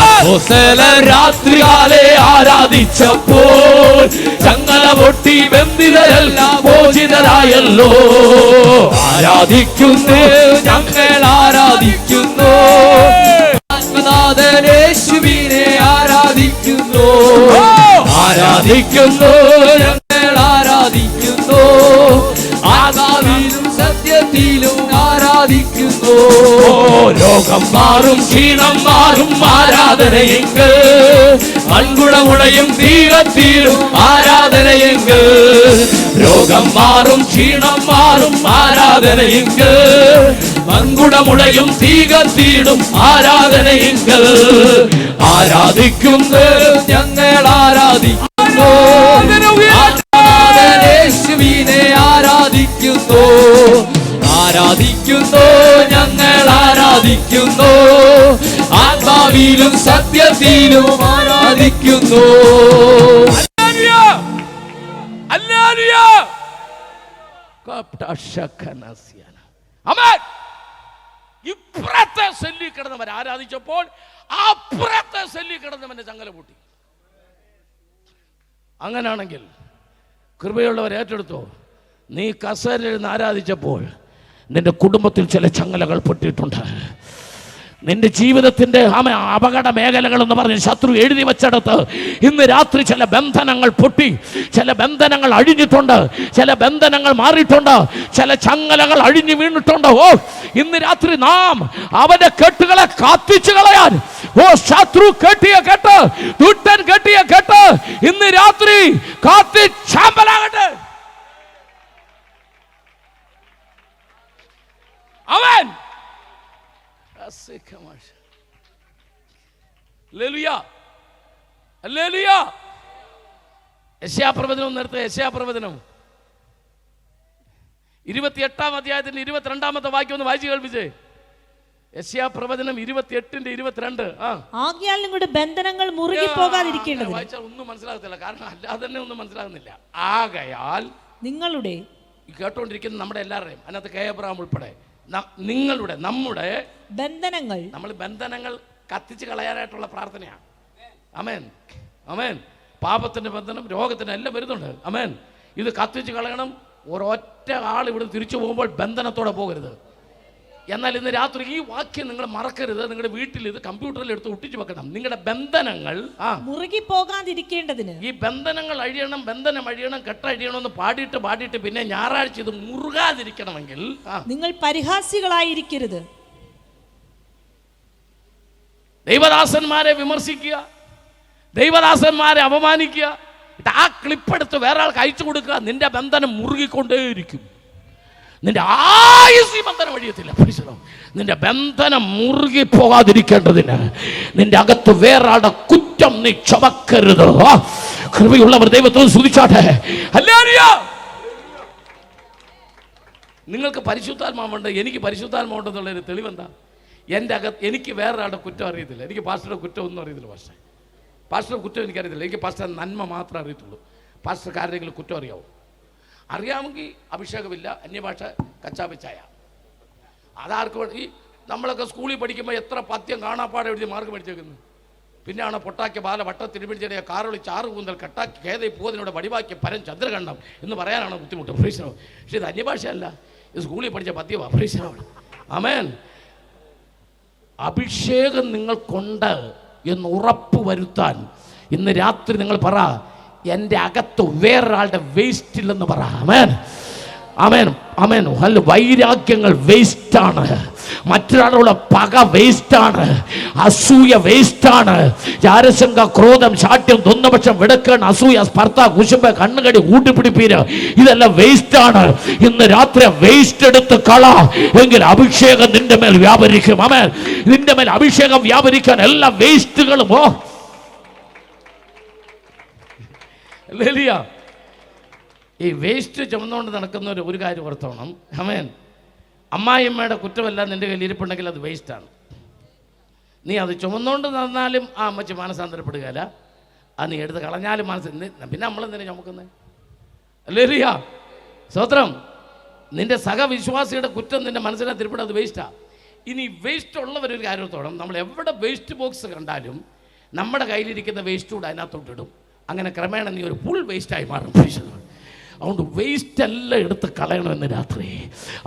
അപ്പോസ്തലർ രാത്രികാലെ ആരാധിച്ചപ്പോൾ ചങ്ങല പൊട്ടി ബന്ധിതരെല്ലാം മോചിതരായല്ലോ. ആരാധിക്കുന്നു ഞങ്ങൾ ആരാധിക്കുന്നു, ആത്മനാഥൻ യേശുവിനെ ആരാധിക്കുന്നു. ഞങ്ങൾ ആരാധിക്കുന്നു, ആത്മാവിലും സത്യത്തിലും ആരാധിക്കുന്നു. രോഗം മാറും ക്ഷീണം മാറും ആരാധനയെങ്കിൽ, മൺകുടമുടയും തീരത്തിലും ആരാധനയെങ്കിൽ. രോഗം മാറും ക്ഷീണം മാറും ആരാധനയെങ്കിൽ, മൺകുടമുടയും തീകത്തിടും ആരാധനയെങ്കിൽ. ആരാധിക്കുന്നു ഞങ്ങൾ ആരാധിക്കുന്നു, യേശുവിനെ ആരാധിക്കുന്നു. ഞങ്ങൾ ആരാധിക്കുന്നു, ആത്മാവിലും സത്യത്തിലും ആരാധിക്കുന്നു. ഇപ്പുറത്തെ സെല്ലി കിടന്നവർ ആരാധിച്ചപ്പോൾ അപ്പുറത്തെ സെല്ലി കിടന്നവന്റെ ചങ്ങല പൂട്ടി. അങ്ങനാണെങ്കിൽ കൃപയുള്ളവർ ഏറ്റെടുത്തോ. നീ കസേരയിൽ ആരാധിച്ചപ്പോൾ നിന്റെ കുടുംബത്തിൽ ചില ചങ്ങലകൾ പൊട്ടിയിട്ടുണ്ട്. നിന്റെ ജീവിതത്തിന്റെ അപകട മേഖലകൾ എന്ന് പറഞ്ഞ് ശത്രു എഴുതി വെച്ചെടുത്ത് ഇന്ന് രാത്രി ചില ബന്ധനങ്ങൾ പൊട്ടി, ചില ബന്ധനങ്ങൾ അഴിഞ്ഞിട്ടുണ്ട്, ചില ബന്ധനങ്ങൾ മാറിയിട്ടുണ്ട്, ചില ചങ്ങലകൾ അഴിഞ്ഞു വീണിട്ടുണ്ട്. ഇന്ന് രാത്രി നാം അവന്റെ കെട്ടുകളെ കത്തിച്ചു കളയാൻ ഓ ശത്രു കെട്ടിയ കെട്ട്, ദുഷ്ടൻ കെട്ടിയ കെട്ട് ഇന്ന് രാത്രി കാത്തി ചാമ്പലാകട്ടെ. അവൻ യെശയ്യാപ്രവചനം നേരത്തെ യെശയ്യാപ്രവചനം 28-ാം അധ്യായത്തിന്റെ 22-ാമത്തെ വാക്യം ഒന്ന് വായിച്ചു കേൾപ്പിച്ചേ. യെശയ്യാപ്രവചനം 28-22. ആകയാൽ നിങ്ങളുടെ ബന്ധനങ്ങൾ മുറുകി പോകാതിരിക്കേണ്ടതിന്. വായിച്ചാൽ ഒന്നും മനസ്സിലാകത്തില്ല, കാരണം അല്ലാതെ തന്നെ ഒന്നും മനസ്സിലാകുന്നില്ല. ആകയാൽ നിങ്ങളുടെ, കേട്ടോണ്ടിരിക്കുന്ന നമ്മുടെ എല്ലാവരുടെയും, അതിനകത്ത് കെ എബ്രഹാം ഉൾപ്പെടെ, നിങ്ങളുടെ, നമ്മുടെ ബന്ധനങ്ങൾ, നമ്മൾ ബന്ധനങ്ങൾ കത്തിച്ച് കളയാനായിട്ടുള്ള പ്രാർത്ഥനയാണ്. അമേൻ, അമേൻ. പാപത്തിന്റെ ബന്ധനം, രോഗത്തിന് എല്ലാം വരുന്നുണ്ട്. അമേൻ. ഇത് കത്തിച്ച് കളയണം. ഒരൊറ്റ ആൾ ഇവിടെ തിരിച്ചു പോകുമ്പോൾ ബന്ധനത്തോടെ പോകരുത്. എന്നാൽ ഇന്ന് രാത്രി ഈ വാക്യം നിങ്ങൾ മറക്കരുത്. നിങ്ങളുടെ വീട്ടിൽ ഇത് കമ്പ്യൂട്ടറിൽ എടുത്ത് ഒട്ടിച്ചു വെക്കണം. നിങ്ങളുടെ ബന്ധനങ്ങൾ മുറുകി പോകാതിരിക്കേണ്ടതിന്. ഈ ബന്ധനങ്ങൾ അഴിയണം, ബന്ധനം അഴിയണം, കെട്ടഴിയണം എന്ന് പാടിയിട്ട് പിന്നെ ഞായറാഴ്ച ഇത് മുറുകാതിരിക്കണമെങ്കിൽ നിങ്ങൾ പരിഹാസികളായിരിക്കരുത്. ദൈവദാസന്മാരെ വിമർശിക്കുക, ദൈവദാസന്മാരെ അപമാനിക്കുക, ആ ക്ലിപ്പെടുത്ത് വേറെ ആൾക്ക് അയച്ചു കൊടുക്കുക. നിന്റെ ബന്ധനം മുറുകിക്കൊണ്ടേയിരിക്കും. നിന്റെ ആയുസ് ഈ ബന്ധനം വഴിയത്തില്ല. നിന്റെ ബന്ധനം മുറുകി പോകാതിരിക്കേണ്ടതിന് നിന്റെ അകത്ത് വേറാളുടെ കുറ്റം നീ ചുമക്കരുത്. കൃപയുള്ളവർ ദൈവത്തെ സ്തുതിച്ചാട്ടെ. ഹല്ലേലൂയ. നിങ്ങൾക്ക് പരിശുദ്ധാത്മാവുണ്ട്, എനിക്ക് പരിശുദ്ധാത്മാവുണ്ടെന്നുള്ളൊരു തെളിവെന്താ? എൻ്റെ അകത്ത് എനിക്ക് വേറൊരാളുടെ കുറ്റം അറിയത്തില്ല. എനിക്ക് പാസ്റ്ററുടെ കുറ്റം ഒന്നും അറിയത്തില്ല. പാസ്റ്ററുടെ കുറ്റം എനിക്കറിയത്തില്ല. എനിക്ക് പാസ്റ്ററുടെ നന്മ മാത്രമേ അറിയത്തുള്ളൂ. പാസ്റ്റർക്ക് ആരുടെയെങ്കിലും കുറ്റം അറിയാവോ? അറിയാമെങ്കിൽ അഭിഷേകമില്ല, അന്യഭാഷ കച്ചാപിച്ചായ. അതാർക്കും ഈ നമ്മളൊക്കെ സ്കൂളിൽ പഠിക്കുമ്പോൾ എത്ര പദ്യം കാണാപ്പാടെ എഴുതി മാർക്ക് പഠിച്ചേക്കുന്നു. പിന്നെയാണ് പൊട്ടാക്കിയ ബാല വട്ടത്തിരുപിടിച്ചെറിയ കാറൊളി ചാറ് കൂന്തൽ കെട്ടാക്കി കേതൈ പൂതിനോട് വടിവാക്കിയ പരൻ ചന്ദ്രകണ്ഠം എന്ന് പറയാനാണ് ബുദ്ധിമുട്ട്. ഫ്രീശനോ. പക്ഷേ ഇത് അന്യഭാഷയല്ല, ഇത് സ്കൂളിൽ പഠിച്ച പദ്യമാണ്. ഫ്രീശനോട്. ആമേൻ. അഭിഷേകം നിങ്ങൾക്കുണ്ട് എന്ന് ഉറപ്പ് വരുത്താൻ ഇന്ന് രാത്രി നിങ്ങൾ പറ, എൻ്റെ അകത്ത് വേറൊരാളുടെ വേസ്റ്റ് ഇല്ലെന്ന് പറ. ആമേൻ, ആമേൻ, ആമേൻ. അല്ല, വൈരാഗ്യങ്ങൾ വേസ്റ്റാണ്, മറ്റൊരാളുടെ പക വേസ്റ്റാണ്, അസൂയ വേസ്റ്റാണ്, ജാരശങ്ക, ക്രോധം, ശാഠ്യം, തൊന്നപക്ഷം, വിടക്കേൺ, അസൂയ, സ്പർദ്ധ, കുശുമ്പ, കണ്ണുകടി, കൂട്ടിപ്പിടിപ്പീര്, ഇതെല്ലാം വേസ്റ്റാണ്. ഇന്ന് രാത്രി വേസ്റ്റ് എടുത്ത് കള, എങ്കിൽ അഭിഷേകം നിന്റെ മേൽ വ്യാപരിക്കും. ആമേൻ. നിന്റെ മേൽ അഭിഷേകം വ്യാപരിക്കാൻ എല്ലാ വേസ്റ്റുകളും ഈ വേസ്റ്റ് ചുമന്നുകൊണ്ട് നടക്കുന്ന ഒരു കാര്യം ഓർത്തോണം. ആമേൻ. അമ്മായിയമ്മയുടെ കുറ്റമെല്ലാം നിന്റെ കയ്യിൽ ഇരിപ്പുണ്ടെങ്കിൽ അത് വേസ്റ്റാണ്. നീ അത് ചുമന്നുകൊണ്ട് നടന്നാലും ആ അമ്മച്ചി മാനസാന്തരപ്പെടുകയല്ല. അത് നീ എടുത്ത് കളഞ്ഞാലും പിന്നെ നമ്മളെന്തിനാ ചുമക്കുന്നത്? ഹല്ലേലൂയ, സ്തോത്രം. നിന്റെ സഹവിശ്വാസിയുടെ കുറ്റം നിന്റെ മനസ്സിനകത്ത് ഇരിപ്പുണ്ട്, അത് വേസ്റ്റാണ്. ഇനി വേസ്റ്റ് ഉള്ളവരൊരു കാര്യത്തോളം, നമ്മൾ എവിടെ വേസ്റ്റ് ബോക്സ് കണ്ടാലും നമ്മുടെ കയ്യിലിരിക്കുന്ന വേസ്റ്റ് കൂടെ അതിനകത്തോട്ടിടും. അങ്ങനെ ക്രമേണ നീ ഒരു ഫുൾ വേസ്റ്റായി മാറും. അതുകൊണ്ട് വേസ്റ്റ് എല്ലാം എടുത്ത് കളയണമെന്ന് രാത്രി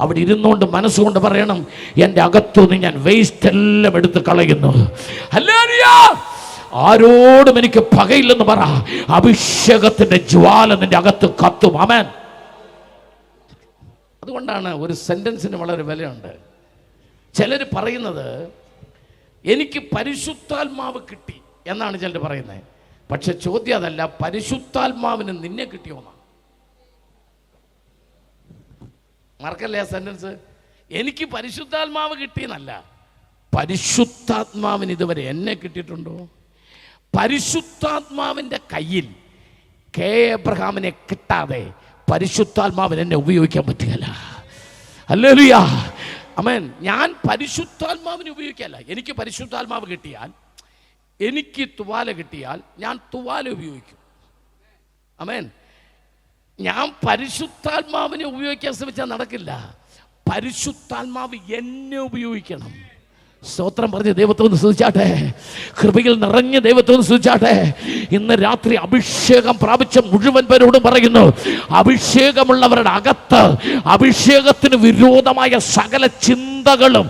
അവിടെ ഇരുന്നുകൊണ്ട് മനസ്സുകൊണ്ട് പറയണം, എൻ്റെ അകത്തുനിന്ന് ഞാൻ വേസ്റ്റ് എല്ലാം എടുത്ത് കളയുന്നു. ഹല്ലേലൂയ. ആരോടും എനിക്ക് പകയില്ലെന്ന് പറ. അഭിഷേകത്തിന്റെ ജ്വാല നിന്റെ അകത്ത് കത്തും. ആമേൻ. അതുകൊണ്ടാണ് ഒരു സെന്റൻസിന് വളരെ വിലയുണ്ട്. ചിലർ പറയുന്നത് എനിക്ക് പരിശുദ്ധാത്മാവ് കിട്ടി എന്നാണ് ചിലർ പറയുന്നത്. പക്ഷെ ചോദ്യം അതല്ല, പരിശുദ്ധാത്മാവിന് നിന്നെ കിട്ടിയോന്നാ. മറക്കല്ലേ ആ സെന്റൻസ്. എനിക്ക് പരിശുദ്ധാത്മാവ് കിട്ടിയെന്നല്ല, പരിശുദ്ധാത്മാവിന് ഇതുവരെ എന്നെ കിട്ടിയിട്ടുണ്ടോ? പരിശുദ്ധാത്മാവിൻ്റെ കയ്യിൽ കെ എബ്രഹാമിനെ കിട്ടാതെ പരിശുദ്ധാത്മാവിന് എന്നെ ഉപയോഗിക്കാൻ പറ്റുകയില്ല. ഹല്ലേലൂയ, ആമേൻ. ഞാൻ പരിശുദ്ധാത്മാവിനെ ഉപയോഗിക്കല്ല. എനിക്ക് പരിശുദ്ധാത്മാവ് കിട്ടിയാൽ, എനിക്ക് തുവാല കിട്ടിയാൽ ഞാൻ തുവാല ഉപയോഗിക്കും. ആമേൻ. ഞാൻ പരിശുദ്ധാത്മാവിനെ ഉപയോഗിക്കാൻ ശ്രമിച്ചാൽ നടക്കില്ല. പരിശുദ്ധാത്മാവ് എന്നെ ഉപയോഗിക്കണം. സ്തോത്രം പറഞ്ഞ് ദൈവത്തെ ഒന്ന് സ്തുതിച്ചാട്ടെ. കൃപയിൽ നിറഞ്ഞ ദൈവത്തെ ഒന്ന് സ്തുതിച്ചാട്ടെ. ഇന്ന് രാത്രി അഭിഷേകം പ്രാപിച്ച മുഴുവൻ പേരോടും പറയുന്നു, അഭിഷേകമുള്ളവരുടെ അകത്ത് അഭിഷേകത്തിന് വിരോധമായ സകല ചിന്തകളും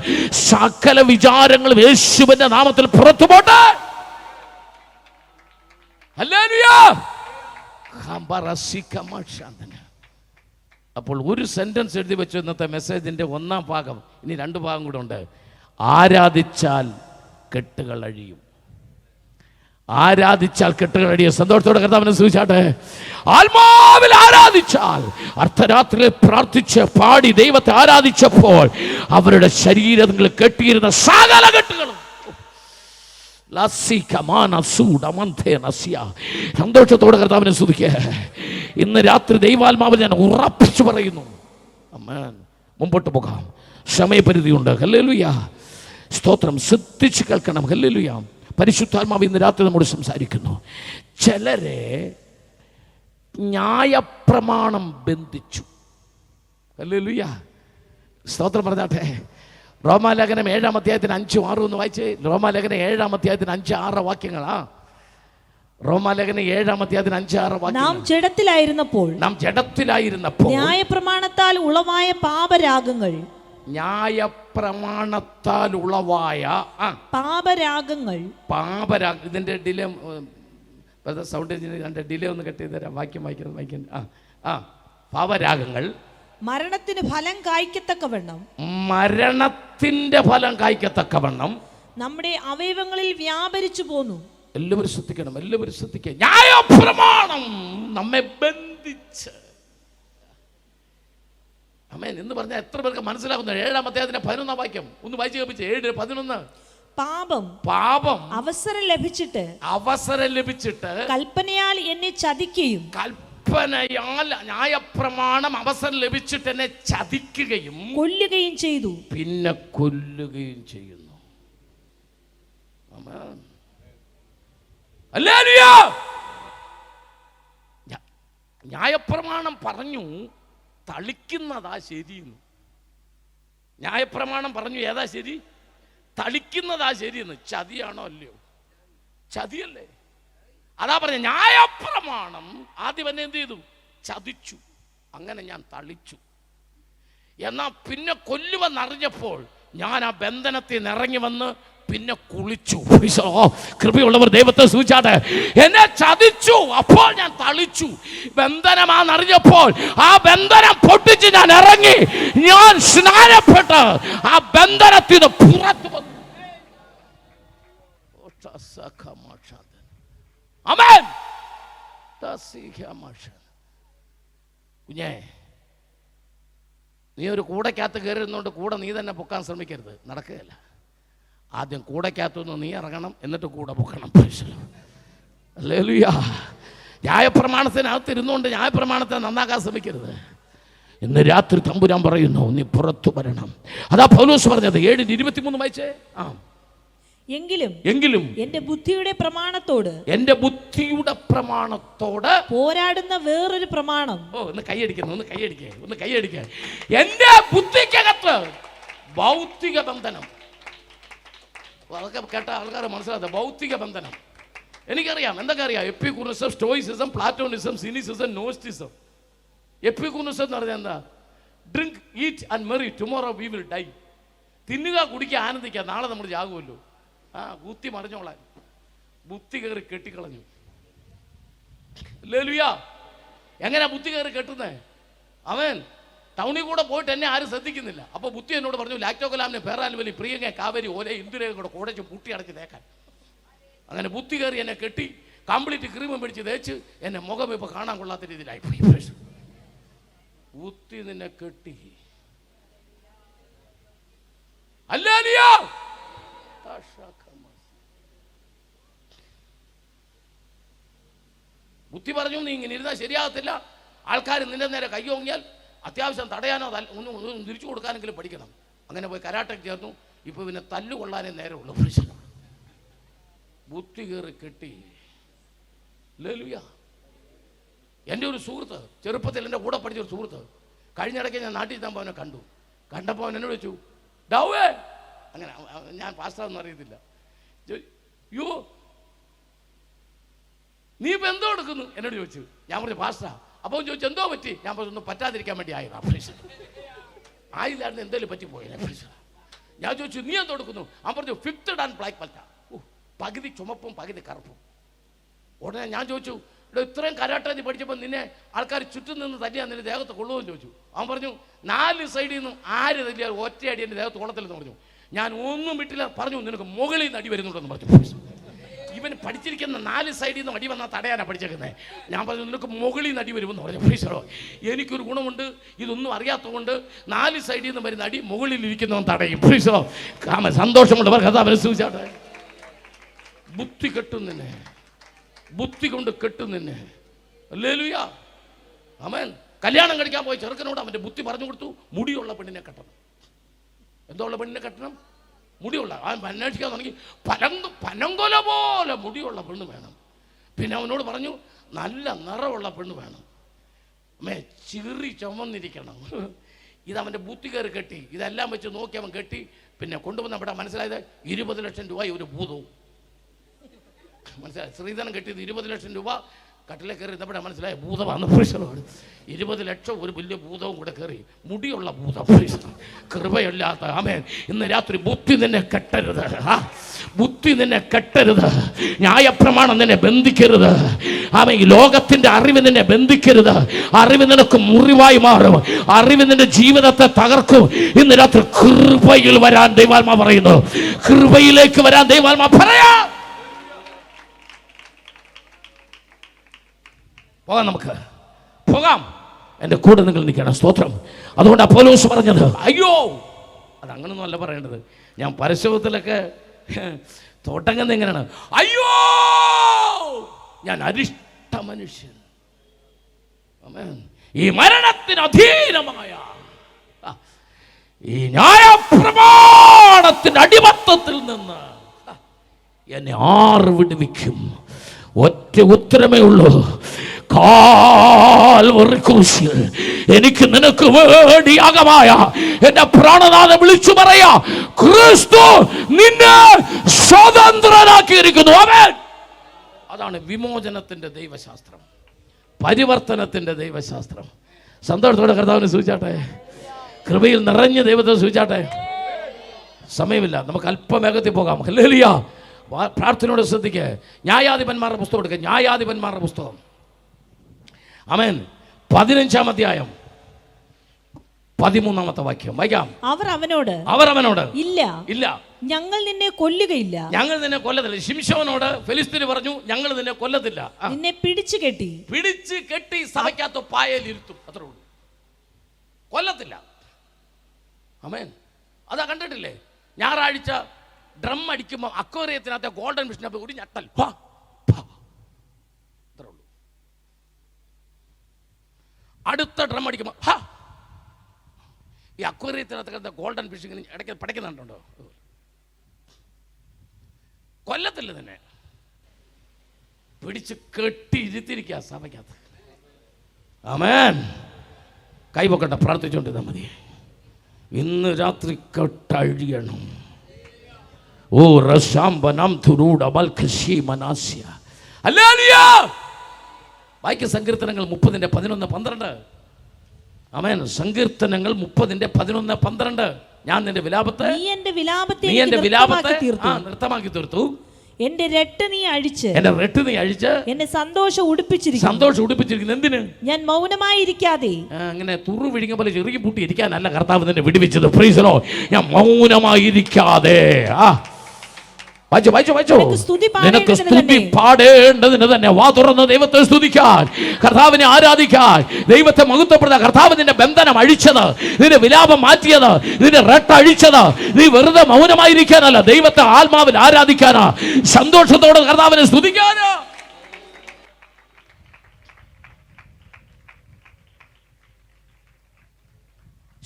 സകല വിചാരങ്ങളും യേശുവിന്റെ നാമത്തിൽ പുറത്തു പോട്ടെ. ഹല്ലേലൂയ. അപ്പോൾ ഒരു സെന്റൻസ് എഴുതി വെച്ചു ഇന്നത്തെ മെസ്സേജിന്റെ ഒന്നാം ഭാഗം. ഇനി 2 ഭാഗം കൂടെ ഉണ്ട്. ആരാധിച്ചാൽ കെട്ടുകൾ അഴിയും. ആരാധിച്ചാൽ കെട്ടുകളടിയ സന്തോഷത്തോടെ കർത്താവിനെ സൂചിച്ചാട്ടെ. ആത്മാവിൽ ആരാധിച്ചാൽ, അർദ്ധരാത്രിയിൽ പ്രാർത്ഥിച്ച് പാടി ദൈവത്തെ ആരാധിച്ചപ്പോൾ അവരുടെ ശരീരങ്ങൾ കെട്ടിയിരുന്ന സകല കെട്ടുകളും സന്തോഷത്തോടെ കർത്താവിനെ സ്തുതിക്കുക. ഇന്ന് രാത്രി ദൈവാത്മാവിൽ ഞാൻ ഉറപ്പിച്ചു പറയുന്നു, ആമേൻ. മുമ്പോട്ട് പോകാം, സമയപരിധിയുണ്ട്. ഹല്ലേലൂയ, സ്തോത്രം. ശ്രദ്ധിച്ച് കേൾക്കണം. ഹല്ലേലൂയ. പരിശുദ്ധാത്മാവ് ഇന്ന് രാത്രി നമ്മോട് സംസാരിക്കുന്നു. ചിലരെ ന്യായപ്രമാണം ബന്ധിച്ചു. ഹല്ലേലൂയ, സ്തോത്രം പറഞ്ഞാട്ടെ. റോമാലേഖനം 7-ാം അധ്യായത്തിന് 5-6 ഒന്ന് വായിച്ചേ. റോമാലേഖനം 7-ാം അധ്യായത്തിന് 5-6 വാക്യങ്ങളാ. റോമാലേഖനം 7-ാം അധ്യായത്തിന് 5-6 വാക്യങ്ങൾ. നാം ജഡത്തിലായിരുന്നപ്പോൾ ന്യായപ്രമാണത്താൽ ഉളവായ പാപരാഗങ്ങൾ ഇതിന്റെ ഡിലേ സൗണ്ട് ഡിലേ ഒന്ന് കട്ട് ചെയ്ത് തരാം. വാക്യം വായിക്കുന്നത്. പാപരാഗങ്ങൾ മരണത്തിന് ഫലം കായ്ക്കത്തക്കവണ്ണം നമ്മുടെ അവയവങ്ങളിൽ വ്യാപരിച്ചു പോന്നു. എല്ലാവരും ശ്രദ്ധിക്കണം, എല്ലാവരും ശ്രദ്ധിക്കുക. ന്യായപ്രമാണം നമ്മെ ബന്ധിച്ച്, ആമേൻ എന്ന് പറഞ്ഞാൽ എത്ര പേർക്ക് മനസ്സിലാകുന്നു? 7-ാം അധ്യായത്തിന്റെ 11-ാം വാക്യം ഒന്ന് വായിച്ചു കേൾപ്പിച്ച്. 7:11. പാപം അവസരം ലഭിച്ചിട്ട് കൽപ്പനയാൽ എന്നെ ചതിക്കുകയും, കൽപ്പനയാൽ ന്യായപ്രമാണം അവസരം ലഭിച്ചിട്ട് എന്നെ ചതിക്കുകയും കൊല്ലുകയും ചെയ്തു. പിന്നെ കൊല്ലുകയും ചെയ്യുന്നു. ആമേൻ. ഹല്ലേലൂയ. ന്യായപ്രമാണം പറഞ്ഞു തളിക്കുന്നതാ ശരിയെന്ന്. ന്യായപ്രമാണം പറഞ്ഞു ഏതാ ശരി? തളിക്കുന്നതാ ശരിയെന്ന്. ചതിയാണോ? അല്ലയോ? ചതിയല്ലേ? അതാ പറഞ്ഞ ന്യായപ്രമാണം ആദ്യം എന്നെ എന്ത് ചെയ്തു? ചതിച്ചു. അങ്ങനെ ഞാൻ തളിച്ചു. എന്നാ പിന്നെ കൊല്ലുമെന്നറിഞ്ഞപ്പോൾ ഞാൻ ആ ബന്ധനത്തിൽ നിന്ന് ഇറങ്ങി വന്ന് പിന്നെ കുളിച്ചു. കൃപയുള്ളവർ ദൈവത്തെ സൂചിച്ചാട്ടെ. എന്നെ ചതിച്ചു, അപ്പോൾ ഞാൻ തളിച്ചു. ബന്ധനമാണെന്നറിഞ്ഞപ്പോൾ ആ ബന്ധനം പൊട്ടിച്ച് ഞാൻ ഇറങ്ങി, ഞാൻ സ്നാനപ്പെട്ട് ആ ബന്ധനത്തിന് പുറത്തു വന്നു. ആമേൻ. കുഞ്ഞേ, നീ ഒരു കൂടക്കകത്ത് കയറുന്നോണ്ട് കൂടെ നീ തന്നെ പൊക്കാൻ ശ്രമിക്കരുത്, നടക്കുകയല്ല. ആദ്യം കൂടക്കകത്തുനിന്ന് നീ ഇറങ്ങണം, എന്നിട്ട് കൂടെ പൊക്കണം. ഹല്ലേലൂയ. ന്യായപ്രമാണത്തിനകത്ത് ഇരുന്നുകൊണ്ട് ന്യായപ്രമാണത്തെ നന്നാക്കാൻ ശ്രമിക്കരുത്. ഇന്ന് രാത്രി തമ്പുരാൻ പറയുന്നു, നീ പുറത്തു വരണം. അതാ പൗലോസ് പറഞ്ഞത്. 7:23 വായിച്ചേ. എങ്കിലും എന്റെ ബുദ്ധിയുടെ പ്രമാണത്തോട് പോരാടുന്ന വേറൊരു പ്രമാണം. ഒന്ന് കൈയടിക്കുന്നു, ഒന്ന് കൈയടിക്കുക. എന്റെ ബുദ്ധിക്കകത്ത് ഭൗതിക ബന്ധനം. അതൊക്കെ കേട്ട ആൾക്കാർ മനസ്സിലാത്ത ഭൗതിക ബന്ധനം. എനിക്കറിയാം, എന്തൊക്കെ അറിയാം. Epicurism, stoicism, platonism, cynicism, gnosticism. Epicurism എന്ന് പറഞ്ഞാൽ എന്താ? Drink, eat and merry, tomorrow we will die. തിന്നുക, കുടിക്കുക, ആനന്ദിക്കുക, നാളെ നമ്മൾ ചാകുമല്ലോ. ബുദ്ധി മറിഞ്ഞോളാൻ ബുദ്ധി കയറി കെട്ടിക്കളഞ്ഞു. ഹല്ലേലൂയ. എങ്ങനെയാ ബുദ്ധി കയറി കെട്ടുന്നേ? അവൻ ടൗണിൽ കൂടെ പോയിട്ട് എന്നെ ആരും ശ്രദ്ധിക്കുന്നില്ല. അപ്പോൾ ബുദ്ധി എന്നോട് പറഞ്ഞു, ലാക്ടോകലാമിനെ പേറാലുവലി, പ്രിയങ്ക, കാവേരി, ഓല, ഇന്ദുരയെ കൂടെ കുടച്ച് പുട്ടി അടച്ച് തേക്കാൻ. അങ്ങനെ ബുദ്ധി കയറി എന്നെ കെട്ടി കംപ്ലീറ്റ് ക്രീമും പിടിച്ച് തേച്ച് എന്നെ മുഖം ഇപ്പോൾ കാണാൻ കൊള്ളാത്ത രീതിയിലായി പോയി. ബുദ്ധി നിന്നെ കെട്ടി. ഹല്ലേലൂയ. ബുദ്ധി പറഞ്ഞു, നീ ഇങ്ങനെ ഇരുന്നാൽ ശരിയാകത്തില്ല. ആൾക്കാർ നിന്റെ നേരെ കയ്യോങ്ങിയാൽ അത്യാവശ്യം തടയാനോ ഒന്ന് തിരിച്ചു കൊടുക്കാനെങ്കിലും പഠിക്കണം. അങ്ങനെ പോയി കരാട്ടെ ചേർന്നു. ഇപ്പൊ പിന്നെ തല്ലുകൊള്ളാനേ നേരമുള്ളൂ. ബുദ്ധി കയറി കെട്ടി. ഹല്ലേലൂയ. എൻ്റെ ഒരു സുഹൃത്ത്, ചെറുപ്പത്തിൽ എൻ്റെ കൂടെ പഠിച്ചൊരു സുഹൃത്ത്, കഴിഞ്ഞിടയ്ക്ക് ഞാൻ നാട്ടിൽ താൻ അവനെ കണ്ടപ്പോൾ അവൻ എന്നോട് ചോദിച്ചു, ഡൗവേ, അങ്ങനെ ഞാൻ പാസ്റ്റാന്ന് അറിയത്തില്ല, യോ നീ ഇപ്പം എന്തോ എടുക്കുന്നു എന്നോട് ചോദിച്ചു. ഞാൻ പറഞ്ഞു പാസ്റ്റാ. അപ്പോൾ ചോദിച്ചു എന്തോ പറ്റി? ഞാൻ പറഞ്ഞു പറ്റാതിരിക്കാൻ വേണ്ടി ആയിരുന്നു. ഓപ്പറേഷൻ ആയില്ലായിരുന്നു, എന്തെങ്കിലും പറ്റിപ്പോയില്ല. ഞാൻ ചോദിച്ചു നീ എന്തോ എടുക്കുന്നു? അവൻ പറഞ്ഞു ഫിഫ്ത്ത് ആൻഡ് ബ്ലാക്ക് ബെൽറ്റാ. പകുതി ചുമപ്പും പകുതി കറുപ്പും. ഉടനെ ഞാൻ ചോദിച്ചു, ഇത്രയും കരാട്ടെ നീ പഠിച്ചപ്പോൾ നിന്നെ ആൾക്കാർ ചുറ്റും നിന്ന് തല്ലിയാൽ നിന്റെ ദേഹത്ത് കൊള്ളുമെന്ന് ചോദിച്ചു. അവൻ പറഞ്ഞു 4 സൈഡിൽ നിന്നും ആര് തല്ലിയാൽ ഒറ്റയടി എൻ്റെ ദേഹത്ത് കൊള്ളത്തില്ലെന്ന് പറഞ്ഞു. ഞാൻ ഒന്നും വിട്ടില്ല. പറഞ്ഞു നിനക്ക് മുകളിൽ നിന്ന് അടി വരുന്നുണ്ടെന്ന് പറഞ്ഞു. ഇവന് പഠിച്ചിരിക്കുന്ന 4 സൈഡിൽ നിന്ന് അടി വന്നാൽ തടയാനാണ് പഠിച്ചേക്കുന്നത്. ഞാൻ പറഞ്ഞു നിനക്ക് മുകളിൽ നിന്ന് അടി വരുമെന്ന് പറഞ്ഞു. പ്രീസറോ എനിക്കൊരു ഗുണമുണ്ട്, ഇതൊന്നും അറിയാത്തതുകൊണ്ട് 4 സൈഡിൽ നിന്ന് വരുന്ന അടി മുകളിൽ ഇരിക്കുന്നവൻ തടയും. പ്രീസറോ സന്തോഷമുണ്ട് കഥാ പരിശോധിച്ചാട്ടെ. ബുദ്ധി കെട്ടും നിന്നെ, ബുദ്ധി കൊണ്ട് കെട്ടും നിന്നെ. ഹല്ലേലൂയ ആമേൻ. കല്യാണം കഴിക്കാൻ പോയ ചെറുക്കനോട് അവൻ്റെ ബുദ്ധി പറഞ്ഞു കൊടുത്തു, മുടിയുള്ള പെണ്ണിനെ കെട്ടണം. എന്തോ ഉള്ള പെണ്ണിനെ കെട്ടണം? മുടിയുള്ള. അവൻ അന്വേഷിക്കാൻ തുടങ്ങി, പനങ്കൊല പോലെ മുടിയുള്ള പെണ്ണ് വേണം. പിന്നെ അവനോട് പറഞ്ഞു നല്ല നിറമുള്ള പെണ്ണ് വേണം, ചിറി ചുമന്നിരിക്കണം. ഇതവൻ്റെ ബുദ്ധി കയറി കെട്ടി. ഇതെല്ലാം വെച്ച് നോക്കി അവൻ കെട്ടി. പിന്നെ കൊണ്ടുവന്ന അവിടെ മനസ്സിലായത് 20 ലക്ഷം രൂപ ഒരു ഭൂതവും. മനസ്സിലായി? ശ്രീധരൻ കെട്ടിയത് 20 ലക്ഷം രൂപ. കട്ടിലെ കയറി ഇതവിടെ മനസ്സിലായ ഭൂതമാണ്. 20 ലക്ഷം ഒരു വലിയ ഭൂതവും കൂടെ കയറി, മുടിയുള്ള ഭൂതം. കൃപയില്ലാത്ത ആമേൻ. ഇന്ന് രാത്രി ബുദ്ധി നിന്നെ കെട്ടരുത്, ബുദ്ധി നിന്നെ കെട്ടരുത്. ന്യായപ്രമാണം നിന്നെ ബന്ധിക്കരുത്. ആമേൻ. ലോകത്തിന്റെ അറിവ് നിന്നെ ബന്ധിക്കരുത്. അറിവ് നിനക്ക് മുറിവായി മാറും. അറിവ് നിന്റെ ജീവിതത്തെ തകർക്കും. ഇന്ന് രാത്രി കൃപയിൽ വരാൻ ദൈവാത്മാ പറയുന്നു. കൃപയിലേക്ക് വരാൻ ദൈവാത്മാ പറയാ. പോകാം, നമുക്ക് പോകാം. എൻ്റെ കൂടെ നിങ്ങൾ നിൽക്കണം. സ്തോത്രം. അതുകൊണ്ട് അപ്പോലോസ് പറഞ്ഞത് അയ്യോ, അതങ്ങനൊന്നും അല്ല പറയേണ്ടത്. ഞാൻ പരസ്യത്തിലൊക്കെ തോട്ടങ്ങുന്ന എങ്ങനെയാണ്? അയ്യോ, ഞാൻ അരിഷ്ട മനുഷ്യൻ, ഈ മരണത്തിന് അധീനമായ ഈ ന്യായപ്രമാണത്തിന്റെ അടിമത്തത്തിൽ നിന്ന് എന്നെ ആര് വിടുവിക്കും? ഒറ്റ ഉത്തരമേ ഉള്ളൂ, കാൽവറി ക്രൂശിൽ എനിക്ക് നിനക്ക് വേണ്ടി യാഗമായ എന്റെ പ്രാണനാഥൻ വിളിച്ചു പറയാ, ക്രിസ്തു നിന്നെ സ്വതന്ത്രനാക്കിയിരിക്കുന്നു. ആമേൻ. അതാണ് വിമോചനത്തിന്റെ ദൈവശാസ്ത്രം, പരിവർത്തനത്തിന്റെ ദൈവശാസ്ത്രം. സന്തോഷത്തോടെ കർത്താവിനെ സൂചിച്ചാട്ടെ. കൃപയിൽ നിറഞ്ഞ ദൈവത്തെ സൂചിച്ചാട്ടെ. സമയമില്ല, നമുക്ക് അല്പം വേഗത്തിൽ പോകാം. ഹല്ലേലൂയ. പ്രാർത്ഥനയോട് ശ്രദ്ധിക്കുക. ന്യായാധിപന്മാരുടെ പുസ്തകം എടുക്കുക. ന്യായാധിപന്മാരുടെ പുസ്തകം, ആമേൻ, 15-ാം അധ്യായം 13-ാമത്തെ വാക്യം വായിക്കാം. അവർ അവനോട് ഇല്ല, ഞങ്ങൾ നിന്നെ കൊല്ലുകയില്ല, ഞങ്ങൾ നിന്നെ കൊല്ലത്തില്ല. ശിംശോനോട് ഫെലിസ്തീന് പറഞ്ഞു, ഞങ്ങൾ നിന്നെ കൊല്ലത്തില്ല, നിന്നെ പിടിച്ചു കെട്ടി സഭയ്ക്കകത്ത് പായലിരുത്തും, അത്രേ ഉള്ളൂ, കൊല്ലത്തില്ല. ആമേൻ. അതാ കണ്ടിട്ടില്ലേ? ഞായറാഴ്ച ഡ്രം അടിക്കുമ്പോൾ അക്വേറിയത്തിനകത്തെ ഗോൾഡൻ ഫിഷിനെ ഒരു ഞെട്ടൽ, അത്രേ ഉള്ളൂ. അടുത്ത ഡ്രം അടിക്കുമ്പോൾ ഈ അക്വേറിയത്തിനകത്ത് ഗോൾഡൻ ഫിഷ് ഇങ്ങനെ ഇടയ്ക്ക് പടയ്ക്കുന്നുണ്ടോ? കൊല്ലത്തില്ല, തന്നെ പിടിച്ച് കെട്ടി ഇരുത്തിരിക്കുക സഭയ്ക്കകത്ത്. ആമേൻ. കൈപൊക്കട്ടെ, പ്രാർത്ഥിച്ചുകൊണ്ടിരുന്നാൽ മതി. ഇന്ന് രാത്രി കെട്ടഴിയണം. ഓ റശാംബനം തുരൂഡ ബൽഖശി മനാസ്യ. ഹല്ലേലൂയ. വായിക്ക സങ്കീർത്തനങ്ങൾ 30:11-12. ആമേൻ. സങ്കീർത്തനങ്ങൾ 30:11-12. ഞാൻ നിന്റെ വിലാപത്തെ നൃത്തമാക്കി തീർത്തു. എന്റെ രട്ട് നീ അഴിച്ച് എന്നെ സന്തോഷം ഉടുപ്പിച്ചിരിക്കുന്നു. എന്തിന്? ഞാൻ മൗനമായിരിക്കാതെ. അങ്ങനെ തുറു വിഴുങ്ങ പോലെ ചെറുകി പൂട്ടി ഇരിക്കാനല്ല കർത്താവ് നിന്നെ വിടുവിച്ചത്. Praise the Lord. ഞാൻ മൗനമായിരിക്കാതെ. നിനക്ക് സ്തുതി പാടേണ്ടതിന് തന്നെ വാ തുറന്ന് ദൈവത്തെ സ്തുതിക്കാൻ, കർത്താവിനെ ആരാധിക്കാൻ, ദൈവത്തെ മഹത്വപ്പെടുത്താൻ. കർത്താവ് നിന്റെ ബന്ധനം അഴിച്ചത്, നിന്റെ വിലാപം മാറ്റിയത്, നിന്റെ റെട്ട് അഴിച്ചത് നീ വെറുതെ മൗനമായിരിക്കാനല്ല, ദൈവത്തെ ആത്മാവിൽ ആരാധിക്കാനാ, സന്തോഷത്തോടെ കർത്താവിനെ സ്തുതിക്കാനാ.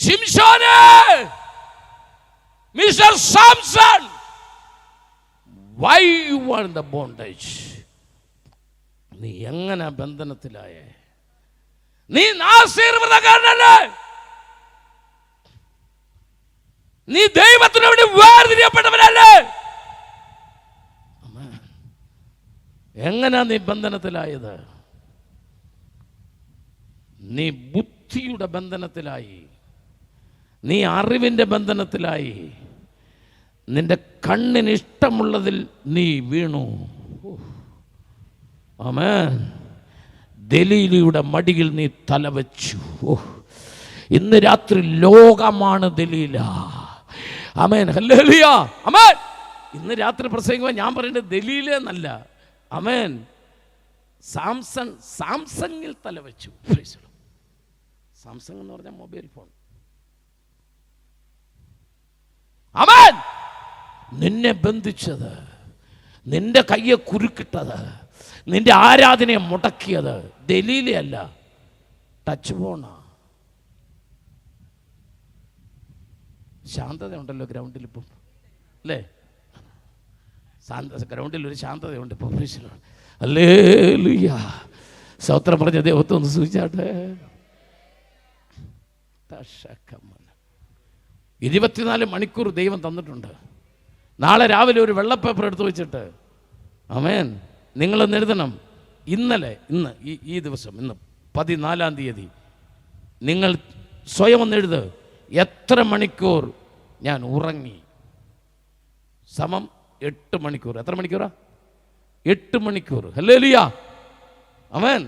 ശിംശോനെ, mister Samson, why you are in the bondage? നീ എങ്ങനെ ബന്ധനത്തിലായേ? നീ നാസീർ വ്രതക്കാരനല്ലേ? നീ ദൈവത്തിന് വേണ്ടി വേർതിരിയപ്പെട്ടവനല്ലേ? എങ്ങനാ നീ ബന്ധനത്തിലായത്? നീ ബുദ്ധിയുടെ ബന്ധനത്തിലായി, നീ അറിവിന്റെ ബന്ധനത്തിലായി, നിന്റെ കണ്ണിന് ഇഷ്ടമുള്ളതിൽ നീ വീണു. ആമേൻ. ദലീലയുടെ മടിയിൽ നീ തലവെച്ചു. ഇന്ന് രാത്രി ലോകമാണ് ദലീല. ആമേൻ. ഹല്ലേലൂയ. ആമേൻ. ഇന്ന് രാത്രി പ്രസംഗിക്കുമ്പോൾ ഞാൻ പറയേണ്ടത് ദലീലെന്നല്ല, ആമേൻ, സാംസങ്ങിൽ തലവെച്ചു. സാംസങ് എന്ന് പറഞ്ഞാൽ മൊബൈൽ ഫോൺ. ആമേൻ. നിന്നെ ബന്ധിച്ചത്, നിന്റെ കയ്യെ കുരുക്കിട്ടത്, നിന്റെ ആരാധനയെ മുടക്കിയത് ദലീലയല്ല, ടച്ച് ഫോണാ. ശാന്തത ഉണ്ടല്ലോ ഗ്രൗണ്ടിൽ ഇപ്പം, അല്ലേ? ഗ്രൗണ്ടിൽ ഒരു ശാന്തതയുണ്ട് ഇപ്പം. ഹല്ലേലൂയ. സ്തോത്രം പറഞ്ഞ ദൈവത്തെ ഒന്ന് സൂചിച്ചാട്ടെ. 24 മണിക്കൂർ ദൈവം തന്നിട്ടുണ്ട്. നാളെ രാവിലെ ഒരു വെള്ളപ്പേപ്പർ എടുത്തു വെച്ചിട്ട്, ആമേൻ, നിങ്ങളൊന്ന് എഴുതണം. ഇന്ന് ഈ ദിവസം, ഇന്ന് 14-ാം തീയതി, നിങ്ങൾ സ്വയം ഒന്ന് എഴുത്. എത്ര മണിക്കൂർ ഞാൻ ഉറങ്ങി? സമം 8 മണിക്കൂർ. എത്ര മണിക്കൂറാ? 8 മണിക്കൂർ. ഹല്ലേലൂയ. ആമേൻ.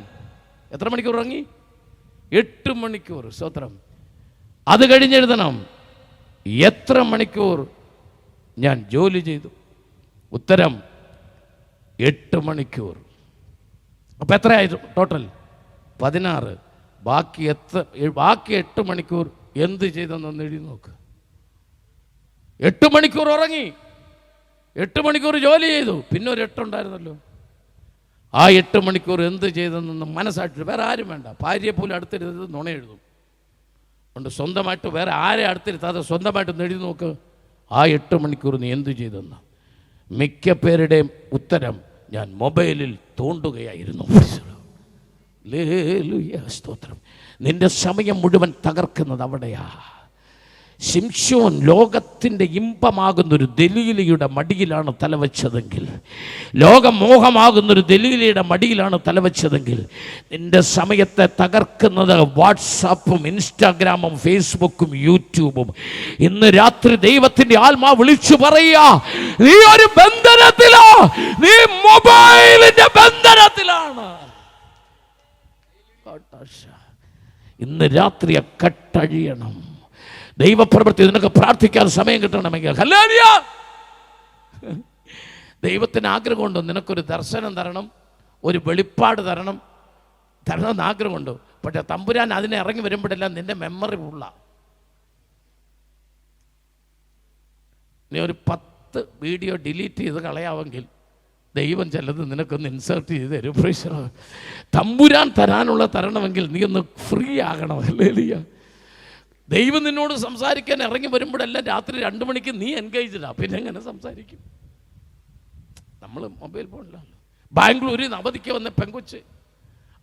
എത്ര മണിക്കൂർ ഉറങ്ങി? 8 മണിക്കൂർ. സ്തോത്രം. അത് കഴിഞ്ഞെഴുതണം, എത്ര മണിക്കൂർ ഞാൻ ജോലി ചെയ്തു? ഉത്തരം 8 മണിക്കൂർ. അപ്പം എത്രയായി ടോട്ടൽ? 16. ബാക്കി 8 മണിക്കൂർ എന്ത് ചെയ്തെന്നൊന്ന് എഴുതി നോക്ക്. 8 മണിക്കൂർ ഉറങ്ങി, 8 മണിക്കൂർ ജോലി ചെയ്തു, പിന്നെ ഒരു 8 ഉണ്ടായിരുന്നല്ലോ. ആ 8 മണിക്കൂർ എന്ത് ചെയ്തെന്നൊന്ന് മനസ്സായിട്ട്, വേറെ ആരും വേണ്ട. ഭാര്യയെ പോലും അടുത്തിരുന്നത് നുണ എഴുതും. അതുകൊണ്ട് സ്വന്തമായിട്ട് വേറെ ആരെ അടുത്തിരുത്താതെ സ്വന്തമായിട്ടൊന്ന് എഴുതി നോക്ക്. ആ 8 മണിക്കൂർ നീ എന്ത് ചെയ്തെന്ന്. മിക്ക പേരുടെയും ഉത്തരം, ഞാൻ മൊബൈലിൽ തോണ്ടുകയായിരുന്നു. സ്തോത്രം. നിന്റെ സമയം മുഴുവൻ തകർക്കുന്നത് അവിടെയാ. ശിംശോൻ ലോകത്തിൻ്റെ ഇമ്പമാകുന്നൊരു ദലീലയുടെ മടിയിലാണ് തലവെച്ചതെങ്കിൽ, ലോകമോഹമാകുന്നൊരു ദലീലയുടെ മടിയിലാണ് തലവെച്ചതെങ്കിൽ, നിന്റെ സമയത്തെ തകർക്കുന്നത് വാട്സാപ്പും ഇൻസ്റ്റാഗ്രാമും ഫേസ്ബുക്കും യൂട്യൂബും. ഇന്ന് രാത്രി ദൈവത്തിൻ്റെ ആത്മാവ് വിളിച്ചു പറയുക, നീ ഒരു ബന്ധനത്തിലാ, നീ മൊബൈലിന്റെ ബന്ധനത്തിലാണ്. ഇന്ന് രാത്രി കട്ടഴിയണം. ദൈവപ്രവൃത്തി നിനക്ക് പ്രാർത്ഥിക്കാൻ സമയം കിട്ടണമെങ്കിൽ, ഹല്ലേലൂയ, ദൈവത്തിന് ആഗ്രഹമുണ്ടോ നിനക്കൊരു ദർശനം തരണം, ഒരു വെളിപ്പാട് തരണമെന്ന് ആഗ്രഹമുണ്ടോ? പക്ഷെ തമ്പുരാൻ അതിനെ ഇറങ്ങി വരുമ്പോഴെല്ലാം നിന്റെ മെമ്മറി ഉള്ള നീ ഒരു 10 വീഡിയോ ഡിലീറ്റ് ചെയ്ത് കളയാമെങ്കിൽ ദൈവം ചിലത് നിനക്കൊന്ന് ഇൻസേർട്ട് ചെയ്ത് തരും. തമ്പുരാൻ തരാനുള്ള തരണമെങ്കിൽ നീ ഒന്ന് ഫ്രീ ആകണം. ഹല്ലേലൂയ. ദൈവം നിന്നോട് സംസാരിക്കാൻ ഇറങ്ങി വരുമ്പോഴെല്ലാം രാത്രി 2 മണിക്ക് നീ എൻഗേജ്ഡാ, പിന്നെ എങ്ങനെ സംസാരിക്കും? നമ്മൾ മൊബൈൽ ഫോണിലാണ്. ബാംഗ്ലൂരിൽ നിന്ന് അവധിക്ക് വന്ന പെങ്കൊച്ച്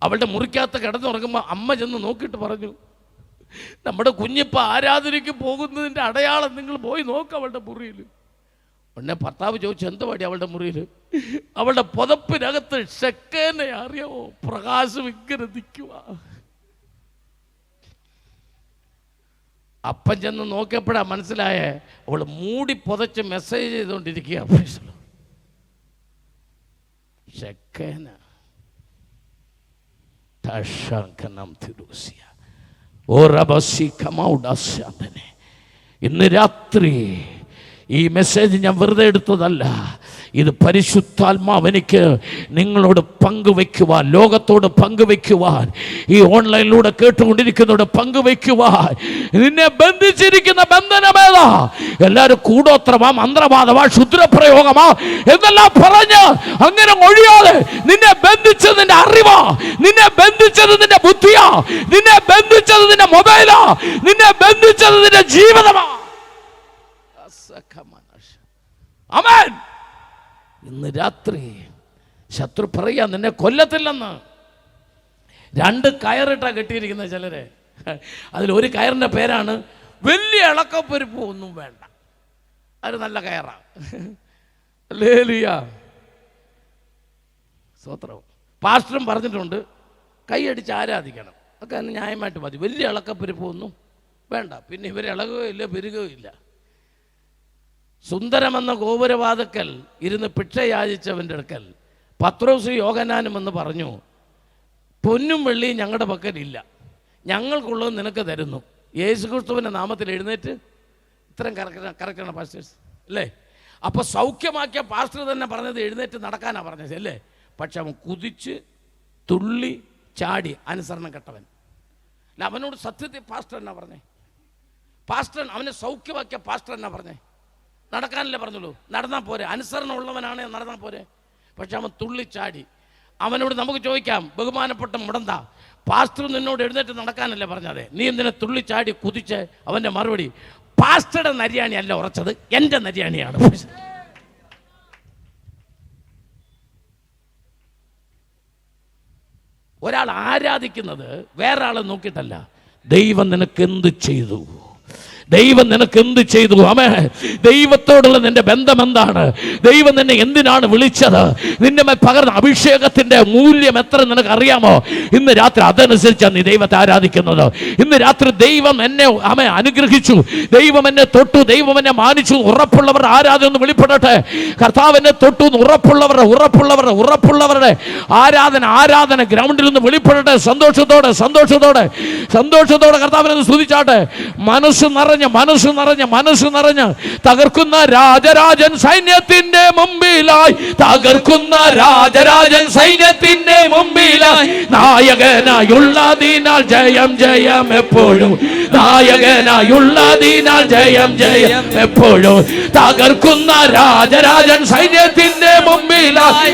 അവളുടെ മുറിക്കകത്ത് കിടന്നുറങ്ങുമ്പോൾ അമ്മ ചെന്ന് നോക്കിയിട്ട് പറഞ്ഞു, നമ്മുടെ കുഞ്ഞിപ്പോൾ ആരാധനയ്ക്ക് പോകുന്നതിൻ്റെ അടയാളം നിങ്ങൾ പോയി നോക്ക് അവളുടെ മുറിയിൽ. ഉടനെ ഭർത്താവ് ചോദിച്ചു, എന്ത് പാടി അവളുടെ മുറിയിൽ? അവളുടെ പുതപ്പിനകത്ത് ഷെക്കേനെ അറിയാമോ, പ്രകാശം ഇങ്ങനെ നിൽക്കുക. അപ്പം ചെന്ന് നോക്കിയപ്പോഴാ മനസ്സിലായേ, അവൾ മൂടി പുതച്ച് മെസ്സേജ് ചെയ്തുകൊണ്ടിരിക്കുക. ഇന്ന് രാത്രി ഈ മെസ്സേജ് ഞാൻ വെറുതെ എടുത്തതല്ല. ഇത് പരിശുദ്ധാത്മാവ് എനിക്ക് നിങ്ങളോട് പങ്കുവെക്കുവാൻ, ലോകത്തോട് പങ്കുവെക്കുവാൻ, ഈ ഓൺലൈനിലൂടെ കേട്ടുകൊണ്ടിരിക്കുന്നതോട് പങ്കുവെക്കുവാൻ. നിന്നെ ബന്ധിച്ചിരിക്കുന്ന ബന്ധനമേതാ? എല്ലാവരും കൂടോത്രമാ, മന്ത്രവാദമാ, ക്ഷുദ്രപ്രയോഗമാ എന്നെല്ലാം പറഞ്ഞ് അങ്ങനെ ഒഴിയാതെ, നിന്നെ ബന്ധിച്ചത് നിന്റെ അറിവാ, നിന്നെ ബന്ധിച്ചത് നിന്റെ ബുദ്ധിയാ, നിന്നെ ബന്ധിച്ചത് നിന്റെ മൊബൈലാ, നിന്നെ ബന്ധിച്ചത് നിന്റെ ജീവിതമാ. ആമേൻ. ഇന്ന് രാത്രി ശത്രു പറയാ നിന്നെ കൊല്ലത്തില്ലെന്ന്. 2 കയറിട്ടാ കെട്ടിയിരിക്കുന്ന ചിലരെ. അതിലൊരു കയറിൻ്റെ പേരാണ് വലിയ ഇളക്കപ്പെരുപ്പ് ഒന്നും വേണ്ട. അത് നല്ല കയറാ. ഹല്ലേലൂയ. സ്തോത്രം. പാസ്റ്ററും പറഞ്ഞിട്ടുണ്ട്, കൈയടിച്ച് ആരാധിക്കണം, ഒക്കെ ന്യായമായിട്ട് മതി. വലിയ ഇളക്കപ്പെരുപ്പ് ഒന്നും വേണ്ട. പിന്നെ ഇവർ ഇളകുകയോ ഇല്ല, പെരുകുകയോ ഇല്ല. സുന്ദരമെന്ന ഗോപുരവാതക്കൽ ഇരുന്ന് ഭിക്ഷ യാചിച്ചവൻ്റെ അടുക്കൽ പത്രോസ് യോഹന്നാനും എന്ന് പറഞ്ഞു, പൊന്നും വെള്ളിയും ഞങ്ങളുടെ പക്കലില്ല, ഞങ്ങൾക്കുള്ളത് നിനക്ക് തരുന്നു. യേശുക്രിസ്തുവിൻ്റെ നാമത്തിൽ എഴുന്നേറ്റ്. ഇത്രയും കറക്റ്റാണ് പാസ്റ്റേഴ്സ് അല്ലേ? അപ്പോൾ സൗഖ്യമാക്കിയ പാസ്റ്റർ തന്നെ പറഞ്ഞത് എഴുന്നേറ്റ് നടക്കാനാണ് പറഞ്ഞത് അല്ലേ? പക്ഷെ അവൻ കുതിച്ച് തുള്ളി ചാടി അനുസരണം കെട്ടവൻ. അല്ല, അവനോട് സത്യത്തിൽ പാസ്റ്റർ എന്നാ പറഞ്ഞേ? പാസ്റ്റർ അവനെ സൗഖ്യമാക്കിയ പാസ്റ്റർ എന്നാ പറഞ്ഞേ? നടക്കാനല്ലേ പറഞ്ഞുള്ളൂ, നടന്നാൽ പോരെ, അനുസരണം ഉള്ളവനാണ് നടന്നാൽ പോരെ. പക്ഷെ അവൻ തുള്ളിച്ചാടി. അവനോട് നമുക്ക് ചോദിക്കാം, ബഹുമാനപ്പെട്ട മുടന്ത, പാസ്റ്റർ നിന്നോട് എഴുന്നേറ്റ് നടക്കാനല്ലേ പറഞ്ഞതെ, നീ എന്തിനാ തുള്ളിച്ചാടി കുതിച്ച്? അവൻ്റെ മറുപടി, പാസ്റ്ററുടെ നരിയാണി അല്ല ഉറച്ചത്, എൻ്റെ നരിയാണിയാണ്. ഒരാൾ ആരാധിക്കുന്നത് വേറെ ആളെ നോക്കിയിട്ടല്ല, ദൈവം നിനക്ക് എന്ത് ചെയ്തു, ദൈവം നിനക്ക് എന്ത് ചെയ്തു. ആമേൻ. ദൈവത്തോടുള്ള നിന്റെ ബന്ധം എന്താണ്? ദൈവം നിന്നെ എന്തിനാണ് വിളിച്ചത്? നിന്റെ മേൽ പകർന്ന അഭിഷേകത്തിന്റെ മൂല്യം എത്ര നിനക്ക് അറിയാമോ? ഇന്ന് രാത്രി അതനുസരിച്ചാണ് നീ ദൈവത്തെ ആരാധിക്കുന്നത്. ഇന്ന് രാത്രി ദൈവം എന്നെ അനുഗ്രഹിച്ചു, ദൈവം എന്നെ തൊട്ടു, ദൈവം എന്നെ മാനിച്ചു. ഉറപ്പുള്ളവരുടെ ആരാധന ഒന്ന് വെളിപ്പെടട്ടെ. കർത്താവ് എന്നെ തൊട്ടു ഉറപ്പുള്ളവരുടെ ആരാധന ഗ്രൗണ്ടിൽ നിന്ന് വെളിപ്പെടട്ടെ. സന്തോഷത്തോടെ കർത്താവിനെ സ്തുതിച്ചാട്ടെ. മനസ്സ് നിറഞ്ഞ് തകർക്കുന്ന രാജരാജൻ സൈന്യത്തിന്റെ മുമ്പിലായി, നായകനായുള്ളതിനാൽ ജയം എപ്പോഴും, നായകനായുള്ളതിനാൽ ജയം എപ്പോഴും. തകർക്കുന്ന രാജരാജൻ സൈന്യത്തിന്റെ മുമ്പിലായി,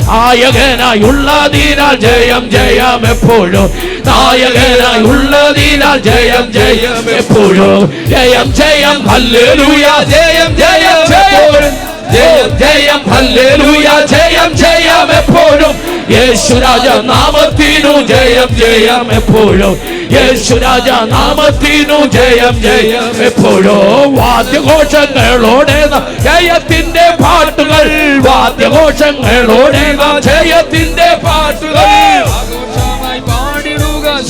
നായകനായുള്ളതിനാൽ ജയം എപ്പോഴും, നായകനായുള്ളതിനാൽ ജയം എപ്പോഴും. ജയം ഹല്ലേലൂയ, ജയം എപ്പോഴും, ജയം ഹല്ലേലൂയ, ജയം എപ്പോഴും. യേശുരാജ നാമത്തിനു ജയം എപ്പോഴും, യേശുരാജ നാമത്തിനു ജയം എപ്പോഴും. വാദ്യഘോഷങ്ങളോടെ ജയത്തിന്റെ പാട്ടുകൾ, വാദ്യഘോഷങ്ങളോടെ ജയത്തിന്റെ പാട്ടുകൾ.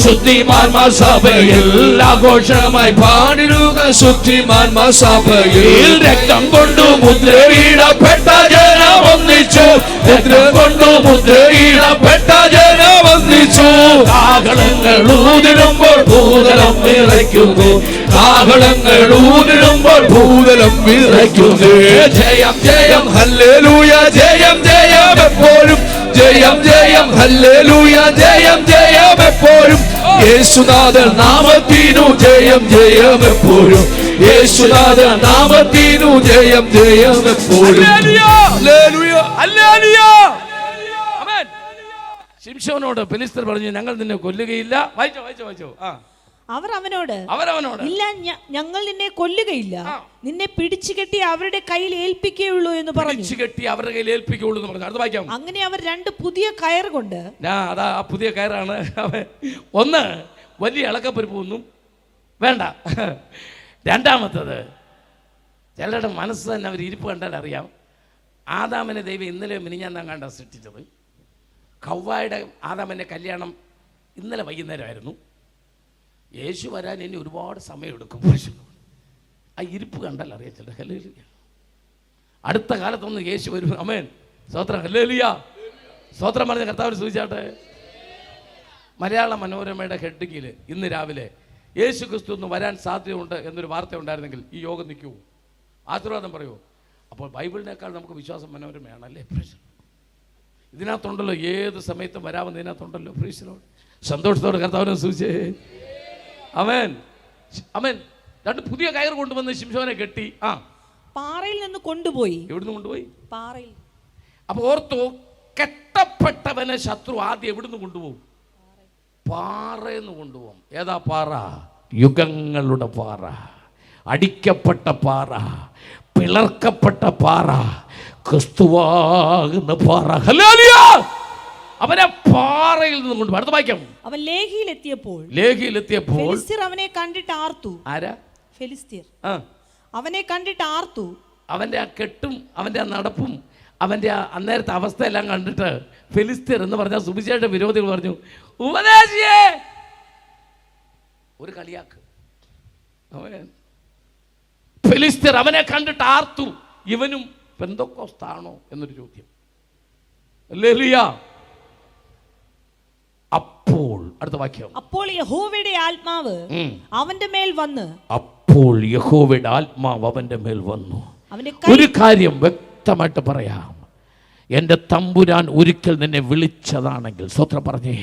ശുദ്ധിമാന്മാർ സഭയിൽ ആഘോഷമായി പാടിടുക, ശുദ്ധിമാന്മാർ സഭയിൽ. രക്തം കൊണ്ടു മുദ്രയിടപ്പെട്ട ജനം ഒന്നിച്ചു, രക്തം കൊണ്ടു മുദ്രയിടപ്പെട്ട ജനം ഒന്നിച്ചു. കാഹളങ്ങൾ ഊതിടുമ്പോൾ ഭൂതലം വിറയ്ക്കുന്നു, കാഹളങ്ങൾ ഊതിടുമ്പോൾ ഭൂതലം വിറയ്ക്കുന്നു. ജയം ഹല്ലേലൂയ, ജയം എപ്പോഴും, ജയം ഹല്ലേലൂയ, ജയം എപ്പോഴും. യേശുനാഥൻ നാമത്തിനു ജയം എപ്പോഴും, യേശുനാഥൻ നാമത്തിനു ജയം എപ്പോഴും. ശിംശോനോട് ഫെലിസ്ത്യർ പറഞ്ഞു, ഞങ്ങൾ നിന്നെ കൊല്ലുകയില്ല. വായിച്ചോ. അവർ അവനോട് ഇല്ല, ഞങ്ങൾ നിന്നെ കൊല്ലുകയില്ല, നിന്നെ പിടിച്ചു കെട്ടി അവരുടെ കയ്യിൽ ഏൽപ്പിക്കുകയുള്ളൂ എന്ന് പറഞ്ഞു. അടുത്ത വായിക്കാം. അങ്ങനെ അവർ 2 പുതിയ കയർ കൊണ്ട്, അതാ ആ പുതിയ കയറാണ്. ഒന്ന്, വലിയ ഇളക്കപ്പരിപ്പൊന്നും വേണ്ട. രണ്ടാമത്തത്, ചിലരുടെ മനസ്സ് തന്നെ അവർ ഇരിപ്പ് കണ്ടാൽ അറിയാം. ആദാമിനെ ദൈവം ഇന്നലെ മിനിഞ്ഞാന്നാ കണ്ട സൃഷ്ടിച്ചത്. ഹവ്വായുടെ ആദാമിൻ്റെ കല്യാണം ഇന്നലെ വൈകുന്നേരമായിരുന്നു. യേശു വരാൻ ഇനി ഒരുപാട് സമയമെടുക്കും. ആ ഇരിപ്പ് കണ്ടല്ല അറിയത്തില്ല. ഹല്ലേലൂയ. അടുത്ത കാലത്തൊന്നും യേശു വരും. ആമേൻ. സ്തോത്രം. ഹല്ലേലൂയ. സ്തോത്രം പറഞ്ഞ കർത്താവിനെ സൂചിച്ചാട്ടെ. മലയാള മനോരമയുടെ ഹെഡിങ്ങിൽ ഇന്ന് രാവിലെ യേശു ക്രിസ്തു ഒന്ന് വരാൻ സാധ്യതയുണ്ട് എന്നൊരു വാർത്ത ഉണ്ടായിരുന്നെങ്കിൽ ഈ യോഗം നിൽക്കൂ, ആശീർവാദം പറയൂ. അപ്പോൾ ബൈബിളിനേക്കാൾ നമുക്ക് വിശ്വാസം മനോരമയാണല്ലേ. ഇതിനകത്തുണ്ടല്ലോ, ഏത് സമയത്തും വരാമെന്ന് ഇതിനകത്തുണ്ടല്ലോ. സന്തോഷത്തോടെ കർത്താവിനെ സൂചിച്ചേ. ആമേൻ. 2 പുതിയ കയർ കൊണ്ടുവന്ന് ശിംശോനെ കെട്ടി പാറയിൽ നിന്ന് കൊണ്ടുപോയി. എവിടുന്ന് കൊണ്ടുപോയി? പാറയിൽ. അപ്പൊ ഓർത്തു, കെട്ടപ്പെട്ടവനെ ശത്രു ആദ്യം എവിടുന്ന് കൊണ്ടുപോകും? പാറയെന്ന് കൊണ്ടുപോകും. ഏതാ പാറ? യുഗങ്ങളുടെ പാറ, അടിക്കപ്പെട്ട പാറ, പിളർക്കപ്പെട്ട പാറ, ക്രിസ്തുവാകുന്ന പാറ. ഹല്ലേലൂയ. അവനെ പാറയിൽ നിന്ന് കൊണ്ടുപോയി. അടുത്ത വാക്യം. അവൻ ലേഹിയിലെത്തിയപ്പോൾ ഫെലിസ്ത്യർ അവനെ കണ്ടിട്ട് ആർത്തു. ആരാ? ഫെലിസ്ത്യർ അവനെ കണ്ടിട്ട് ആർത്തു. അവന്റെ ആ കെട്ടും അവന്റെ ആ നടപ്പും അവന്റെ ആ അന്നേരത്തെ അവസ്ഥയെല്ലാം കണ്ടിട്ട് ഫെലിസ്ത്യർ എന്ന് പറഞ്ഞ സുവിശേഷ വിരോധികൾ പറഞ്ഞു, ഉപദേശിയേ, ഒരു കളിയാക്ക്. ഫെലിസ്ത്യർ അവനെ കണ്ടിട്ട് ആർത്തു. ഇവനും പെന്തക്കോസ്താണോ എന്നൊരു ചോദ്യം. ഹല്ലേലൂയ. അപ്പോൾ അടുത്ത വാക്യം. അപ്പോൾ യഹോവയുടെ ആത്മാവ് അവന്റെ മേൽ വന്ന്. അപ്പോൾ യഹോവയുടെ ആത്മാവ് അവന്റെ മേൽ വന്നു. ഒരു കാര്യം വ്യക്തമായിട്ട് പറയാം, എൻ്റെ തമ്പുരാൻ ഒരിക്കൽ നിന്നെ വിളിച്ചതാണെങ്കിൽ, സ്തോത്രം പറഞ്ഞേ,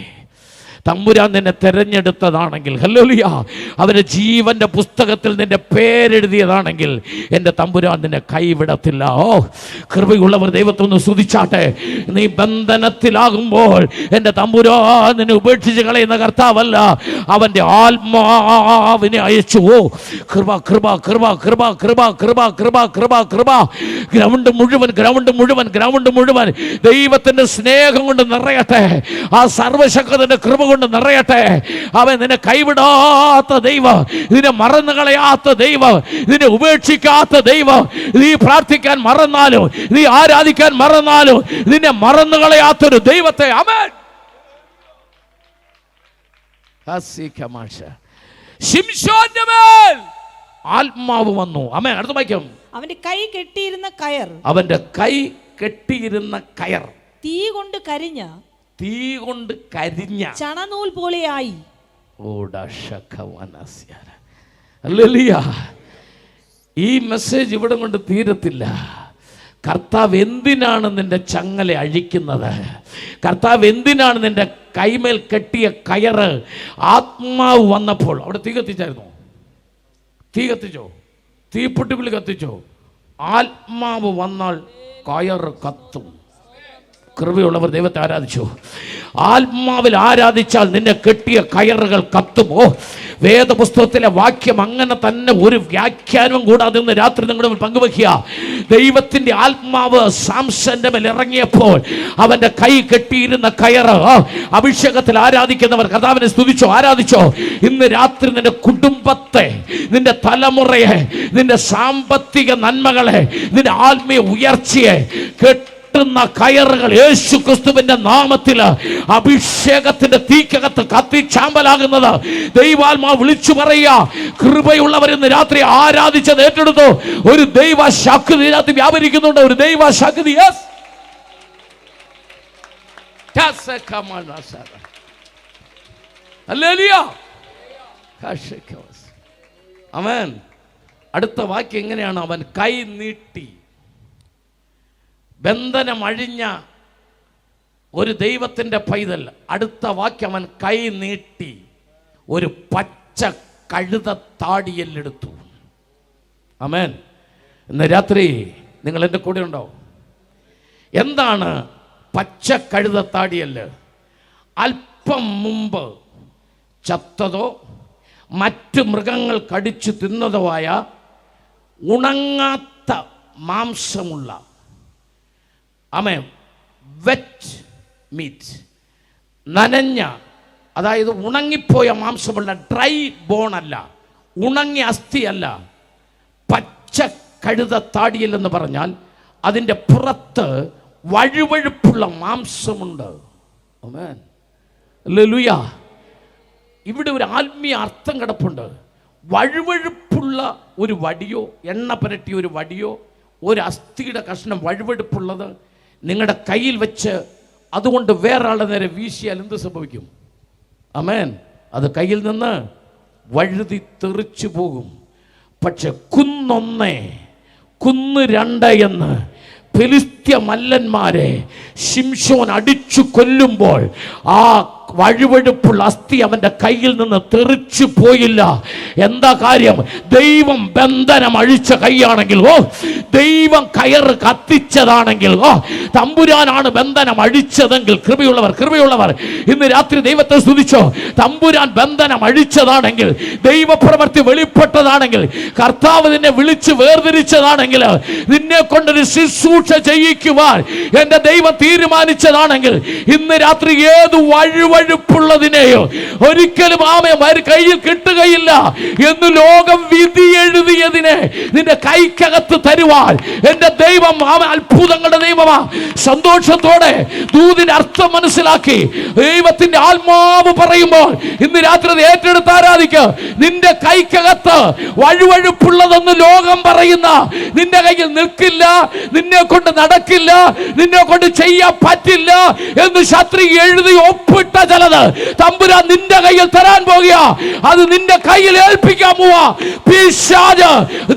തമ്പുരാൻ നിന്നെ തെരഞ്ഞെടുത്തതാണെങ്കിൽ, ഹല്ലേലൂയ, അവന്റെ ജീവന്റെ പുസ്തകത്തിൽ നിന്റെ പേരെഴുതിയതാണെങ്കിൽ എൻ്റെ തമ്പുരാൻ നിന്നെ കൈവിടത്തില്ല. ഓ, കൃപയുള്ളവർ ദൈവത്തെ ഒന്ന് സ്തുതിച്ചാട്ടെ. നീ ബന്ധനത്തിലാകുമ്പോൾ എൻ്റെ തമ്പുരാൻ നിന്നെ ഉപേക്ഷിച്ച് കളയുന്ന കർത്താവല്ല, അവൻ്റെ ആത്മാവിനെ അയച്ചു. ഓ, കൃപ കൃപ കൃപ കൃപ കൃപ കൃപ കൃപ കൃപ കൃപ. ഗ്രൗണ്ട് മുഴുവൻ ദൈവത്തിന്റെ സ്നേഹം കൊണ്ട് നിറയട്ടെ, ആ സർവശക്തന്റെ കൃപ കൊണ്ട് നിറയട്ടെ. അവൻ നിന്നെ കൈവിടാത്ത ദൈവം, നിന്നെ മറന്നു കളയാത്ത ദൈവം, നിന്നെ ഉപേക്ഷിക്കാത്ത ദൈവം. നീ പ്രാർത്ഥിക്കാൻ മറന്നാലും, നീ ആരാധിക്കാൻ മറന്നാലും, നിന്നെ മറന്നു കളയാത്തൊരു ദൈവത്തെ. ആമേൻ. ശിംശോന്റെ മേൽ ആത്മാവ് വന്നു. ആമേൻ. അടുത്ത വാക്യം. അവന്റെ കൈ കെട്ടിയിരുന്ന കയർ, അവന്റെ കൈ കെട്ടിയിരുന്ന കയർ തീ കൊണ്ട് കരിഞ്ഞ ചണനൂൽ പോലെയായി. ഈ മെസ്സേജ് ഇവിടെ കൊണ്ട് തീരത്തില്ല. കർത്താവ് എന്തിനാണ് നിന്റെ ചങ്ങല അഴിക്കുന്നത്? കർത്താവ് എന്തിനാണ് നിന്റെ കൈമേൽ കെട്ടിയ കയറ്? ആത്മാവ് വന്നപ്പോൾ അവിടെ തീ കത്തിച്ചായിരുന്നോ? തീ കത്തിച്ചോ? തീപ്പൊട്ടിക്കുള്ളി കത്തിച്ചോ? ആത്മാവ് വന്നാൽ കയറ് കത്തും. കൃപയുള്ളവർ ദൈവത്തെ ആരാധിച്ചു. ആത്മാവിൽ ആരാധിച്ചാൽ നിന്നെ കെട്ടിയ കയറുകൾ കത്തുമോ? വേദപുസ്തകത്തിലെ വാക്യം അങ്ങനെ തന്നെ, ഒരു വ്യാഖ്യാനവും കൂടാതെ ഇന്ന് രാത്രി നിങ്ങളുടെ മുന്നിൽ പങ്കുവെക്കുക. ദൈവത്തിന്റെ ആത്മാവ് സാംസന്റെ മേൽ ഇറങ്ങിയപ്പോൾ അവന്റെ കൈ കെട്ടിയിരുന്ന കയറ്, അഭിഷേകത്തിൽ ആരാധിക്കുന്നവർ കർത്താവിനെ സ്തുതിച്ചോ, ആരാധിച്ചോ. ഇന്ന് രാത്രി നിന്റെ കുടുംബത്തെ, നിന്റെ തലമുറയെ, നിന്റെ സാമ്പത്തിക നന്മകളെ, നിന്റെ ആത്മീയ ഉയർച്ചയെ കയറുകൾ യേശു ക്രിസ്തുവിന്റെ നാമത്തിൽ അഭിഷേകത്തിന്റെ തീക്കകത്ത് കത്തിച്ചാമ്പലാകുന്നത് ദൈവാത്മാവ് വിളിച്ചു പറയുക. കൃപയുള്ളവർ ഇന്ന് രാത്രി ആരാധിച്ചത് ഏറ്റെടുത്തു. ഒരു ദൈവ ശക്തി ഇതിനകത്ത് വ്യാപരിക്കുന്നുണ്ട്. ഒരു ദൈവ ശക്തി. ആമേൻ. അടുത്ത വാക്യം എങ്ങനെയാണ്? അവൻ കൈ നീട്ടി. ബന്ധനം അഴിഞ്ഞ ഒരു ദൈവത്തിൻ്റെ പൈതൽ, അടുത്ത വാക്യം, അവൻ കൈ നീട്ടി ഒരു പച്ച കഴുതത്താടിയെല്ലെടുത്തു. ആമേൻ. ഇന്ന് രാത്രി നിങ്ങൾ എൻ്റെ കൂടെ ഉണ്ടോ? എന്താണ് പച്ച കഴുതത്താടിയല്ല്? അല്പം മുമ്പ് ചത്തതോ മറ്റ് മൃഗങ്ങൾ കടിച്ചു തിന്നതോ ആയ ഉണങ്ങാത്ത മാംസമുള്ള, ആമേൻ, വെറ്റ് മീറ്റ്, നനഞ്ഞ, അതായത് ഉണങ്ങിപ്പോയ മാംസമുള്ള, ഡ്രൈ ബോണല്ല, ഉണങ്ങിയ അസ്ഥിയല്ല, പച്ച കഴുതത്താടിയൽ എന്ന് പറഞ്ഞാൽ അതിൻ്റെ പുറത്ത് വഴുവഴുപ്പുള്ള മാംസമുണ്ട്. ആമേൻ. ഹല്ലേലൂയ. ഇവിടെ ഒരു ആത്മീയ അർത്ഥം കിടപ്പുണ്ട്. വഴുവഴുപ്പുള്ള ഒരു വടിയോ, എണ്ണ പുരട്ടിയ ഒരു വടിയോ, ഒരു അസ്ഥിയുടെ കഷ്ണം വഴുവഴുപ്പുള്ളത് നിങ്ങളുടെ കയ്യിൽ വെച്ച് അതുകൊണ്ട് വേറൊരാളുടെ നേരെ വീശിയാൽ എന്ത് സംഭവിക്കും? ആമേൻ. അത് കയ്യിൽ നിന്ന് വഴുതി തെറിച്ചു പോകും. പക്ഷെ കുന്നൊന്നേ കുന്ന് രണ്ട് എന്ന് ഫെലിസ്ത്യ മല്ലന്മാരെ ശിംശോൻ അടിച്ചു കൊല്ലുമ്പോൾ ആ വഴുവഴുപ്പുള്ള അസ്ഥി അവൻ്റെ കയ്യിൽ നിന്ന് തെറിച്ചു പോയില്ല. എന്താ കാര്യം? ദൈവം ബന്ധനം അഴിച്ച കൈയാണെങ്കിൽ, ദൈവം കയറ് കത്തിച്ചതാണെങ്കിൽ, തമ്പുരാനാണ് ബന്ധനം അഴിച്ചതെങ്കിൽ, കൃപയുള്ളവർ ഇന്ന് രാത്രി ദൈവത്തെ സ്തുതിച്ചോ. തമ്പുരാൻ ബന്ധനം അഴിച്ചതാണെങ്കിൽ, ദൈവപ്രവൃത്തി വെളിപ്പെട്ടതാണെങ്കിൽ, കർത്താവ് നിന്നെ വിളിച്ച് വേർതിരിച്ചതാണെങ്കിൽ, നിന്നെ കൊണ്ടൊരു ശുശ്രൂഷ ചെയ്യിക്കുവാൻ എൻ്റെ ദൈവം തീരുമാനിച്ചതാണെങ്കിൽ, ഇന്ന് രാത്രി ഏത് വഴുവഴുപ്പുള്ളതിനെയോ ഒരിക്കലും കയ്യിൽ കിട്ടുകയില്ല എന്ന് ലോകം വിധി എഴുതിയതിനെ നിന്റെ കൈക്കകത്ത് തരുവാൻ എൻ്റെ ദൈവം അത്ഭുതങ്ങളുടെ ദൈവമാ. സന്തോഷത്തോടെ ദൂതിന്റെ അർത്ഥം മനസ്സിലാക്കി ദൈവത്തിന്റെ ആത്മാവ് പറയുമ്പോൾ ഇന്ന് രാത്രി ഏറ്റെടുത്ത് ആരാധിക്കുക. നിന്റെ കൈക്കകത്ത് വഴുവഴുപ്പുള്ളതെന്ന് ലോകം പറയുന്ന നിന്റെ കയ്യിൽ നിൽക്കില്ല, നിന്നെ കൊണ്ട് നടക്കില്ല, നിന്നെ കൊണ്ട് ചെയ്യാൻ പറ്റില്ല എന്ന് ശത്രു എഴുതി ഒപ്പിട്ട ചിലത് തമ്പുരാൻ നിന്റെ കയ്യിൽ തരാൻ പോകുക. അത് നിന്റെ കയ്യിൽ ഏൽപ്പിക്കാൻ പോവാ. പിശാച്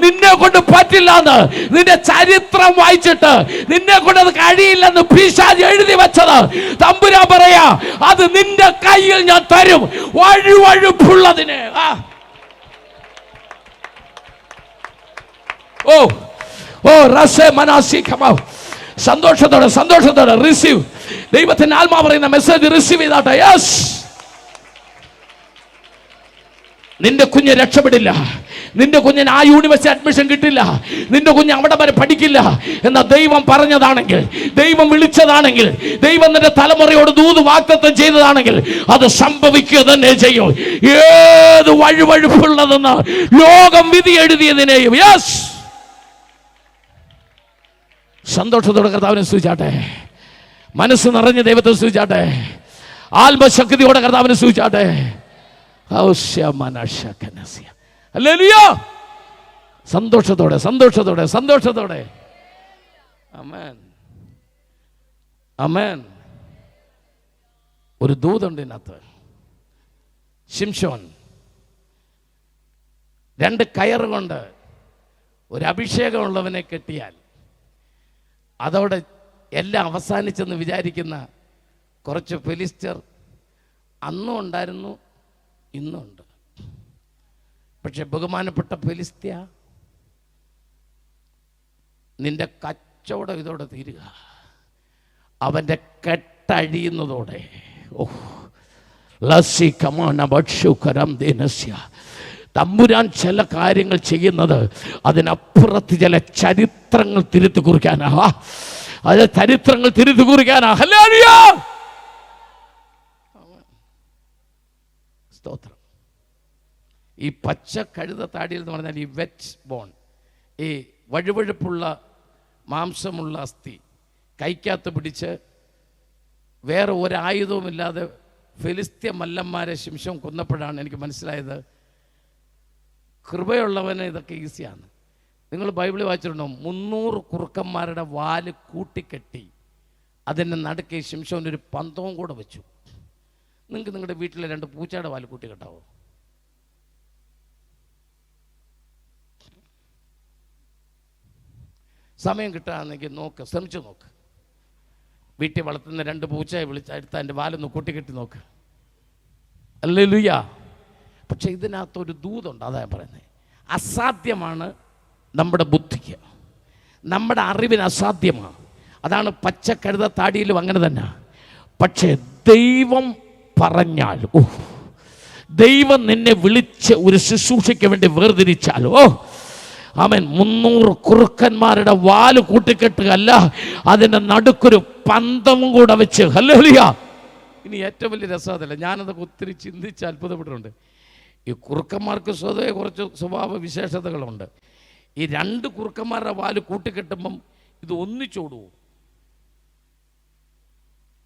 നിന്നെ കൊണ്ട് പറ്റില്ലെന്ന്, നിന്റെ ചരിത്രം വായിച്ചിട്ട് നിന്നെ കൊണ്ട് അത് കഴിയില്ലെന്ന് പിശാച് എഴുതി വെച്ചത് തമ്പുരാൻ പറയാ, അത് നിന്റെ കയ്യിൽ ഞാൻ തരും. വഴുവഴുപ്പുള്ളതിന് സന്തോഷത്തോടെ സന്തോഷത്തോടെ റിസീവ്. ദൈവത്തിന്റെ ആത്മാവ് പറയുന്ന മെസ്സേജ് റിസീവ് ചെയ്താട്ടെ. യെസ്, നിന്റെ കുഞ്ഞ് രക്ഷപ്പെടില്ല, നിന്റെ കുഞ്ഞിന് ആ യൂണിവേഴ്സിറ്റി അഡ്മിഷൻ കിട്ടില്ല, നിന്റെ കുഞ്ഞ് അവിടെ വരെ പഠിക്കില്ല എന്ന ദൈവം പറഞ്ഞതാണെങ്കിൽ, ദൈവം വിളിച്ചതാണെങ്കിൽ, ദൈവം നിന്റെ തലമുറയോട് ദൂത് വാഗ്ദത്തം ചെയ്തതാണെങ്കിൽ അത് സംഭവിക്കുക തന്നെ ചെയ്യും. ഏത് വഴുവഴുപ്പുള്ളതെന്ന് ലോകം വിധി എഴുതിയതിനെയും യെസ് സന്തോഷത്തോടെ കർത്താവിനെ സ്തുതിച്ചാട്ടെ. മനസ്സ് നിറഞ്ഞ ദൈവത്തെ സ്തുതിച്ചാട്ടെ. ആത്മശക്തിയോടെ കർത്താവിനെ സ്തുതിച്ചാട്ടെ. സന്തോഷത്തോടെ സന്തോഷത്തോടെ സന്തോഷത്തോടെ. ആമേൻ, ആമേൻ. ഒരു ദൂതുണ്ട് ഇതിനകത്ത്. ശിംശോൻ 2 കയറ് കൊണ്ട് ഒരു അഭിഷേകമുള്ളവനെ കെട്ടിയാൽ അതോടെ എല്ലാം അവസാനിച്ചെന്ന് വിചാരിക്കുന്ന കുറച്ച് ഫെലിസ്ത്യർ അന്നും ഉണ്ടായിരുന്നു, ഇന്നുണ്ട്. പക്ഷെ ബഹുമാനപ്പെട്ട ഫെലിസ്ത്യ, നിന്റെ കച്ചവടം ഇതോടെ തീരുക. അവൻ്റെ കെട്ടഴിയുന്നതോടെ തമ്പുരാൻ ചില കാര്യങ്ങൾ ചെയ്യുന്നത് അതിനപ്പുറത്ത് ചില ചരിത്രങ്ങൾ തിരുത്തി കുറിക്കാനാ. അത് ചരിത്രങ്ങൾ തിരുത്തി കുറിക്കാനാ. ഹല്ലേലൂയ, സ്തോത്രം. ഈ പച്ച കഴുത താടിയിൽ എന്ന് പറഞ്ഞാൽ ഈ വെറ്റ് ബോൺ, ഈ വഴുവഴുപ്പുള്ള മാംസമുള്ള അസ്ഥി കൈക്കകത്ത് പിടിച്ച് വേറെ ഒരായുധവുമില്ലാതെ ഫെലിസ്ത്യ മല്ലന്മാരെ ശിംശോൻ കൊന്നപ്പോഴാണ് എനിക്ക് മനസ്സിലായത് കൃപയുള്ളവന് ഇതൊക്കെ ഈസിയാണ്. നിങ്ങൾ ബൈബിളിൽ വായിച്ചിട്ടുണ്ടോ? 300 കുറുക്കന്മാരുടെ വാല് കൂട്ടിക്കെട്ടി അതിൻ്റെ നടുക്ക് ശിംശോൻ ഒരു പന്തവും കൂടെ വെച്ചു. നിങ്ങൾക്ക് നിങ്ങളുടെ വീട്ടിലെ 2 പൂച്ചയുടെ വാല് കൂട്ടിക്കെട്ടാവോ? സമയം കിട്ടുകയാണെങ്കിൽ നോക്ക്, ശ്രമിച്ചു നോക്ക്. വീട്ടിൽ വളർത്തുന്ന 2 പൂച്ചയെ വിളിച്ചെടുത്ത് അതിൻ്റെ വാലൊന്ന് കൂട്ടിക്കെട്ടി നോക്ക്. ഹല്ലേലൂയ. പക്ഷെ ഇതിനകത്തൊരു ദൂതുണ്ട്. അതാ പറയുന്നത്, അസാധ്യമാണ് നമ്മുടെ ബുദ്ധിക്ക്, നമ്മുടെ അറിവിന് അസാധ്യമാണ്. അതാണ് പച്ചക്കഴുത താടിയിലും അങ്ങനെ തന്നെ. പക്ഷേ ദൈവം പറഞ്ഞാൽ, ദൈവം നിന്നെ വിളിച്ച് ഒരു ശുശ്രൂഷയ്ക്ക് വേണ്ടി വേർതിരിച്ചാൽ, അവൻ 300 കുറുക്കന്മാരുടെ വാല് കൂട്ടിക്കെട്ടുകയല്ല, അതിൻ്റെ നടുക്കൊരു പന്തവും കൂടെ വെച്ച്. ഹല്ലേലൂയ. ഇനി ഏറ്റവും വലിയ രസം അതല്ല, ഞാനതൊക്കെ ഒത്തിരി ചിന്തിച്ച് അത്ഭുതപ്പെട്ടിട്ടുണ്ട്. ഈ കുറുക്കന്മാർക്ക് സ്വതവേ കുറച്ച് സ്വഭാവ വിശേഷതകളുണ്ട്. ഈ 2 കുറുക്കന്മാരുടെ വാല് കൂട്ടിക്കെട്ടുമ്പം ഇത് ഒന്നിച്ചോടുവോ?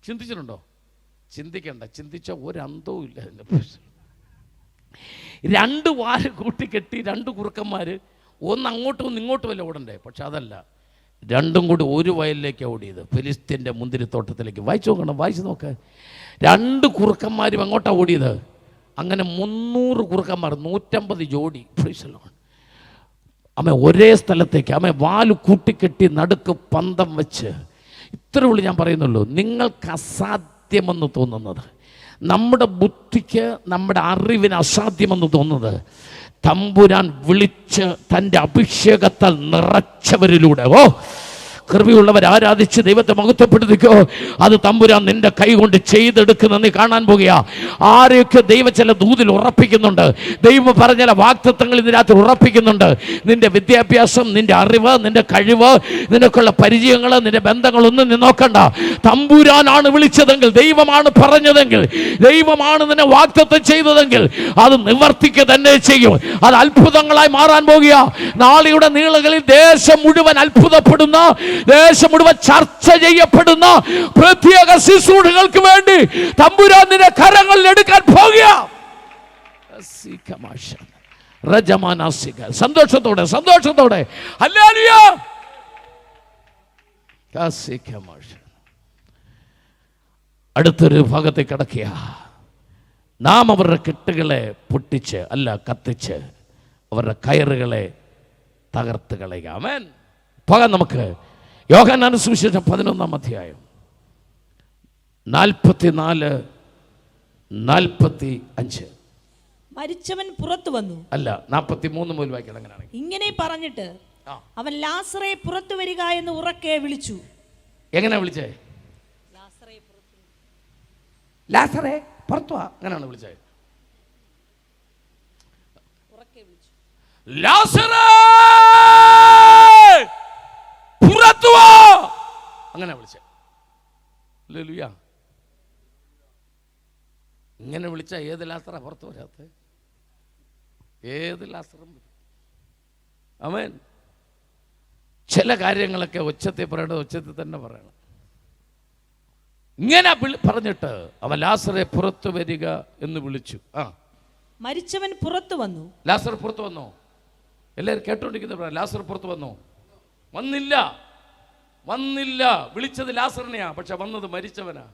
ചിന്തിച്ചിട്ടുണ്ടോ? ചിന്തിക്കണ്ട, ചിന്തിച്ച ഒരന്തവും ഇല്ല അതിൻ്റെ പ്രശ്നം. 2 വാല് കൂട്ടിക്കെട്ടി 2 കുറുക്കന്മാർ ഒന്ന് അങ്ങോട്ടും ഒന്ന് ഇങ്ങോട്ടും അല്ല ഓടണ്ടേ. പക്ഷെ അതല്ല, 2ഉം കൂടി ഒരു വയലിലേക്കാണ് ഓടിയത്, ഫിലിസ്ത്യൻ്റെ മുന്തിരിത്തോട്ടത്തിലേക്ക്. വായിച്ചു നോക്കണം, വായിച്ചു നോക്ക്. 2 കുറുക്കന്മാരും അങ്ങോട്ടാണ് ഓടിയത്. അങ്ങനെ 300 കുറുക്കന്മാർ, 150 ജോഡി. അമ്മ ഒരേ സ്ഥലത്തേക്ക് അമ്മ വാല് കൂട്ടിക്കെട്ടി നടുക്ക് പന്തം വെച്ച്. ഇത്രേ ഉള്ളൂ ഞാൻ പറയുന്നുള്ളൂ. നിങ്ങൾക്ക് അസാധ്യമെന്ന് തോന്നുന്നത്, നമ്മുടെ ബുദ്ധിക്ക് നമ്മുടെ അറിവിന് അസാധ്യമെന്ന് തോന്നുന്നത്, തമ്പുരാൻ വിളിച്ച് തൻ്റെ അഭിഷേകത്താൽ നിറച്ചവരിലൂടെ കൃപയുള്ളവർ ആരാധിച്ച് ദൈവത്തെ മഹത്വപ്പെടുത്തിക്കോ. അത് തമ്പുരാൻ നിന്റെ കൈ കൊണ്ട് ചെയ്തെടുക്കുന്ന നീ കാണാൻ പോകുക. ആരെയൊക്കെ ദൈവം ചില ദൂതിൽ ഉറപ്പിക്കുന്നുണ്ട്, ദൈവം പറഞ്ഞ ചില വാഗ്ദത്തങ്ങൾ ഇതിനകത്ത് ഉറപ്പിക്കുന്നുണ്ട്. നിന്റെ വിദ്യാഭ്യാസം, നിന്റെ അറിവ്, നിന്റെ കഴിവ്, നിനക്കുള്ള പരിചയങ്ങൾ, നിന്റെ ബന്ധങ്ങളൊന്നും നീ നോക്കണ്ട. തമ്പുരാനാണ് വിളിച്ചതെങ്കിൽ, ദൈവമാണ് പറഞ്ഞതെങ്കിൽ, ദൈവമാണ് നിന്നെ വാഗ്ദത്തം ചെയ്തതെങ്കിൽ അത് നിവർത്തിക്കുക തന്നെ ചെയ്യും. അത് അത്ഭുതങ്ങളായി മാറാൻ പോകുക. നാളെയുടെ നീളകളിൽ ദേശം മുഴുവൻ അത്ഭുതപ്പെടുന്ന, ദേശം മുഴുവൻ ചർച്ച ചെയ്യപ്പെടുന്ന പ്രത്യേക ശുശ്രൂഷകൾക്ക് വേണ്ടി തമ്പുരാൻ നിന്റെ കരങ്ങളിൽ എടുക്കാൻ പോകുക. സന്തോഷത്തോടെ സന്തോഷത്തോടെ ഹല്ലേലൂയ. അടുത്തൊരു ഭാഗത്തേക്ക് കടക്കുക. നാം അവരുടെ കെട്ടുകളെ പൊട്ടിച്ച് അല്ല കത്തിച്ച് അവരുടെ കയറുകളെ തകർത്ത് കളയുക. ആമേൻ. പോകാം നമുക്ക്. യോഹന്നാൻ സുവിശേഷം 11-ാം അധ്യായം 44-45. മരിച്ചവൻ പുറത്തു വന്നു. അല്ല 43 മുതൽ വായിക്കണം. അങ്ങനെയാണെങ്കിൽ ഇങ്ങനെ പറഞ്ഞിട്ട് അവൻ ലാസറെ പുറത്തു വരിക എന്ന് ഉറക്കെ വിളിച്ചു. എങ്ങനെ വിളിച്ചേ? ലാസറെ പുറത്തു വാ, അങ്ങനെയാണ് വിളിച്ചത്. ലാസറേ പുറത്തു വാ, അങ്ങനെ വിളിച്ചേ. ഹല്ലേലൂയ. ഇങ്ങനെ വിളിച്ച ഏത് ലാസറ പുറത്തു വരാത്ത? ഏത് ലാസറും. ആമേൻ. ചില കാര്യങ്ങളൊക്കെ ഒച്ചത്തിൽ പറയണത് ഒച്ചത്തിൽ തന്നെ പറയണം. ഇങ്ങനെ പറഞ്ഞിട്ട് അവൻ ലാസറെ പുറത്തു വരിക എന്ന് വിളിച്ചു. മരിച്ചവൻ പുറത്തു വന്നു. ലാസർ പുറത്തു വന്നോ? എല്ലാവരും കേട്ടോണ്ടിരിക്കുന്ന ലാസർ പുറത്തു വന്നോ? വന്നില്ല. വിളിച്ചത് ലാസറിനെയാ, പക്ഷെ വന്നത് മരിച്ചവനാ.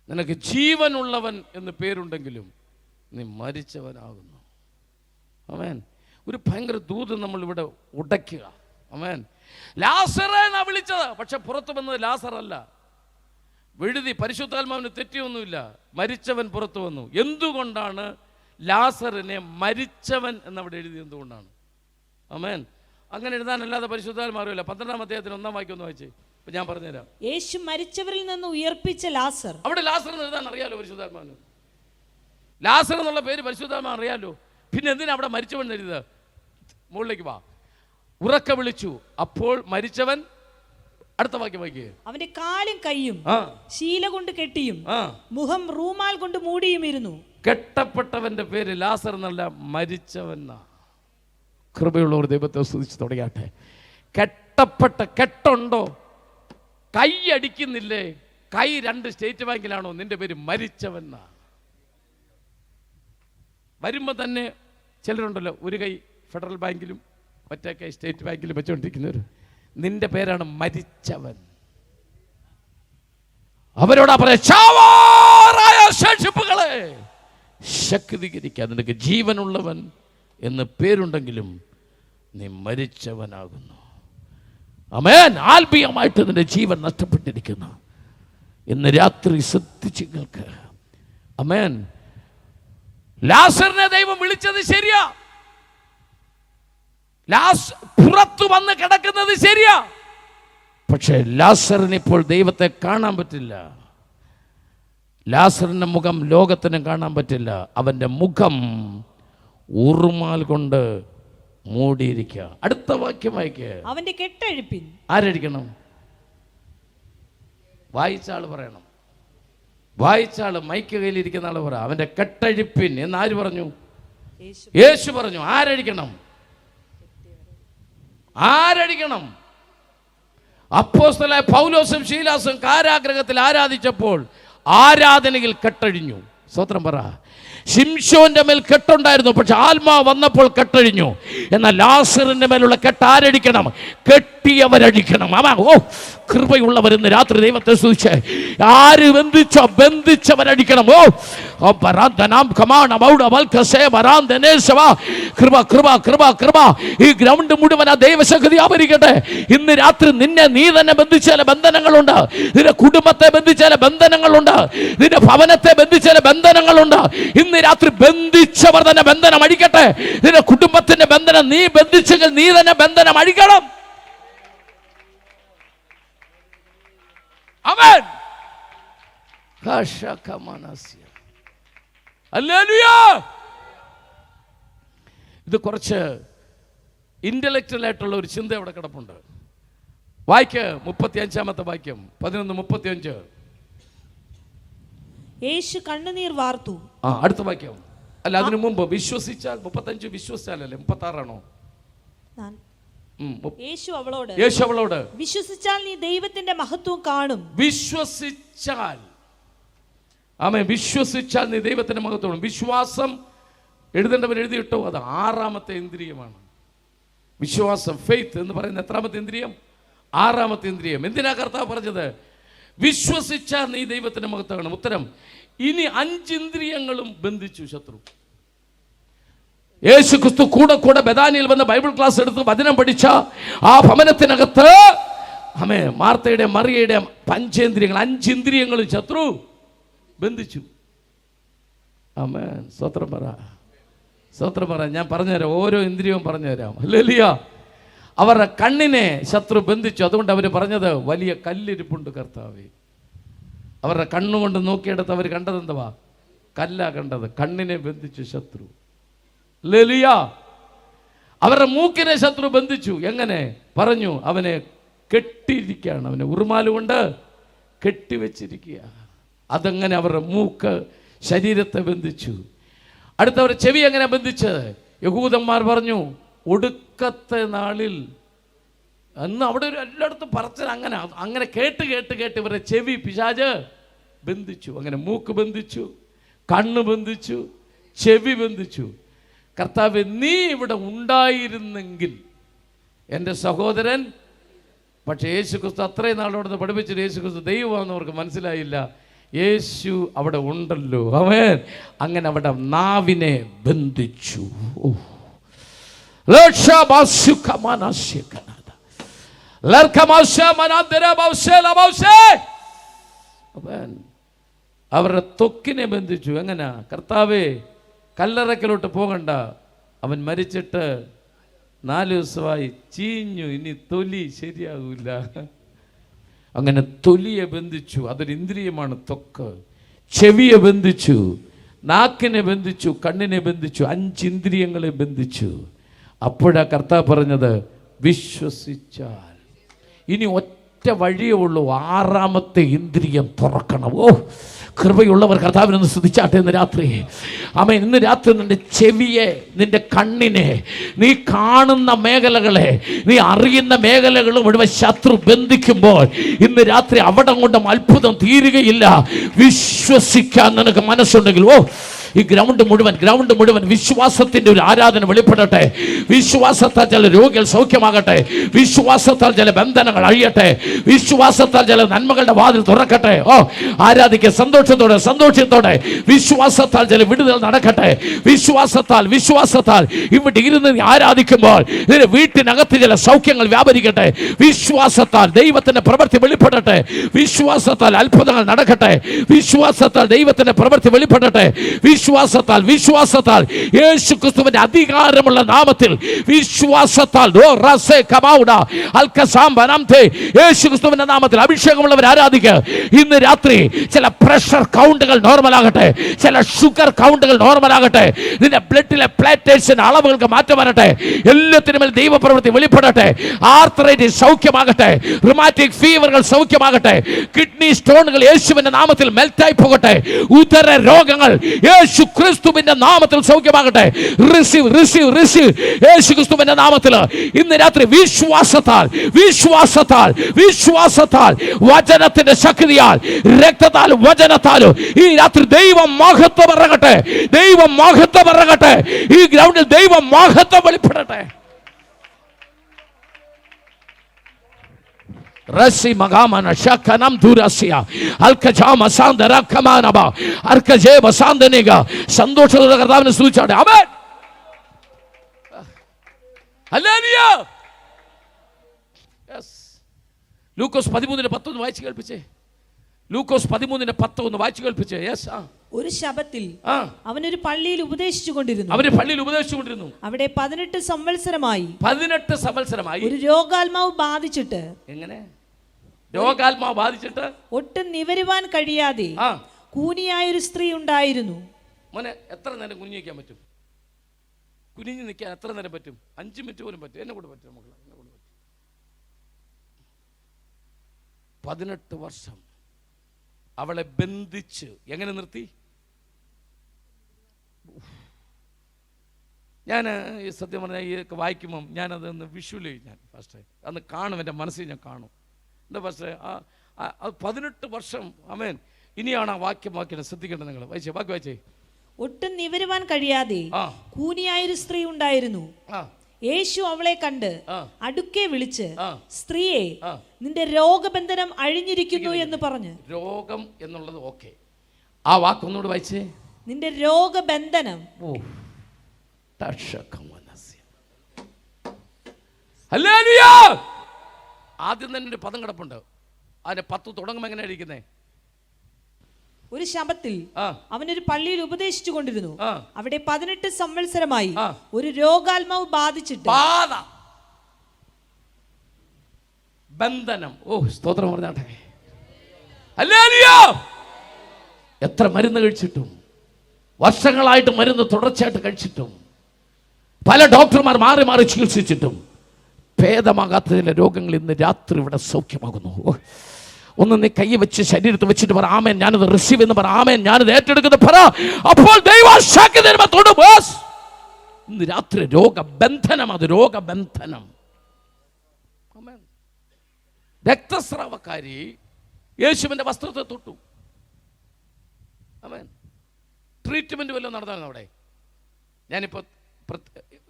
നിനക്ക് ജീവനുള്ളവൻ എന്ന് പേരുണ്ടെങ്കിലും നീ മരിച്ചവനാകുന്നു. ആമേൻ. ഒരു ഭയങ്കര ദൂത് നമ്മൾ ഇവിടെ ഉടയ്ക്കുക. ആമേൻ. ലാസറെ എന്നാ വിളിച്ചത്, പക്ഷെ പുറത്തു വന്നത് ലാസർ അല്ല. വിഴുതി പരിശുദ്ധാത്മാവിന് തെറ്റിയൊന്നുമില്ല. മരിച്ചവൻ പുറത്തു വന്നു. എന്തുകൊണ്ടാണ് ലാസറിനെ മരിച്ചവൻ എന്നവിടെ എഴുതി? എന്തുകൊണ്ടാണ്? ആമേൻ. അങ്ങനെ എഴുതാനല്ലാതെ പരിശുദ്ധാത്മാവില്ല. 12-ാം അധ്യായത്തിന് 1-ാം വാക്യം ഒന്ന് വായിച്ചേ. ഇപ്പൊ ഞാൻ പറഞ്ഞുതരാം. യേശു മരിച്ചവരിൽ നിന്ന് ഉയർപ്പിച്ച ലാസർ. അവിടെ ലാസർ എന്ന് എഴുതാൻ അറിയാലോ പരിശുദ്ധാത്മാവിന്. ലാസർ എന്നുള്ള പേര് പരിശുദ്ധാത്മാവ് അറിയാലോ. പിന്നെ എന്തിനാ അവിടെ മരിച്ചവൻ എഴുതുക? മുകളിലേക്ക് വാ. ഉറക്കെ വിളിച്ചു, അപ്പോൾ മരിച്ചവൻ. അടുത്ത വാക്യം വായിക്കുക. അവന്റെ കാലും കൈയും ശീല കൊണ്ട് കെട്ടിയും മുഖം റൂമാൽ കൊണ്ട് മൂടിയും ഇരുന്നു. കെട്ടപ്പെട്ടവന്റെ പേര് ലാസർ എന്നല്ല, മരിച്ചവൻ. കൃപയുള്ള ഒരു ദൈവത്തെ സ്തുതിച്ച് തുടങ്ങട്ടെ. കെട്ടുണ്ടോ? കൈ അടിക്കുന്നില്ലേ? കൈ 2 സ്റ്റേറ്റ് ബാങ്കിലാണോ? നിന്റെ പേര് മരിച്ചവൻ. വരുമ്പോ തന്നെ ചിലരുണ്ടല്ലോ, ഒരു കൈ ഫെഡറൽ ബാങ്കിലും മറ്റേ കൈ സ്റ്റേറ്റ് ബാങ്കിലും വെച്ചുകൊണ്ടിരിക്കുന്നവർ. നിന്റെ പേരാണ് മരിച്ചവൻ. അവരോടാ പറയാ, ചാവാറായ ശേഷിപ്പുകളെ ശക്തീകരിക്കാൻ നിനക്ക് ജീവനുള്ളവൻ എന്ന് പേരുണ്ടെങ്കിലും നീ മരിച്ചവനാകുന്നു. ആമേൻ. ആത്മീയമായിട്ട് നിന്റെ ജീവൻ നഷ്ടപ്പെട്ടിരിക്കുന്നു. ഇന്ന് രാത്രി ശ്രദ്ധിച്ച് കേൾക്ക്. ആമേൻ. ലാസറിനെ ദൈവം വിളിച്ചത് ശരിയാ. പുറത്തു വന്ന് കിടക്കുന്നത് ശരിയാ. പക്ഷെ ലാസറിന് ഇപ്പോൾ ദൈവത്തെ കാണാൻ പറ്റില്ല. ലാസറിന്റെ മുഖം ലോകത്തിന് കാണാൻ പറ്റില്ല. അവന്റെ മുഖം ഉറുമാൽ കൊണ്ട് മൂടിയിരിക്കുക. അടുത്ത വാക്യം വായിക്കുക. അവന്റെ കെട്ടഴിപ്പിൻ. ആരഴിക്കണം? വായിച്ചാള് പറയണം. വായിച്ചാള് മൈക്ക് കയ്യിലിരിക്കുന്ന ആള് പറ. അവന്റെ കെട്ടഴിപ്പിൻ എന്ന് ആര് പറഞ്ഞു? യേശു പറഞ്ഞു. ആരഴിക്കണം? അപ്പോസ്തലനായ പൗലോസും ശീലാസും കാരാഗ്രഹത്തിൽ ആരാധിച്ചപ്പോൾ ആരാധനയിൽ കെട്ടഴിഞ്ഞു. സ്തോത്രം പറ. ശിംശോന്റെ മേൽ കെട്ടുണ്ടായിരുന്നു, പക്ഷെ ആത്മാവ് വന്നപ്പോൾ കെട്ടഴിഞ്ഞു. എന്നാൽ ലാസറിന്റെ മേലുള്ള കെട്ട് ആരഴിക്കണം? കെട്ടിയവരഴിക്കണം. ഓ, കൃപയുള്ളവരെന്ന് രാത്രി ദൈവത്തെ സ്തുതിച്ച് ആര് ബന്ധിച്ചവരഴിക്കണം. ഓ, കൃപ. ഈ ഗ്രൗണ്ട് മുഴുവൻ ആ ദൈവശക്തി ആവരിക്കട്ടെ. ഇന്ന് രാത്രി നീ തന്നെ ബന്ധിച്ച ചില ബന്ധനങ്ങളുണ്ട്. നിന്റെ കുടുംബത്തെ ബന്ധിച്ച ചില ബന്ധനങ്ങളുണ്ട്. നിന്റെ ഭവനത്തെ ബന്ധിച്ച ചില ബന്ധനങ്ങളുണ്ട്. ഇന്ന് രാത്രി ബന്ധിച്ചവർ തന്നെ ബന്ധനം അഴിക്കട്ടെ. നിന്റെ കുടുംബത്തിന്റെ ബന്ധനം നീ ബന്ധിച്ചെങ്കിൽ നീ തന്നെ ബന്ധനം അഴിക്കണം. ആമേൻ. ഇത് കുറച്ച് ഇന്റലക്ച്വൽ ആയിട്ടുള്ള ഒരു ചിന്ത അവിടെ കിടപ്പുണ്ട്. വായിക്ക് 35-ാമത്തെ വാക്യം 11:35. യേശു കണ്ണുനീർ വാർത്തു. അടുത്ത വാക്യം. അല്ല, അതിനു മുമ്പ് വിശ്വസിച്ചാൽ 35 വിശ്വസിച്ചാലല്ലേ 36 ആണോ? യേശു അവളോട് വിശ്വസിച്ചാൽ നീ ദൈവത്തിന്റെ മഹത്വം കാണും. വിശ്വസിച്ചാൽ നീ ദൈവത്തിന്റെ മഹത്വം. വിശ്വാസം എഴുതേണ്ടവർ എഴുതിയിട്ടോ. അത് 6ാമത്തെ ഇന്ദ്രിയമാണ്. വിശ്വാസം, ഫെയ്ത്ത് എന്ന് പറയുന്ന എത്രാമത്തെ ഇന്ദ്രിയം? 6ാമത്തെ ഇന്ദ്രിയം. എന്തിനാ കർത്താവ് പറഞ്ഞത്? വിശ്വസിച്ചാൽ നീ ദൈവത്തിന്റെ മഹത്വമാണ്. ഉത്തരം, ഇനി 5 ഇന്ദ്രിയങ്ങളും ബന്ധിച്ചു ശത്രു. യേശു ക്രിസ്തു കൂടെ ബെഥാനിയിൽ വന്ന് ബൈബിൾ ക്ലാസ് എടുത്ത് വചനം പഠിച്ച ആ ഭവനത്തിനകത്ത് മാർത്തയുടെ മറിയയുടെ പഞ്ചേന്ദ്രിയങ്ങൾ 5 ഇന്ദ്രിയങ്ങളും ശത്രു ബന്ധിച്ചു. ആമേൻ. സ്തോത്രം പറ. ഞാൻ പറഞ്ഞുതരാം, ഓരോ ഇന്ദ്രിയവും പറഞ്ഞുതരാം. ഹല്ലേലൂയ. അവരുടെ കണ്ണിനെ ശത്രു ബന്ധിച്ചു. അതുകൊണ്ട് അവർ പറഞ്ഞത്, വലിയ കല്ലിരിപ്പുണ്ട് കർത്താവേ. അവരുടെ കണ്ണുകൊണ്ട് നോക്കിയെടുത്ത് അവർ കണ്ടത് എന്തുവാ? കല്ല കണ്ടത്. കണ്ണിനെ ബന്ധിച്ചു ശത്രു. ഹല്ലേലൂയ. അവരുടെ മൂക്കിനെ ശത്രു ബന്ധിച്ചു. എങ്ങനെ? പറഞ്ഞു, അവനെ കെട്ടിയിരിക്കുകയാണ്. അവനെ ഉറുമാല് കൊണ്ട് കെട്ടിവെച്ചിരിക്കുക. അതെങ്ങനെ? അവരുടെ മൂക്ക് ശരീരത്തെ ബന്ധിച്ചു. അടുത്തവർ ചെവി എങ്ങനെ ബന്ധിച്ചത്? യഹൂദന്മാർ പറഞ്ഞു, ഒടുക്കത്തെ നാളിൽ അന്ന് അവിടെ ഒരു എല്ലായിടത്തും പറച്ചത് അങ്ങനെ കേട്ട് ഇവരുടെ ചെവി പിശാച് ബന്ധിച്ചു. അങ്ങനെ മൂക്ക് ബന്ധിച്ചു, കണ്ണ് ബന്ധിച്ചു, ചെവി ബന്ധിച്ചു. കർത്താവേ, നീ ഇവിടെ ഉണ്ടായിരുന്നെങ്കിൽ എൻ്റെ സഹോദരൻ. പക്ഷേ യേശു ക്രിസ്തു അത്രയും നാളോടെ പഠിപ്പിച്ചിട്ട് യേശു ക്രിസ്തു ദൈവമാണെന്ന് അവർക്ക് മനസ്സിലായില്ല. യേശു അവിടെ ഉണ്ടല്ലോ. അവൻ അങ്ങനെ അവിടെ നാവിനെ ബന്ധിച്ചു. അവരുടെ ത്വക്കിനെ ബന്ധിച്ചു. എങ്ങനെ? കർത്താവേ, കല്ലറക്കലോട്ട് പോകണ്ട, അവൻ മരിച്ചിട്ട് 4 ദിവസമായി, ചീഞ്ഞു, ഇനി തൊലി ശരിയാകൂല. അങ്ങനെ തൊലിയെ ബന്ധിച്ചു. അതൊരു ഇന്ദ്രിയമാണ് ത്വക്ക്. ചെവിയെ ബന്ധിച്ചു, നാക്കിനെ ബന്ധിച്ചു, കണ്ണിനെ ബന്ധിച്ചു, 5 ഇന്ദ്രിയങ്ങളെ ബന്ധിച്ചു. അപ്പോഴാ കർത്താവ് പറഞ്ഞത്, വിശ്വസിച്ചാൽ. ഇനി ഒറ്റ വഴിയേ ഉള്ളൂ, 6ാമത്തെ ഇന്ദ്രിയം തുറക്കണം. ഓ, കൃപയുള്ളവർ കർത്താവിനൊന്ന് സ്തുതിച്ചാട്ടെ ഇന്ന് രാത്രി. ആമേൻ. ഇന്ന് രാത്രി നിന്റെ ചെവിയെ, നിന്റെ കണ്ണിനെ, നീ കാണുന്ന മേഖലകളെ, നീ അറിയുന്ന മേഖലകൾ മുഴുവൻ ശത്രു ബന്ധിക്കുമ്പോൾ ഇന്ന് രാത്രി അവിടെ കൊണ്ടും അത്ഭുതം തീരുകയില്ല. വിശ്വസിക്കാൻ നിനക്ക് മനസ്സുണ്ടെങ്കിൽ, ഓ, ഈ ഗ്രൗണ്ട് മുഴുവൻ വിശ്വാസത്തിന്റെ ഒരു ആരാധന വെളിപ്പെടട്ടെ. വിശ്വാസത്താൽ ചില രോഗികൾ സൗഖ്യമാകട്ടെ. വിശ്വാസത്താൽ ചില ബന്ധനങ്ങൾ അഴിയട്ടെ. വിശ്വാസത്താൽ ചില നന്മകളുടെ വാതിൽ തുറക്കട്ടെ. ഓ, ആരാധിക്കുക സന്തോഷത്തോടെ. വിശ്വാസത്താൽ ചില വിടുതൽ നടക്കട്ടെ. വിശ്വാസത്താൽ ഇവിടെ ഇരുന്ന് ആരാധിക്കുമ്പോൾ നിന്റെ വീട്ടിനകത്ത് ചില സൗഖ്യങ്ങൾ വ്യാപരിക്കട്ടെ. വിശ്വാസത്താൽ ദൈവത്തിന്റെ പ്രവൃത്തി വെളിപ്പെടട്ടെ. വിശ്വാസത്താൽ അത്ഭുതങ്ങൾ നടക്കട്ടെ. വിശ്വാസത്താൽ ദൈവത്തിന്റെ പ്രവൃത്തി വെളിപ്പെടട്ടെ. വിശ്വാസത്താൽ യേശു ക്രിസ്തുവിന്റെ അധികാരമുള്ള നാമത്തിൽ വിശ്വാസത്താൽ യേശു ക്രിസ്തുവിന്റെ നാമത്തിൽ അഭിഷേകമുള്ളവർ ആരാധിക്കുക. ഇന്ന് രാത്രി ചില പ്രഷർ കൗണ്ടുകൾ നോർമലാകട്ടെ, ചില ഷുഗർ കൗണ്ടുകൾ നോർമലാകട്ടെ, നിന്റെ ബ്ലഡിലെ പ്ലേറ്റ്ലേറ്റ്സിന്റെ അളവുകൾക്ക് മാറ്റം വരട്ടെ. എല്ലാത്തിനും മേൽ ദൈവപ്രവൃത്തി വെളിപ്പെടട്ടെ. ആർത്രൈറ്റിസ് സൗഖ്യമാകട്ടെ. റുമാറ്റിക് ഫീവറുകൾ സൗഖ്യമാകട്ടെ. കിഡ്നി സ്റ്റോണുകൾ യേശുവിന്റെ നാമത്തിൽ മെൽറ്റായി പോകട്ടെ. ഉദര രോഗങ്ങൾ യേശു ക്രിസ്തുവിന്റെ നാമത്തിൽ സൗഖ്യമാകട്ടെ. റിസീവ് യേശു ക്രിസ്തുവിന്റെ നാമത്തിൽ ഇന്ന് രാത്രി വിശ്വാസത്താൽ വചനത്തിന്റെ ശക്തിയാൽ, രക്തത്താലും വചനത്താലും ഈ രാത്രി ദൈവം മഹത്വം ഇറങ്ങട്ടെ. ഈ ഗ്രൗണ്ടിൽ ദൈവം മഹത്വം വെളിപ്പെടട്ടെ. Rasi magamana shakanam durasia alkajama sandara kamanaba arkajeba sandaniga സന്തോഷത്തോടെ കർത്താവിനെ സ്തുതിച്ചാട്ടെ. ആമേൻ. ഹല്ലേലൂയ. യെസ്. ലൂക്കോസ് 13:10 വായിച്ചു കേൾപ്പിച്ചേ. ലൂക്കോസ് 13:10 വായിച്ചു കേൾപ്പിച്ചേ. യെസ്. ഒരു ശബത്തിൽ അവനൊരു പള്ളിയിൽ ഉപദേശിച്ചു കൊണ്ടിരുന്നു. അവിടെ 18 സംവത്സരമായി ഒരു രോഗാത്മാവ് ബാധിച്ചിട്ട്. എങ്ങനെ? രോഗാത്മാവ് ബാധിച്ചിട്ട് ഒട്ടും നിവരുവാൻ കഴിയാതെ കൂനിയായൊരു സ്ത്രീ ഉണ്ടായിരുന്നു. മോനെ, എത്ര നേരം കുനിഞ്ഞു നിൽക്കാൻ പറ്റും? കുനിഞ്ഞു നിൽക്കാൻ എത്ര നേരം പറ്റും? 5 മിനിറ്റ് പോലും പറ്റും. എന്നെ കൂടെ പറ്റും. 18 വർഷം അവളെ ബന്ധിച്ച് എങ്ങനെ നിർത്തി? ഞാൻ ഈ സത്യം പറഞ്ഞാൽ ഈ വായിക്കുമ്പം ഞാനതൊന്ന് വിഷ്വലൈസ് ഞാൻ ഫസ്റ്റ് അന്ന് കാണും, എൻ്റെ മനസ്സിൽ ഞാൻ കാണും. എന്താ ഫസ്റ്റ് 18 വർഷം. ആമേൻ. ഇനിയാണ് ആ വാക്യം ശ്രദ്ധിക്കേണ്ടത്. നിങ്ങൾ വായിച്ചേ. ഒട്ടും നിവരുവാൻ കഴിയാതെ കൂനിയായൊരു സ്ത്രീ ഉണ്ടായിരുന്നു. യേശു അവളെ കണ്ട് അടുക്കെ വിളിച്ച്, സ്ത്രീയെ, ആ. നിന്റെ രോഗബന്ധനം അഴിഞ്ഞിരിക്കുന്നു എന്ന് പറഞ്ഞു. രോഗം എന്നുള്ളത് ഓക്കെ, ആ വാക്കൊന്നുകൂടെ വായിച്ചേ. നിന്റെ രോഗബന്ധനം. ആദ്യം തന്നെ ഒരു പദം കിടപ്പുണ്ട്. അതിന്റെ 10 തുടങ്ങുമ്പോൾ എങ്ങനെയാണ് ഇരിക്കുന്നത്? ഒരു ശബത്തിൽ അവനൊരു പള്ളിയിൽ ഉപദേശിച്ചു കൊണ്ടിരുന്നു. അവിടെ 18 സംവത്സരമായി ഒരു രോഗാത്മാവ് ബാധിച്ചിട്ട്. ബന്ധനം. സ്തോത്രം പറഞ്ഞാട്ടെ. എത്ര മരുന്ന് കഴിച്ചിട്ടും, വർഷങ്ങളായിട്ട് മരുന്ന് തുടർച്ചയായിട്ട് കഴിച്ചിട്ടും, പല ഡോക്ടർമാർ മാറി മാറി ചികിത്സിച്ചിട്ടും ഭേദമാകാത്ത ചില രോഗങ്ങൾ ഇന്ന് രാത്രി ഇവിടെ സൗഖ്യമാകുന്നു. ഒന്ന് നീ കൈ വെച്ച് ശരീരത്തിൽ വെച്ചിട്ട് പറ, ആമേൻ ഞാനത് റിസീവ് എന്ന് പറ, ആമേൻ ഞാനത് ഏറ്റെടുക്കുന്നത് പറ. അപ്പോൾ ദൈവശക്തി ഇന്ന് രാത്രി രോഗബന്ധനം, അത് രോഗബന്ധനം. രക്തസ്രാവക്കാരി യേശുവിന്റെ വസ്ത്രത്തെ തൊട്ടു. ആമേൻ. ട്രീറ്റ്മെന്റ് വല്ലതും നടന്നായിരുന്നു അവിടെ? ഞാനിപ്പോ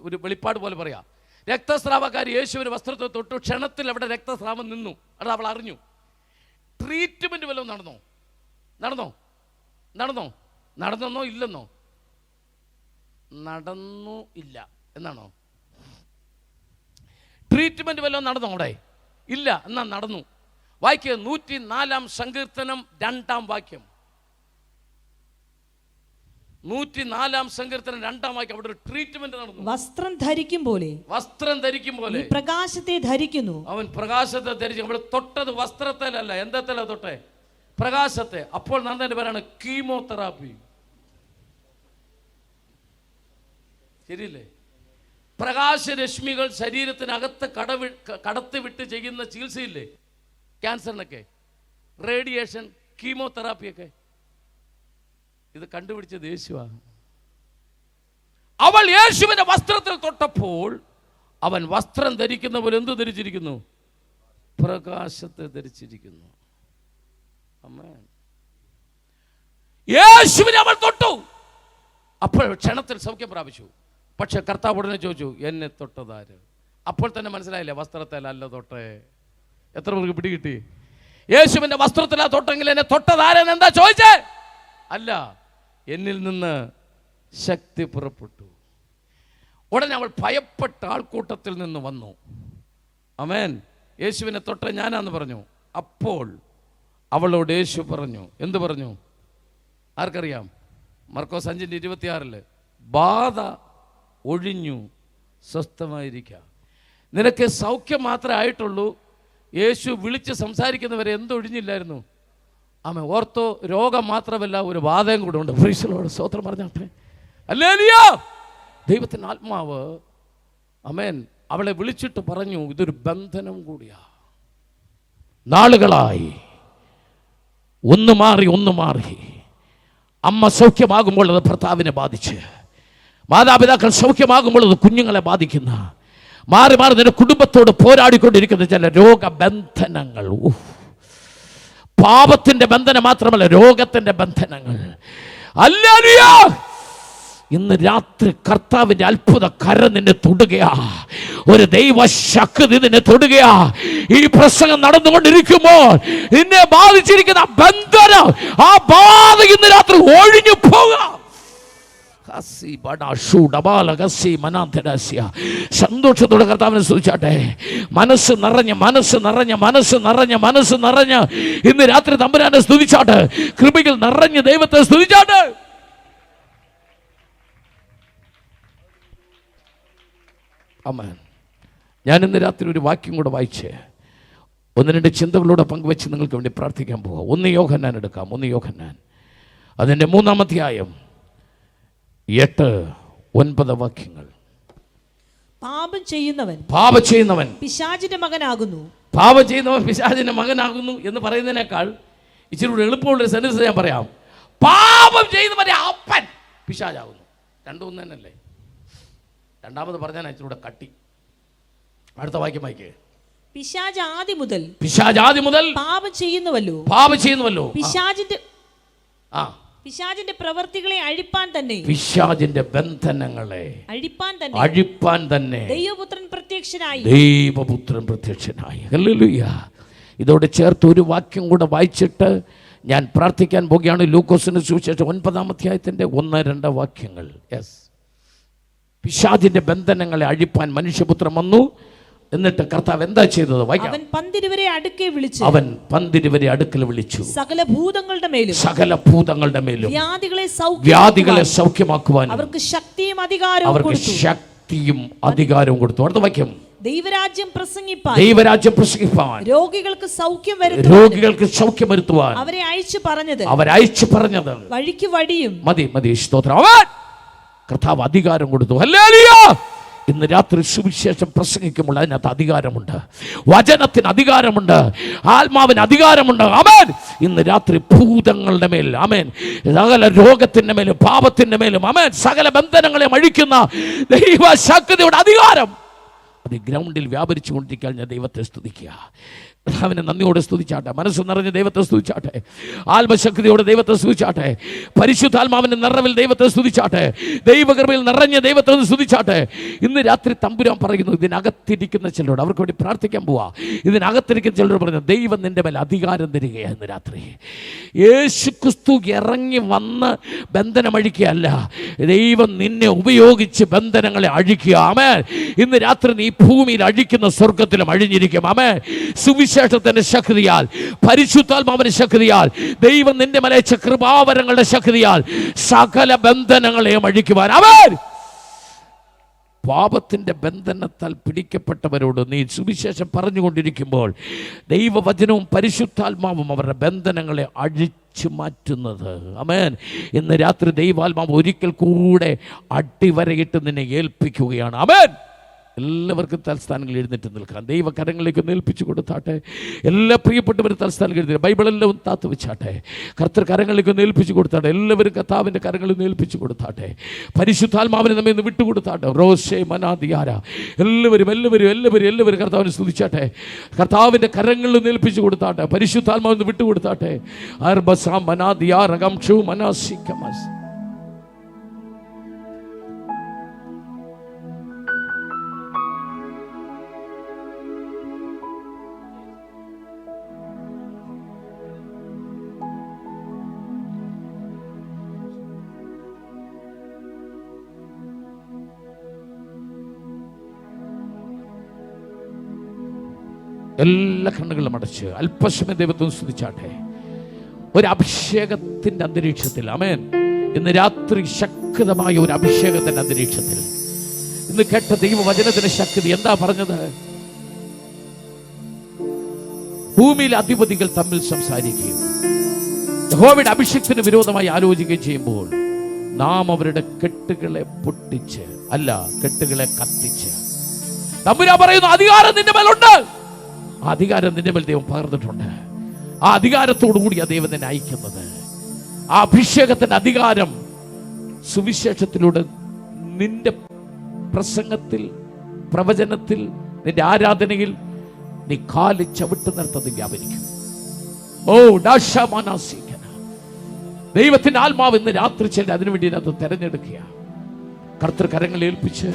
ഒരു വെളിപ്പാട് പോലെ പറയാം. രക്തസ്രാവക്കാരി യേശുവിന്റെ വസ്ത്രത്തെ തൊട്ടു. ക്ഷണത്തിൽ അവിടെ രക്തസ്രാവം നിന്നു. അത് അവൾ അറിഞ്ഞു. ട്രീറ്റ്മെന്റ് വല്ലതും നടന്നോ ഇല്ലെന്നോ? നടന്നു ഇല്ല എന്നാണോ? ട്രീറ്റ്മെന്റ് വല്ലതും നടന്നോ അവിടെ? ഇല്ല എന്നാ നടന്നു. വായിക്കുക 104 സങ്കീർത്തനം 2 വാക്യം. 104 സങ്കീർത്തനം 2 വാക്യം. അവിടെ ഒരു ട്രീറ്റ്മെന്റ് നടന്നു. വസ്ത്രം ധരിക്കും പോലെ പ്രകാശത്തെ ധരിക്കുന്നു. അവൻ പ്രകാശത്തെ ധരിച്ചു. അവിടെ തൊട്ടത് വസ്ത്രത്തിലല്ല, എന്തത്തില തൊട്ടെ? പ്രകാശത്തെ. അപ്പോൾ നടന്നതിന്റെ പേരാണ് കീമോതെറാപ്പി. ശരിയല്ലേ? പ്രകാശരശ്മികൾ ശരീരത്തിനകത്ത് കടത്തിവിട്ട് ചെയ്യുന്ന ചികിത്സയില്ലേ? ക്യാൻസറിനൊക്കെ റേഡിയേഷൻ, കീമോതെറാപ്പിയൊക്കെ. ഇത് കണ്ടുപിടിച്ചത് യേശുവാണ്. അവൾ യേശുവിന്റെ വസ്ത്രത്തിൽ തൊട്ടപ്പോൾ അവൻ വസ്ത്രം ധരിക്കുന്ന പോലെ എന്ത് ധരിച്ചിരിക്കുന്നു? പ്രകാശത്തെ ധരിച്ചിരിക്കുന്നു. ആമേൻ. യേശുവിനെ അവൾ തൊട്ടു. അപ്പോൾ ക്ഷണത്തിൽ സൗഖ്യം പ്രാപിച്ചു. പക്ഷെ കർത്താവ് ഉടനെ ചോദിച്ചു, എന്നെ തൊട്ടതാര്? അപ്പോൾ തന്നെ മനസ്സിലായില്ലേ, വസ്ത്രത്തിലല്ല തൊട്ടേ. എത്ര പേർക്ക് പിടികിട്ടി? യേശുവിന്റെ വസ്ത്രത്തിലാ തൊട്ടെങ്കിൽ എന്നെ തൊട്ടതാരെന്ന് എന്താ ചോദിച്ചേ? അല്ല, എന്നിൽ നിന്ന് ശക്തി പുറപ്പെട്ടു. ഉടനെ അവൾ ഭയപ്പെട്ട ആൾക്കൂട്ടത്തിൽ നിന്ന് വന്നു. ആമേൻ. യേശുവിനെ തൊട്ട ഞാനാന്ന് പറഞ്ഞു. അപ്പോൾ അവളോട് യേശു പറഞ്ഞു. എന്ത് പറഞ്ഞു? ആർക്കറിയാം? മർക്കോസ് 5:26 ബാധ ഒഴിഞ്ഞു, സ്വസ്ഥമായിരിക്കാം. നിനക്ക് സൗഖ്യം മാത്രമേ ആയിട്ടുള്ളൂ. യേശു വിളിച്ച് സംസാരിക്കുന്നവരെ എന്തൊഴിഞ്ഞില്ലായിരുന്നു? ആമേ. ഓർത്തോ, രോഗം മാത്രമല്ല, ഒരു ബാധയും കൂടെ ഉണ്ട്. പ്രീശലോട് സ്തോത്രം പറഞ്ഞാട്ടെ. ഹല്ലേലൂയ. ദൈവത്തിൻ്റെ ആത്മാവ് ആമേൻ അവളെ വിളിച്ചിട്ട് പറഞ്ഞു, ഇതൊരു ബന്ധനം കൂടിയാ. നാളുകളായി ഒന്ന് മാറി അമ്മ സൗഖ്യമാകുമ്പോൾ അത് ഭർത്താവിനെ ബാധിച്ച്, മാതാപിതാക്കൾ സൗഖ്യമാകുമ്പോൾ അത് കുഞ്ഞുങ്ങളെ ബാധിക്കുന്ന, മാറി നിന്റെ കുടുംബത്തോട് പോരാടിക്കൊണ്ടിരിക്കുന്ന ചില രോഗബന്ധനങ്ങൾ. പാപത്തിന്റെ ബന്ധനം മാത്രമല്ല, രോഗത്തിന്റെ ബന്ധനങ്ങൾ. ഹല്ലേലൂയ. ഇന്ന് രാത്രി കർത്താവിന്റെ അത്ഭുത കരം നിന്നെ തൊടുകയാ. ഒരു ദൈവശക്തി നിന്നെ തൊടുകയാ. ഈ പ്രസംഗം നടന്നുകൊണ്ടിരിക്കുമ്പോൾ നിന്നെ ബാധിച്ചിരിക്കുന്ന ബന്ധനം, ആ ബാധ ഇന്ന് രാത്രി ഒഴിഞ്ഞു പോകാം. സന്തോഷത്തോടെ കർത്താവിനെ സ്തുതിച്ചാട്ടെ. മനസ്സ് നിറഞ്ഞ് ഇന്ന് രാത്രി തമ്പുരാനെ സ്തുതിച്ചാട്ടെ. കൃപയിൽ നിറഞ്ഞ് ദൈവത്തെ സ്തുതിച്ചാട്ടെ. ആമേൻ. ഞാൻ ഇന്ന് രാത്രി ഒരു വാക്യം കൂടെ വായിച്ച് 1-2 ചിന്തകളോടെ പങ്കുവെച്ച് നിങ്ങൾക്ക് വേണ്ടി പ്രാർത്ഥിക്കാൻ പോകാം. 1 യോഹന്നാൻ എടുക്കാം. 1 യോഹന്നാൻ അതിൻ്റെ 3-ാം അധ്യായം 8-9 വാക്യങ്ങൾ. പാപം ചെയ്യുന്നവൻ പിശാചിന്റെ മകനാകുന്നു. പാപം ചെയ്യുന്നവൻ പിശാചിന്റെ മകനാകുന്നു എന്ന് പറയുന്നതിനേക്കാൾ ഇച്ചിരി കൂടെ എളുപ്പമുള്ളൊരു സെന്റൻസ് ഞാൻ പറയാം. പാപം ചെയ്യുന്നവന്റെ അപ്പൻ പിശാചാകുന്നു. രണ്ടും ഒന്ന് തന്നെയല്ലേ? രണ്ടാമത് പറഞ്ഞാൽ ഇച്ചിരി കൂടെ കട്ടി. അടുത്ത വാക്യം വായിക്കേ. പിശാച് ആദ്യം മുതൽ പാപം ചെയ്യുന്നുവല്ലോ. പിശാചിന്റെ പ്രവർത്തികളെ അഴിപ്പാൻ തന്നെ, പിശാചിന്റെ ബന്ധനങ്ങളെ അഴിപ്പാൻ തന്നെ ദൈവപുത്രൻ പ്രത്യക്ഷനായി. ഹല്ലേലൂയ. ഇതോടെ ചേർത്ത് ഒരു വാക്യം കൂടെ വായിച്ചിട്ട് ഞാൻ പ്രാർത്ഥിക്കാൻ പോകുകയാണ്. ലൂക്കോസിന്റെ സുവിശേഷം 9-ാം അധ്യായത്തിന്റെ 1-2 വാക്യങ്ങൾ. യെസ്. പിശാചിന്റെ ബന്ധനങ്ങളെ അഴിപ്പാൻ മനുഷ്യപുത്രൻ വന്നു. എന്നിട്ട് കർത്താവ് എന്താ ചെയ്തത്? അവൻ പന്തിരുവരെ അടുക്കൽ വിളിച്ചു. സകല ഭൂതങ്ങളുടെ മേലും വ്യാധികളെ സൗഖ്യമാക്കുവാൻ അവർക്ക് ശക്തിയും അധികാരവും കൊടുത്തു. അടുത്ത വാക്യം, ദൈവരാജ്യം പ്രസംഗിപ്പാൻ രോഗികൾക്ക് സൗഖ്യം വരുത്തുവാൻ അവരെ അയച്ചു പറഞ്ഞത് വഴിക്ക് വടിയും. മതി. സ്തോത്രം. കർത്താവ് അധികാരം കൊടുത്തു. ഹല്ലേലൂയ. ഇന്ന് രാത്രി സുവിശേഷം പ്രസംഗിക്കുമ്പോൾ അതിനകത്ത് അധികാരമുണ്ട്, വചനത്തിന് അധികാരമുണ്ട്, ആത്മാവിന് അധികാരമുണ്ട്. ആമേൻ. ഇന്ന് രാത്രി ഭൂതങ്ങളുടെ മേൽ, ആമേൻ, സകല രോഗത്തിന്റെ മേലും പാപത്തിന്റെ മേലും, ആമേൻ, സകല ബന്ധനങ്ങളെ അഴിക്കുന്ന ദൈവശക്തിയുടെ അധികാരം അത് ഗ്രൗണ്ടിൽ വ്യാപരിച്ചു കൊണ്ടിരിക്കാൻ ഞാൻ ദൈവത്തെ സ്തുതിക്കുക. അവനെ നന്ദിയോടെ സ്തുതിച്ചാട്ടെ, മനസ്സ് നിറഞ്ഞ ദൈവത്തെ സ്തുതിച്ചാട്ടെ, ആത്മശക്തിയോടെ ദൈവത്തെ സ്തുതിച്ചാട്ടെ, പരിശുദ്ധാത്മാവിന്റെ നിറവിൽ ദൈവത്തെ സ്തുതിച്ചാട്ടെ, ദൈവകൃപയിൽ നിറഞ്ഞ ദൈവത്തെ സ്തുതിച്ചാട്ടെ. ഇന്ന് രാത്രി തമ്പുരാൻ പറയുന്നു, ഇതിനകത്തിരിക്കുന്ന ചിലരോട്, അവർക്ക് വേണ്ടി പ്രാർത്ഥിക്കാൻ പോവാ. ഇതിനകത്തിരിക്കുന്ന ചിലരോട് പറഞ്ഞു, ദൈവം നിന്റെ മേൽ അധികാരം തരികയാണ്. ഇന്ന് രാത്രി യേശു ക്രിസ്തു ഇറങ്ങി വന്ന് ബന്ധനം അഴിക്കുകയല്ല, ദൈവം നിന്നെ ഉപയോഗിച്ച് ബന്ധനങ്ങളെ അഴിക്കുക. ആമേൻ. ഇന്ന് രാത്രി നീ ഭൂമിയിൽ അഴിക്കുന്ന സ്വർഗത്തിലും അഴിഞ്ഞിരിക്കും. ആമേൻ. സുവിശേഷത്തിന്റെ ശക്തിയാൽ, പരിശുദ്ധാത്മാവിന്റെ ശക്തിയാൽ, ദൈവം നിന്റെ മലയച്ച കൃപാവരങ്ങളുടെ ശക്തിയാൽ സകല ബന്ധനങ്ങളെയും അഴിക്കുവാൻ. ആമേൻ. പാപത്തിന്റെ ബന്ധനത്താൽ പിടിക്കപ്പെട്ടവരോട് നീ സുവിശേഷം പറഞ്ഞുകൊണ്ടിരിക്കുമ്പോൾ ദൈവവചനവും പരിശുദ്ധാത്മാവും അവരുടെ ബന്ധനങ്ങളെ അഴിച്ചു മാറ്റുന്നത്. ആമേൻ. ഇന്ന് രാത്രി ദൈവാത്മാവ് ഒരിക്കൽ കൂടെ അടിവരയിട്ട് നിന്നെ ഏൽപ്പിക്കുകയാണ്. ആമേൻ. എല്ലാവർക്കും തൽസ്ഥാനങ്ങളിൽ എഴുന്നേറ്റ് നിൽക്കാം. ദൈവകരങ്ങളിലേക്ക് ഏൽപ്പിച്ചു കൊടുത്താട്ടെ. എല്ലാ പ്രിയപ്പെട്ടവരും തൽസ്ഥാനങ്ങൾ എഴുതി ബൈബിളെല്ലാം താത്തു വെച്ചാട്ടെ. കർത്തൃ കരങ്ങളിലേക്ക് ഏൽപ്പിച്ചു കൊടുത്താട്ടെ. എല്ലാവരും കർത്താവിൻ്റെ കരങ്ങളിൽ ഏൽപ്പിച്ചു കൊടുത്താട്ടെ. പരിശുദ്ധാത്മാവിനെ നമ്മെ ഒന്ന് വിട്ടുകൊടുത്താട്ടെ. റോഷേ മനാദിയാര എല്ലാവരും കർത്താവിനെ സ്തുതിച്ചാട്ടെ. കർത്താവിൻ്റെ കരങ്ങളിൽ ഏൽപ്പിച്ചു കൊടുത്താട്ടെ. പരിശുദ്ധാത്മാവിനെ വിട്ടുകൊടുത്താട്ടെ. അർബസാം മനാദിയാരകം ഷൂ മനാസിക്കമസ്. എല്ലാ കണ്ണുകളും അടച്ച് അല്പസമയം ദൈവത്തെ സ്തുതിച്ചാട്ടെ. ഒരു അഭിഷേകത്തിന്റെ അന്തരീക്ഷത്തിൽ, ആമേൻ, ഇന്ന് രാത്രി ശക്തമായ ഒരു അഭിഷേകത്തിന്റെ അന്തരീക്ഷത്തിൽ ഇന്ന് കേട്ട ദൈവവചനത്തിന്റെ ശക്തി എന്താ പറഞ്ഞത്? ഭൂമിയിലെ അധിപതികൾ തമ്മിൽ സംസാരിക്കുകയും യഹോവയുടെ അഭിഷേകത്തിന് വിരോധമായി ആലോചിക്കുകയും ചെയ്യുമ്പോൾ നാം അവരുടെ കെട്ടുകളെ പൊട്ടിച്ച്, അല്ല, കെട്ടുകളെ കത്തിച്ച്, തമ്പുരാൻ പറയുന്നു, അധികാരം നിന്റെ മേലുണ്ട്. ആ അധികാരം നിന്റെ മേൽ ദൈവം പകർന്നിട്ടുണ്ട്. ആ അധികാരത്തോടു കൂടിയാ ദൈവം നിന്നെ അയക്കുന്നത്. ആ അഭിഷേകത്തിന്റെ അധികാരം സുവിശേഷത്തിലൂടെ നിന്റെ പ്രസംഗത്തിൽ, പ്രവചനത്തിൽ, നിന്റെ ആരാധനയിൽ നീ കാല് ചവിട്ട് നിർത്തത് വ്യാപരിക്കും. ഓ ഡാഷാമാനാസിക്കന, ദൈവത്തിന്റെ ആത്മാവ് ഇന്ന് രാത്രി ചെല്ലി അതിനുവേണ്ടി അത് തെരഞ്ഞെടുക്കുക. കർത്തൃ കരങ്ങൾ ഏൽപ്പിച്ച്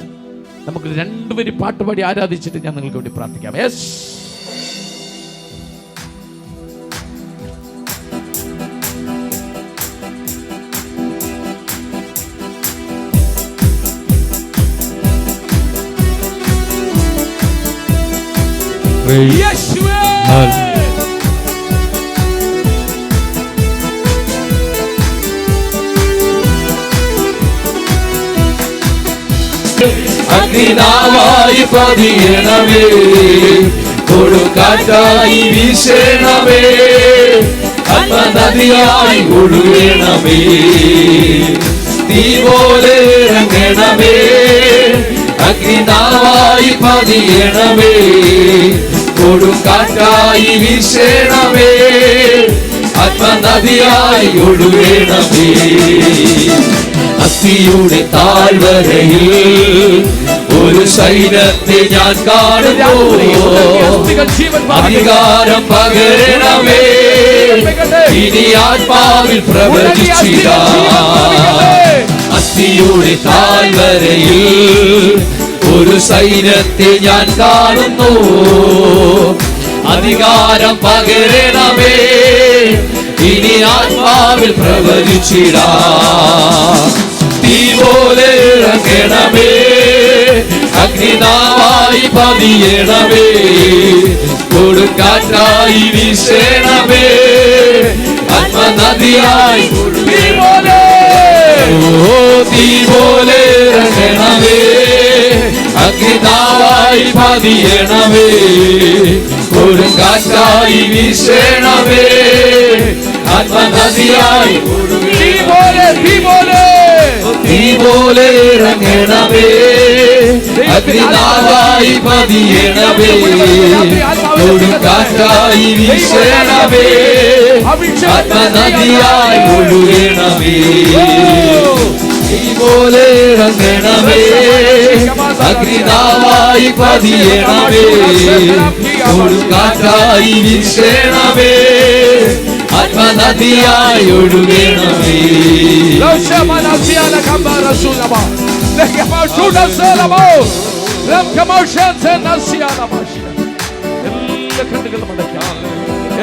നമുക്ക് രണ്ടുപേരും പാട്ടുപാടി ആരാധിച്ചിട്ട് ഞാൻ നിങ്ങൾക്ക് വേണ്ടി പ്രാർത്ഥിക്കാം. യെസ്. അഗ്നിനാവായി പതിയണമേ, കൊടുങ്കാറ്റായി വീശണമേ, ആത്മനദിയായി ഒഴുകണമേ, തീ പോലെ ഇറങ്ങണമേ. അഗ്നിനാവായി പതിയണമേ, കൊടുങ്കാറ്റായി വീശണമേ, ആത്മനദിയായി ഒഴുകണമേ. അസ്ഥിയുടെ താഴ്വരയിൽ ഒരു സൈന്യത്തെ ഞാൻ കാണുന്നു. അധികാരം പകരണമേ, ഇനി ആത്മാവിൽ പ്രവചിച്ചിടാം. അസ്ഥിയുടെ താഴ്വരയിൽ ഒരു സൈന്യത്തെ ഞാൻ കാണുന്നു. അധികാരം പകരണമേ, ഇനി ആത്മാവിൽ പ്രവചിച്ചിടാം. തീ പോലെ ഇറങ്ങണമേ, അഗ്നിനാവായി പതിയണമേ, കൊടുങ്കാറ്റായി വീശണമേ, ആത്മനദിയായി തീ പോലെ ഇറങ്ങണമേ, അഗ്നിനാവായി പതിയണമേ, കൊടുങ്കാറ്റായി വീശണമേ, ആത്മനദിയായി തീ പോലെ ഇറങ്ങണമേ, അഗ്നിനാവായി പതിയണമേ, കൊടുങ്കാറ്റായി വീശണമേ, ആത്മനദിയായി ഒഴുകണമേ. തീ പോലെ ഇറങ്ങണമേ, അഗ്നിനാവായി പതിയണമേ, കൊടുങ്കാറ്റായി വീശണമേ, ആത്മനദിയായി ഒഴുകണമേ.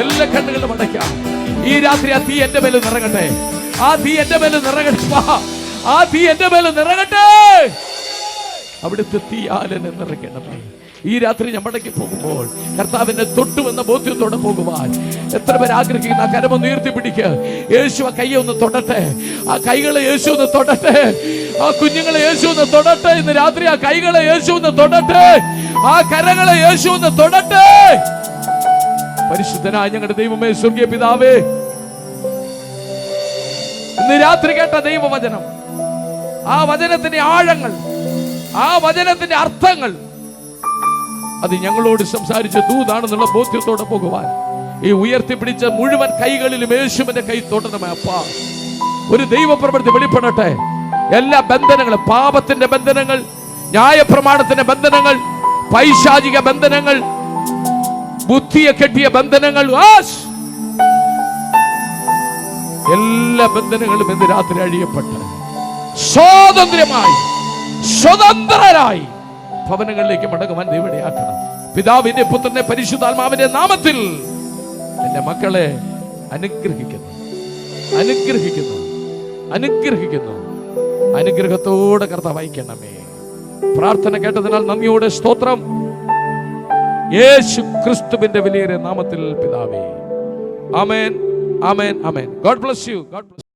എല്ലാ കണ്ണുകളും അടയ്ക്കാം. ഈ രാത്രി ആ തീ എന്റെ മേലും നിറങ്ങട്ടെ. ആ തീ എന്റെ മേലും നിറങ്ങട്ടെ. ആ തീ എന്റെ മേലും നിറങ്ങട്ടെ. അവിടുത്തെ തീയാൽ എന്നെ നിറയ്ക്കണമേ. ഈ രാത്രി ഞമ്മടേക്ക് പോകുമ്പോൾ കർത്താവിനെ തൊട്ടുവെന്ന ബോധ്യത്തോടെ പോകുവാൻ എത്ര പേർ ആഗ്രഹിക്കുന്ന ആ കരമൊന്ന് ഉയർത്തിപ്പിടിക്കുക. യേശു ആ കൈയെ ഒന്ന് തൊടട്ടെ. ആ കൈകളെ യേശു ഒന്ന് തൊടട്ടെ. ആ കുഞ്ഞുങ്ങളെ യേശു ഒന്ന് തൊടട്ടെ. ഇന്ന് രാത്രി ആ കൈകളെ യേശു ഒന്ന് തൊടട്ടെ. ആ കരങ്ങളെ യേശു ഒന്ന് തൊടട്ടെ. പരിശുദ്ധനായ ഞങ്ങളുടെ ദൈവമേ, സ്വർഗീയ പിതാവേ, ഇന്ന് രാത്രി കേട്ട ദൈവവചനം, ആ വചനത്തിന്റെ ആഴങ്ങൾ, ആ വചനത്തിന്റെ അർത്ഥങ്ങൾ, അത് ഞങ്ങളോട് സംസാരിച്ച ദൂതാണെന്നുള്ള ബോധ്യത്തോടെ പോകുവാൻ ഈ ഉയർത്തിപ്പിടിച്ച മുഴുവൻ കൈകളിലും യേശുവിന്റെ കൈ തൊടണമേ അപ്പാ. ഒരു ദൈവപ്രവൃത്തി വെളിപ്പെടട്ടെ. എല്ലാ ബന്ധനങ്ങളും, പാപത്തിന്റെ ബന്ധനങ്ങൾ, ന്യായപ്രമാണത്തിന്റെ ബന്ധനങ്ങൾ, പൈശാചിക ബന്ധനങ്ങൾ, ബുദ്ധിയെ കെട്ടിയ ബന്ധനങ്ങൾ, എല്ലാ ബന്ധനങ്ങളും ഇന്ന് രാത്രി അഴിയപ്പെട്ട് സ്വാതന്ത്ര്യമായി, സ്വതന്ത്രരായി ഭവനങ്ങളിലേക്ക് മടങ്ങുവാൻ ദൈവമിടയാക്കണം. പിതാവിന്റെ പുത്രന്റെ പരിശുദ്ധാത്മാവിന്റെ നാമത്തിൽ എന്റെ മക്കളെ അനുഗ്രഹിക്കുന്നു, അനുഗ്രഹിക്കുന്നു, അനുഗ്രഹിക്കുന്നു. അനുഗ്രഹത്തോടെ കർത്താവ് വഹിക്കണമേ. പ്രാർത്ഥന കേട്ടതിനാൽ നന്ദിയോടെ സ്തോത്രം. യേശു ക്രിസ്തുവിന്റെ വലിയ നാമത്തിൽ പിതാവേ, amen, amen, amen. God bless you. God bless.